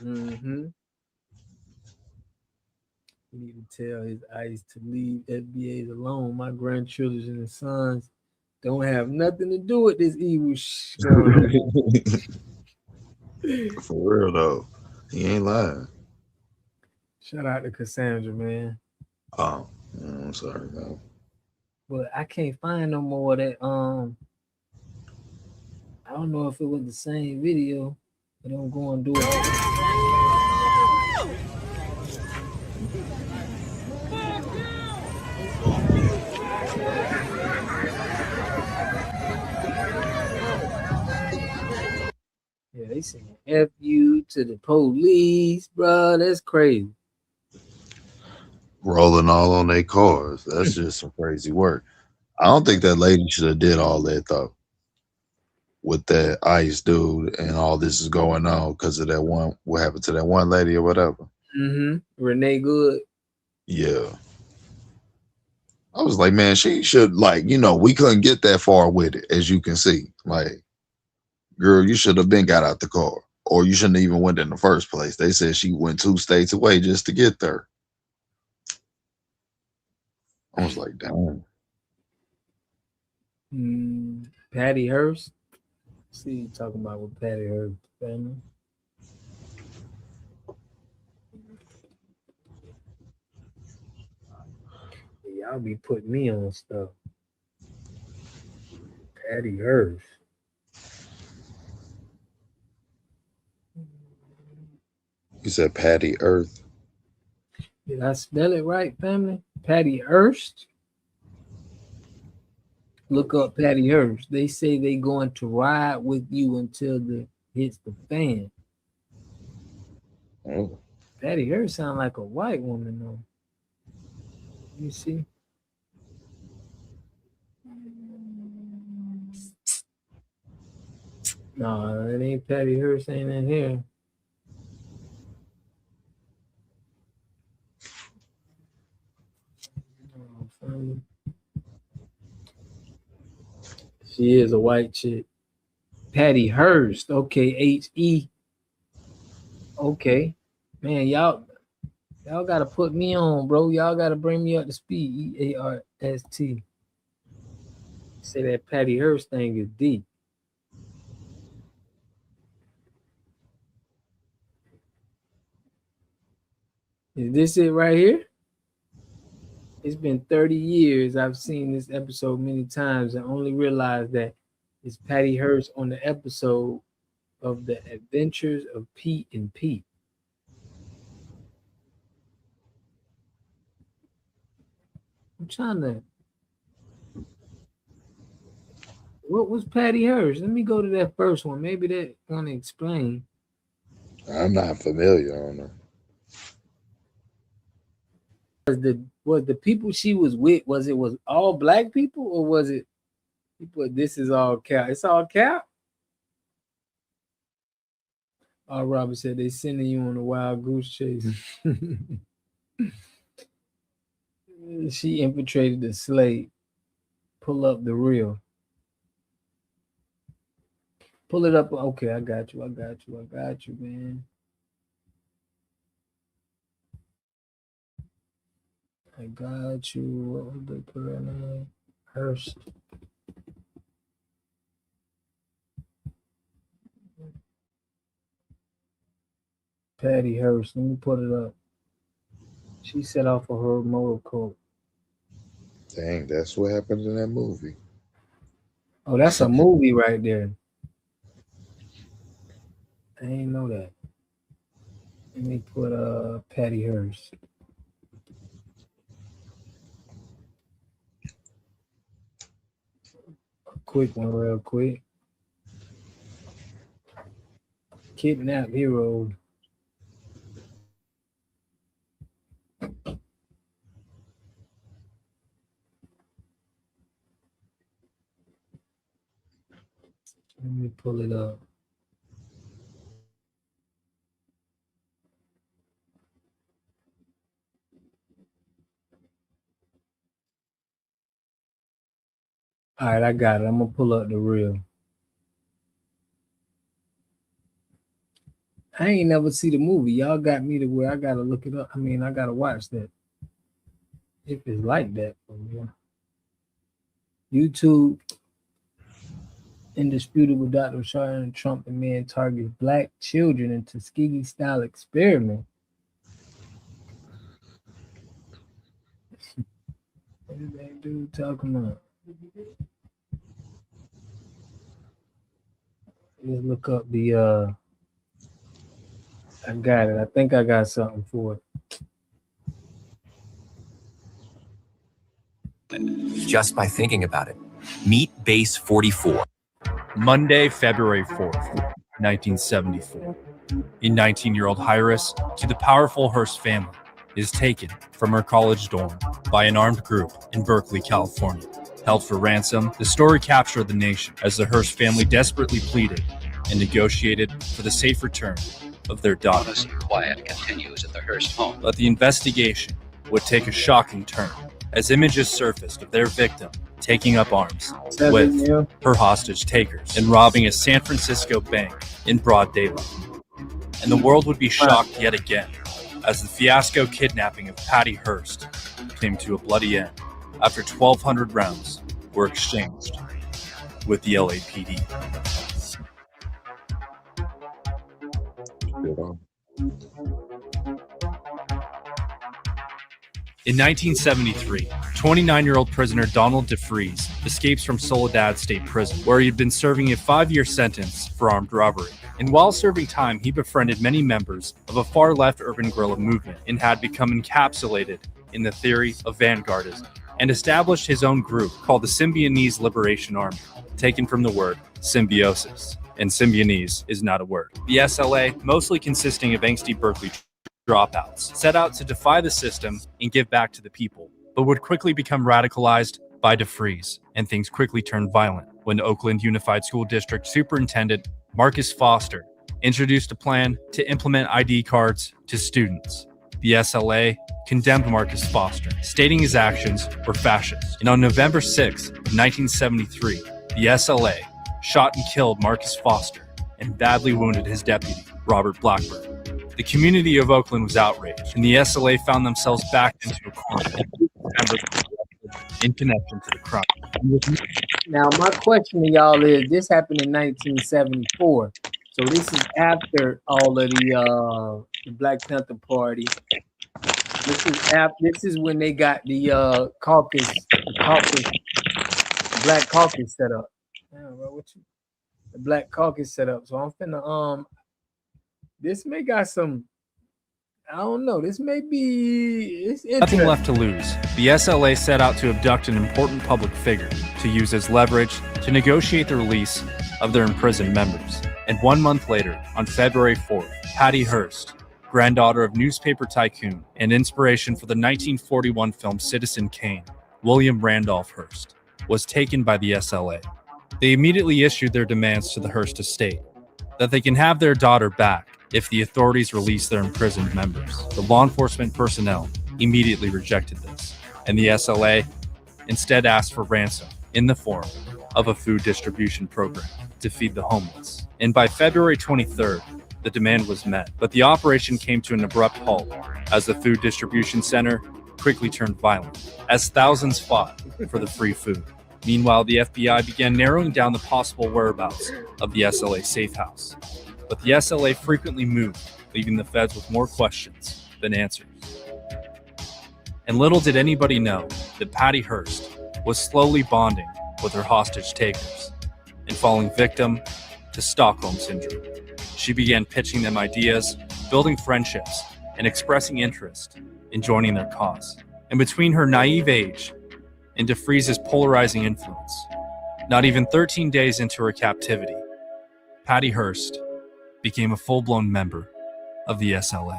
S1: Mm-hmm. We need to tell his ICE to leave FBAs alone. My grandchildren and sons don't have nothing to do with this evil shit.
S13: For real though, he ain't lying.
S1: Shout out to Cassandra, man.
S13: Oh, I'm sorry, man.
S1: But I can't find no more of that. I don't know if it was the same video. They don't go and do it. Yeah, they saying F you to the police, bro. That's crazy.
S13: Rolling all on their cars. That's just some crazy work. I don't think that lady should have did all that though. With that ICE dude and all this is going on because of that one. What happened to that one lady or whatever?
S1: Renee Good.
S13: Yeah. I was like, man, she should we couldn't get that far with it, as you can see. Like, girl, you should have been got out the car, or you shouldn't even went in the first place. They said she went 2 states away just to get there. I was like, damn.
S1: Patty Hearst. See you talking about with Patty Hearst family. Y'all be putting me on stuff. Patty Hearst.
S13: You said Patty Earth.
S1: Did I spell it right, family? Patty Hearst. Look up Patty Hearst. They say they going to ride with you until the hits the fan.
S13: Oh.
S1: Patty Hearst sound like a white woman though. You see? No, it ain't Patty Hearst, ain't in here. She is a white chick. Patty Hearst. Okay, H-E. Okay. Man, y'all gotta put me on, bro. Y'all gotta bring me up to speed. E-A-R-S-T. Say that Patty Hearst thing is deep. Is this it right here? It's been 30 years. I've seen this episode many times and only realized that it's Patty Hearst on the episode of The Adventures of Pete and Pete. I'm trying to. What was Patty Hearst? Let me go to that first one. Maybe that gonna explain.
S13: I'm not familiar on her.
S1: Was the people she was with, was all black people, or was it people? This is all cap. It's all cap. Robert said they sending you on a wild goose chase. She infiltrated the slate. Pull up the reel. Pull it up. Okay, I got you, man. I got you. What was the prayer name? Hearst. Patty Hearst. Let me put it up. She set off of her motorcoat.
S13: Dang, that's what happened in that movie.
S1: Oh, that's a movie right there. I didn't know that. Let me put Patty Hearst. A quick one, real quick. Kidnap hero. Let me pull it up. All right, I got it. I'm gonna pull up the reel. I ain't never see the movie. Y'all got me to where I gotta look it up. I mean, I gotta watch that. If it's like that for me. YouTube. Indisputable Dr. Sharon Trump and man targets black children in Tuskegee style experiment. What is that dude talking about? Let's look up the I got it. I think I got something for it.
S19: Just by thinking about it. Meet Base 44.
S20: Monday, February 4th, 1974. A 19-year-old Iris, to the powerful Hearst family, is taken from her college dorm by an armed group in Berkeley, California. Held for ransom, the story captured the nation as the Hearst family desperately pleaded and negotiated for the safe return of their daughter.
S21: Quiet continues at the Hearst home.
S20: But the investigation would take a shocking turn as images surfaced of their victim taking up arms with her hostage takers and robbing a San Francisco bank in broad daylight. And the world would be shocked yet again as the fiasco kidnapping of Patty Hearst came to a bloody end after 1,200 rounds were exchanged with the LAPD. In 1973, 29-year-old prisoner Donald DeFries escapes from Soledad State Prison, where he had been serving a 5-year sentence for armed robbery. And while serving time, he befriended many members of a far-left urban guerrilla movement and had become encapsulated in the theory of vanguardism and established his own group called the Symbionese Liberation Army, taken from the word symbiosis. And Symbionese is not a word. The SLA, mostly consisting of angsty Berkeley dropouts, set out to defy the system and give back to the people, but would quickly become radicalized by DeFries, and things quickly turned violent when Oakland Unified School District Superintendent Marcus Foster introduced a plan to implement ID cards to students. The SLA condemned Marcus Foster, stating his actions were fascist. And on November 6, 1973, the SLA shot and killed Marcus Foster and badly wounded his deputy, Robert Blackburn. The community of Oakland was outraged, and the SLA found themselves backed into a corner in connection to the crime.
S1: Now, my question to y'all is: this happened in 1974, so this is after all of the Black Panther Party. This is when they got the caucus, Black Caucus set up. The Black Caucus set up. So I'm finna this may got some, I don't know, this may be, it's
S20: nothing left to lose. The SLA set out to abduct an important public figure to use as leverage to negotiate the release of their imprisoned members. And 1 month later, on February 4th, Patty Hearst, granddaughter of newspaper tycoon and inspiration for the 1941 film Citizen Kane, William Randolph Hearst, was taken by the SLA. They immediately issued their demands to the Hearst estate, that they can have their daughter back if the authorities release their imprisoned members. The law enforcement personnel immediately rejected this, and the SLA instead asked for ransom in the form of a food distribution program to feed the homeless. And by February 23rd, the demand was met, but the operation came to an abrupt halt as the food distribution center quickly turned violent, as thousands fought for the free food. Meanwhile, the FBI began narrowing down the possible whereabouts of the SLA safe house. But the SLA frequently moved, leaving the feds with more questions than answers. And little did anybody know that Patty Hearst was slowly bonding with her hostage takers and falling victim to Stockholm Syndrome. She began pitching them ideas, building friendships, and expressing interest in joining their cause. And between her naive age and DeFries' polarizing influence, not even 13 days into her captivity, Patty Hearst became a full-blown member of the SLA.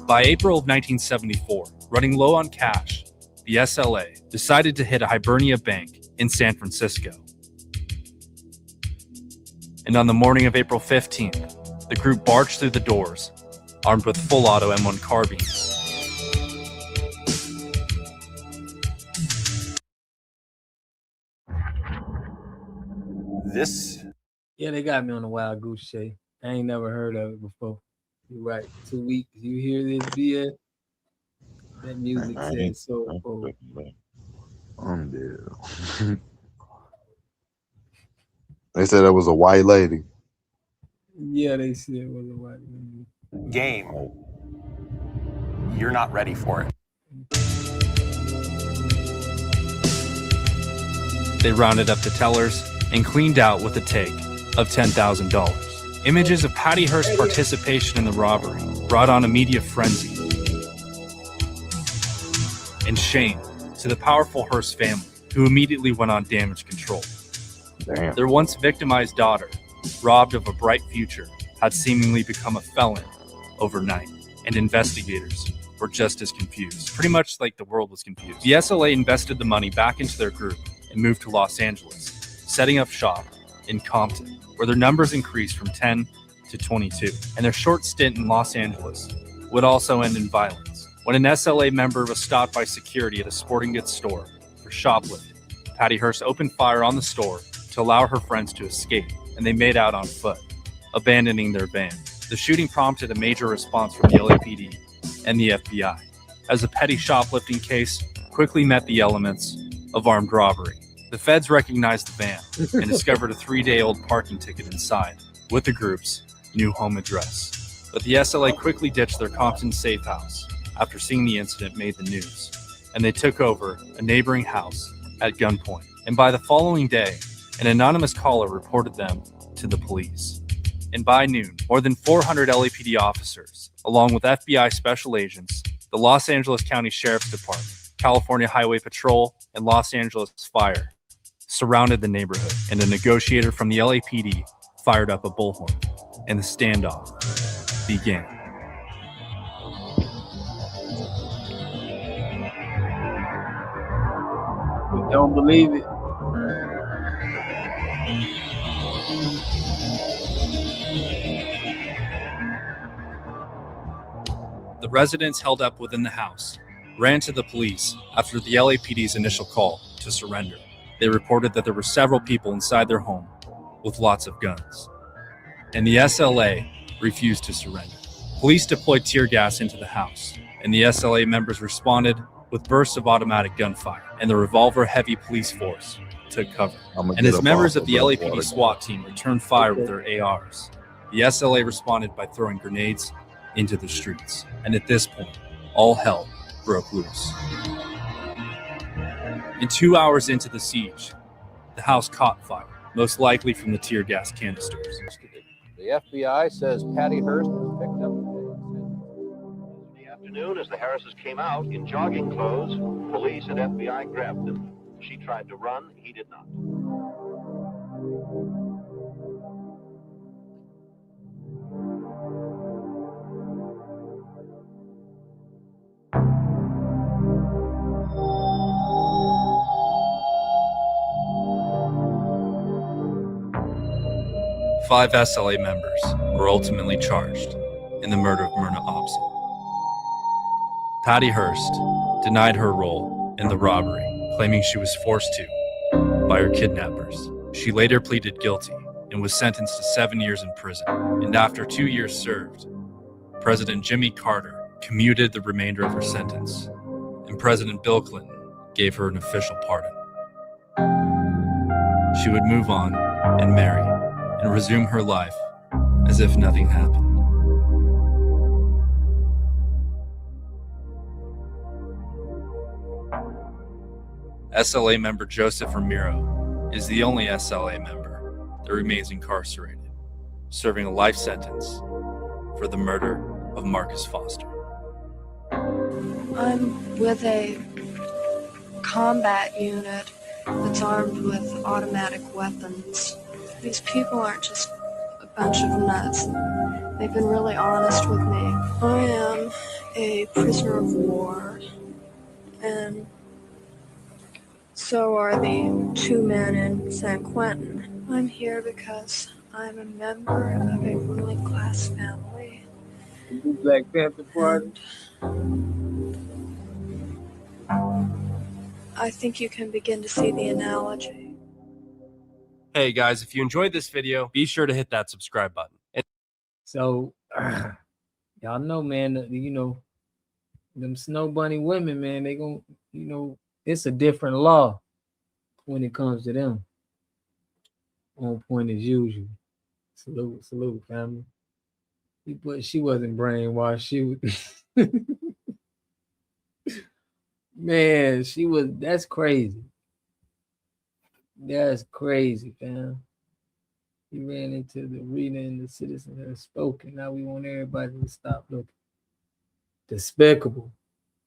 S20: By April of 1974, running low on cash, the SLA decided to hit a Hibernia bank in San Francisco. And on the morning of April 15th, the group barged through the doors, armed with full-auto M1 carbines.
S1: Yeah, they got me on the wild goose chase. I ain't never heard of it before. You're right. 2 weeks. You hear this, BS? That music says so.
S13: I'm dead. They said it was a white lady.
S1: Yeah, they said it was a white lady.
S22: Game. You're not ready for it.
S20: They rounded up the tellers and cleaned out with a take of $10,000. Images of Patty Hearst's participation in the robbery brought on a media frenzy and shame to the powerful Hearst family, who immediately went on damage control.
S1: Damn.
S20: Their once victimized daughter, robbed of a bright future, had seemingly become a felon overnight, and investigators were just as confused. Pretty much like the world was confused. The SLA invested the money back into their group and moved to Los Angeles, setting up shop in Compton, where their numbers increased from 10 to 22. And their short stint in Los Angeles would also end in violence. When an SLA member was stopped by security at a sporting goods store for shoplifting, Patty Hearst opened fire on the store to allow her friends to escape, and they made out on foot, abandoning their van. The shooting prompted a major response from the LAPD and the FBI, as the petty shoplifting case quickly met the elements of armed robbery. The feds recognized the van and discovered a 3-day-old parking ticket inside with the group's new home address. But the SLA quickly ditched their Compton safe house after seeing the incident made the news, and they took over a neighboring house at gunpoint. And by the following day, an anonymous caller reported them to the police. And by noon, more than 400 LAPD officers, along with FBI special agents, the Los Angeles County Sheriff's Department, California Highway Patrol, and Los Angeles Fire surrounded the neighborhood, and a negotiator from the LAPD fired up a bullhorn, and the standoff began.
S1: You don't believe it?
S20: The residents held up within the house ran to the police after the LAPD's initial call to surrender. They reported that there were several people inside their home with lots of guns, and the SLA refused to surrender. Police deployed tear gas into the house, and the SLA members responded with bursts of automatic gunfire, and the revolver-heavy police force took cover. And as members of the LAPD SWAT team returned fire with their ARs, the SLA responded by throwing grenades into the streets. And at this point, all hell broke loose. And 2 hours into the siege, the house caught fire, most likely from the tear gas canisters.
S5: The FBI says Patty Hearst was picked up in the afternoon as the Harrises came out in jogging clothes. Police and FBI grabbed them. She tried to run, he did not.
S20: 5 SLA members were ultimately charged in the murder of Myrna Opsahl. Patty Hearst denied her role in the robbery, claiming she was forced to by her kidnappers. She later pleaded guilty and was sentenced to 7 years in prison. And after 2 years served, President Jimmy Carter commuted the remainder of her sentence, and President Bill Clinton gave her an official pardon. She would move on and marry and resume her life as if nothing happened. SLA member Joseph Ramiro is the only SLA member that remains incarcerated, serving a life sentence for the murder of Marcus Foster.
S22: I'm with a combat unit that's armed with automatic weapons. These people aren't just a bunch of nuts. They've been really honest with me. I am a prisoner of war, and so are the 2 men in San Quentin. I'm here because I'm a member of a ruling class family.
S1: Black Panther Party.
S22: I think you can begin to see the analogy.
S20: Hey guys, if you enjoyed this video, be sure to hit that subscribe button.
S1: So, y'all know, man, them Snow Bunny women, man, they gon', it's a different law when it comes to them. On point as usual. Salute, family. But she wasn't brainwashed. She was, man, that's crazy. That's crazy, fam. He ran into the arena and the citizens have spoken. Now we want everybody to stop looking. Despicable.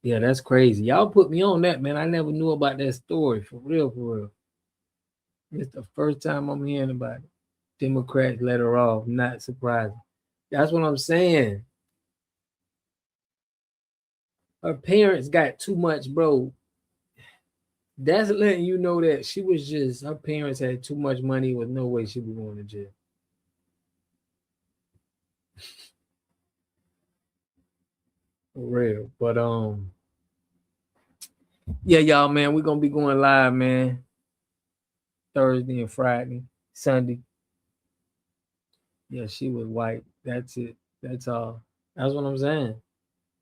S1: Yeah, that's crazy. Y'all put me on that, man. I never knew about that story. For real, for real. It's the first time I'm hearing about it. Democrats let her off. Not surprising. That's what I'm saying. Her parents got too much, bro. That's letting you know that she was just, her parents had too much money with no way she'd be going to jail. For real. But yeah, y'all, man, we're gonna be going live, man. Thursday and Friday, Sunday. Yeah, she was white. That's it. That's all. That's what I'm saying.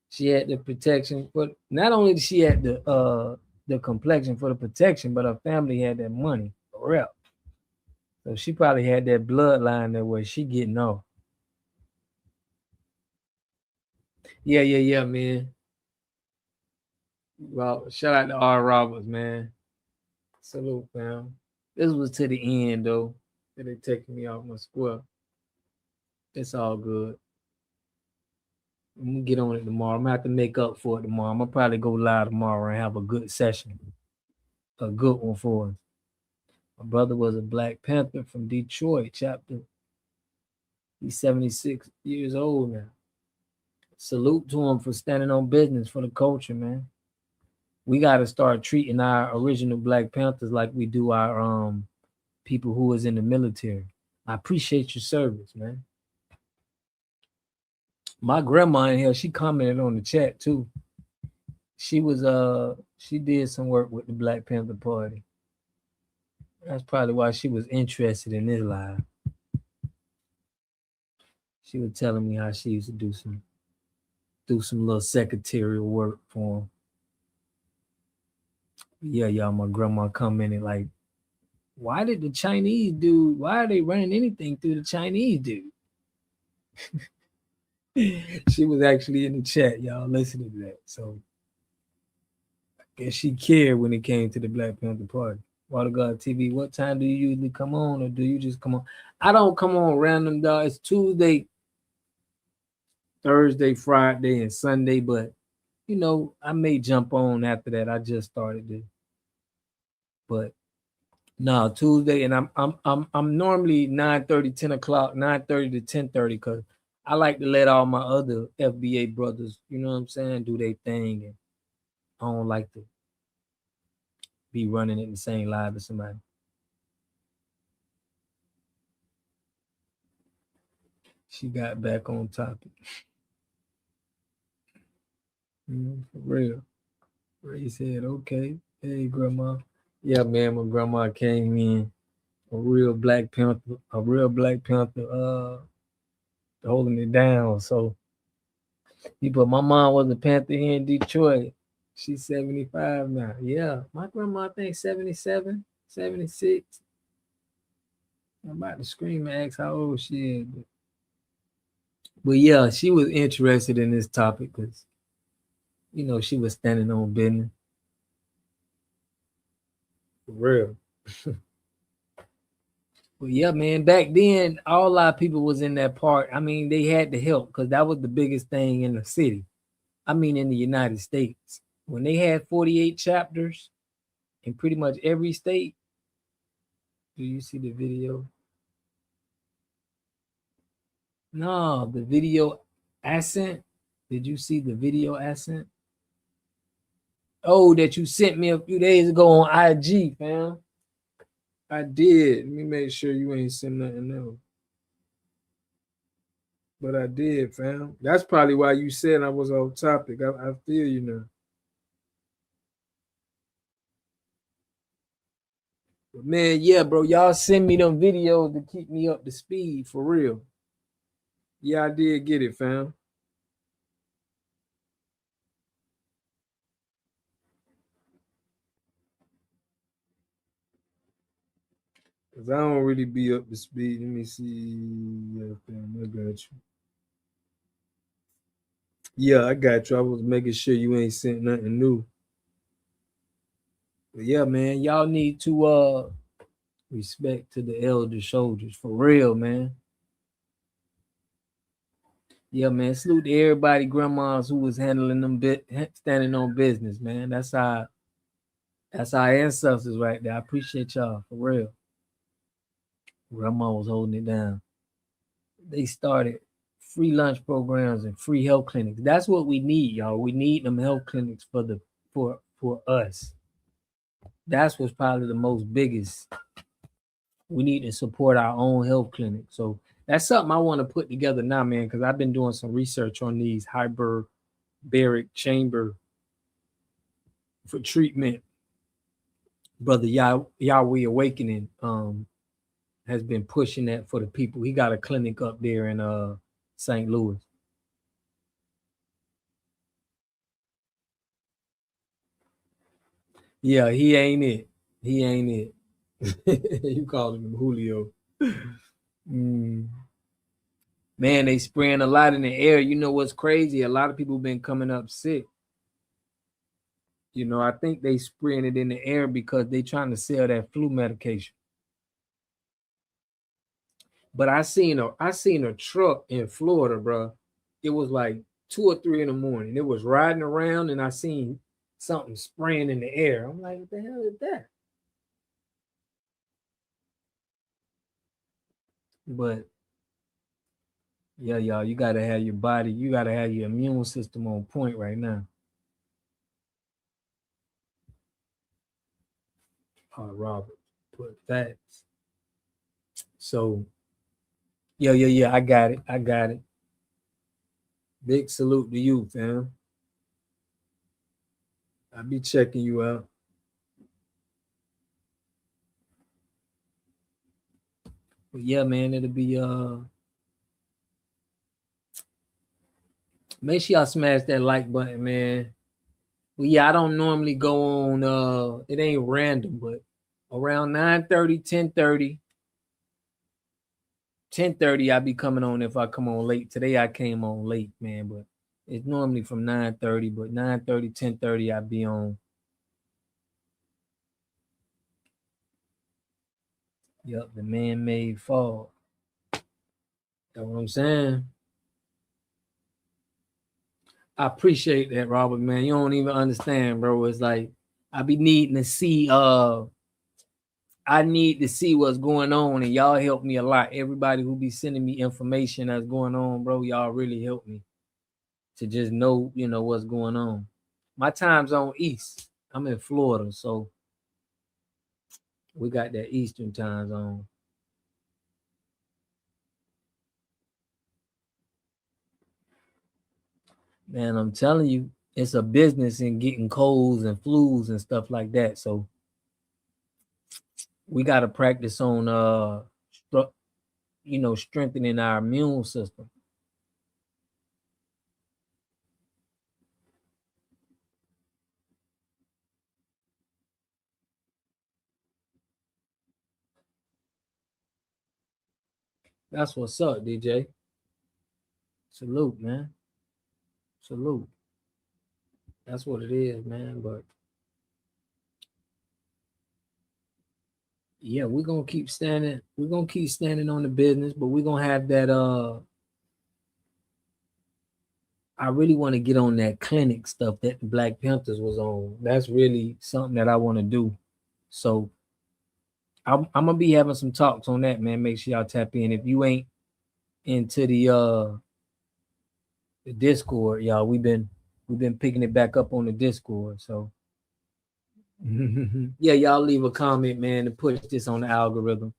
S1: She had the protection, but not only did she had the complexion for the protection, but her family had that money for real. So she probably had that bloodline there where she getting off. Yeah, man. Well, shout out to R. Roberts, man. Salute, fam. This was to the end, though. That they taking me off my square. It's all good. I'm gonna get on it tomorrow. I'm gonna have to make up for it tomorrow. I'm gonna probably go live tomorrow and have a good session. A good one for us. My brother was a Black Panther from Detroit, chapter. He's 76 years old now. Salute to him for standing on business for the culture, man. We got to start treating our original Black Panthers like we do our people who is in the military. I appreciate your service, man. My grandma in here, she commented on the chat too. She was she did some work with the Black Panther Party. That's probably why she was interested in this live. She was telling me how she used to do some little secretarial work for him. Yeah, y'all, my grandma commented like, why did the Chinese dude, why are they running anything through the Chinese dude? She was actually in the chat, y'all, listening to that. So I guess she cared when it came to the Black Panther Party. Water God TV, what time do you usually come on, or do you just come on? I don't come on random, dog. It's Tuesday, Thursday, Friday, and Sunday, but you know, I may jump on after that. I just started this. But no, Tuesday, and I'm normally 9:30, 10 o'clock, 9:30 to 10:30, because I like to let all my other FBA brothers, you know what I'm saying, do their thing, and I don't like to be running in the same live as somebody. She got back on topic. For real. Ray said, okay. Hey, grandma. Yeah, man, my grandma came in a real Black Panther, holding it down. So but my mom was a Panther here in Detroit. She's 75 now. Yeah, my grandma, I think 77, 76. I'm about to scream and ask how old she is. But yeah, she was interested in this topic because, you know, she was standing on business. For real. But yeah, man, back then, all our people was in that part. I mean, they had to help because that was the biggest thing in the city. I mean, in the United States. When they had 48 chapters in pretty much every state. Do you see the video? No, the video Ascent. Did you see the video Ascent? Oh, that you sent me a few days ago on IG, fam. I did. Let me make sure you ain't sent nothing else. But I did, fam. That's probably why you said I was off topic. I feel you now. But man, yeah, bro, y'all send me them videos to keep me up to speed, for real. Yeah, I did get it, fam. Because I don't really be up to speed. Let me see. Yeah, fam, I got you. Yeah, I got you. I was making sure you ain't sent nothing new. But yeah, man, y'all need to Respect to the elder soldiers. For real, man. Yeah, man. Salute to everybody, grandmas who was handling them standing on business, man. That's our ancestors right there. I appreciate y'all, for real. Grandma was holding it down. They started free lunch programs and free health clinics. That's what we need, y'all. We need them health clinics for us. That's what's probably the most biggest. We need to support our own health clinic. So that's something I want to put together now, man, because I've been doing some research on these hyperbaric chamber for treatment. Brother Yahweh Awakening has been pushing that for the people. He got a clinic up there in St. Louis. Yeah, he ain't it. He ain't it. You called him Julio. Man, they spraying a lot in the air. You know what's crazy? A lot of people been coming up sick. You know, I think they spraying it in the air because they trying to sell that flu medication. But I seen a truck in Florida, bro. It was like 2 or 3 in the morning. It was riding around and I seen something spraying in the air. I'm like, what the hell is that? But yeah, y'all, you gotta have your body, you gotta have your immune system on point right now. Robert, put facts. So yeah, I got it. Big salute to you, fam. I'll be checking you out. But yeah, man, it'll be make sure y'all smash that like button, man. Well, yeah, I don't normally go on it ain't random, but around 9:30, 10:30 I'll be coming on if I come on late. Today I came on late, man, but it's normally from 9:30, but 9:30, 10:30 I'll be on. Yep, the man-made fog. That's what I'm saying. I appreciate that, Robert, man. You don't even understand, bro. It's like I be needing to see I need to see what's going on, and y'all help me a lot. Everybody who be sending me information that's going on, bro, y'all really help me to just know, you know, what's going on. My time zone East. I'm in Florida, so we got that Eastern time zone. Man, I'm telling you, it's a business in getting colds and flus and stuff like that. So we got to practice on, strengthening our immune system. That's what's up, DJ. Salute, man. Salute. That's what it is, man. But yeah, we're gonna keep standing. We're gonna keep standing on the business, but we're gonna have that. I really want to get on that clinic stuff that the Black Panthers was on. That's really something that I want to do. So I'm gonna be having some talks on that, man. Make sure y'all tap in. If you ain't into the Discord, y'all, we've been picking it back up on the Discord. So yeah, y'all leave a comment, man, to push this on the algorithm.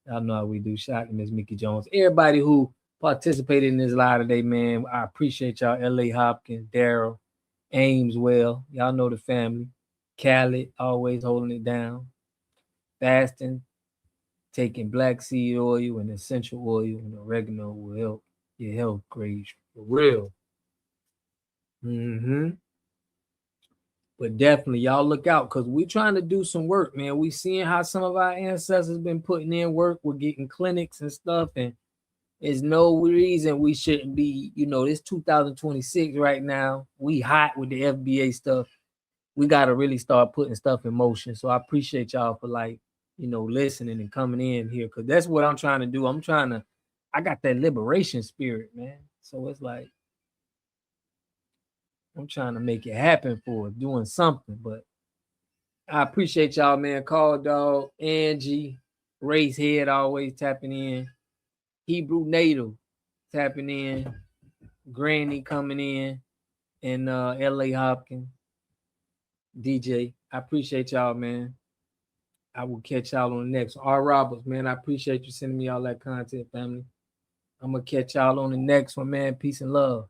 S1: Y'all know how we do. Shout out to Miss Mickey Jones. Everybody who participated in this live today, man, I appreciate y'all. L.A. Hopkins, Daryl, Ameswell, y'all know the family. Khaled, always holding it down. Fasting, taking black seed oil and essential oil and oregano will help your health grades for real. But definitely, y'all look out because we're trying to do some work, man. We seeing how some of our ancestors been putting in work. We're getting clinics and stuff, and there's no reason we shouldn't be, this 2026 right now. We hot with the FBA stuff. We got to really start putting stuff in motion. So I appreciate y'all for listening and coming in here, because that's what I'm trying to do. I got that liberation spirit, man. So it's like I'm trying to make it happen for doing something. But I appreciate y'all, man. Call Dog, Angie, Race Head always tapping in, Hebrew Native tapping in, Granny coming in, and LA Hopkins, DJ. I appreciate y'all, man. I will catch y'all on the next one. R. Roberts, man, I appreciate you sending me all that content, family. I'm going to catch y'all on the next one, man. Peace and love.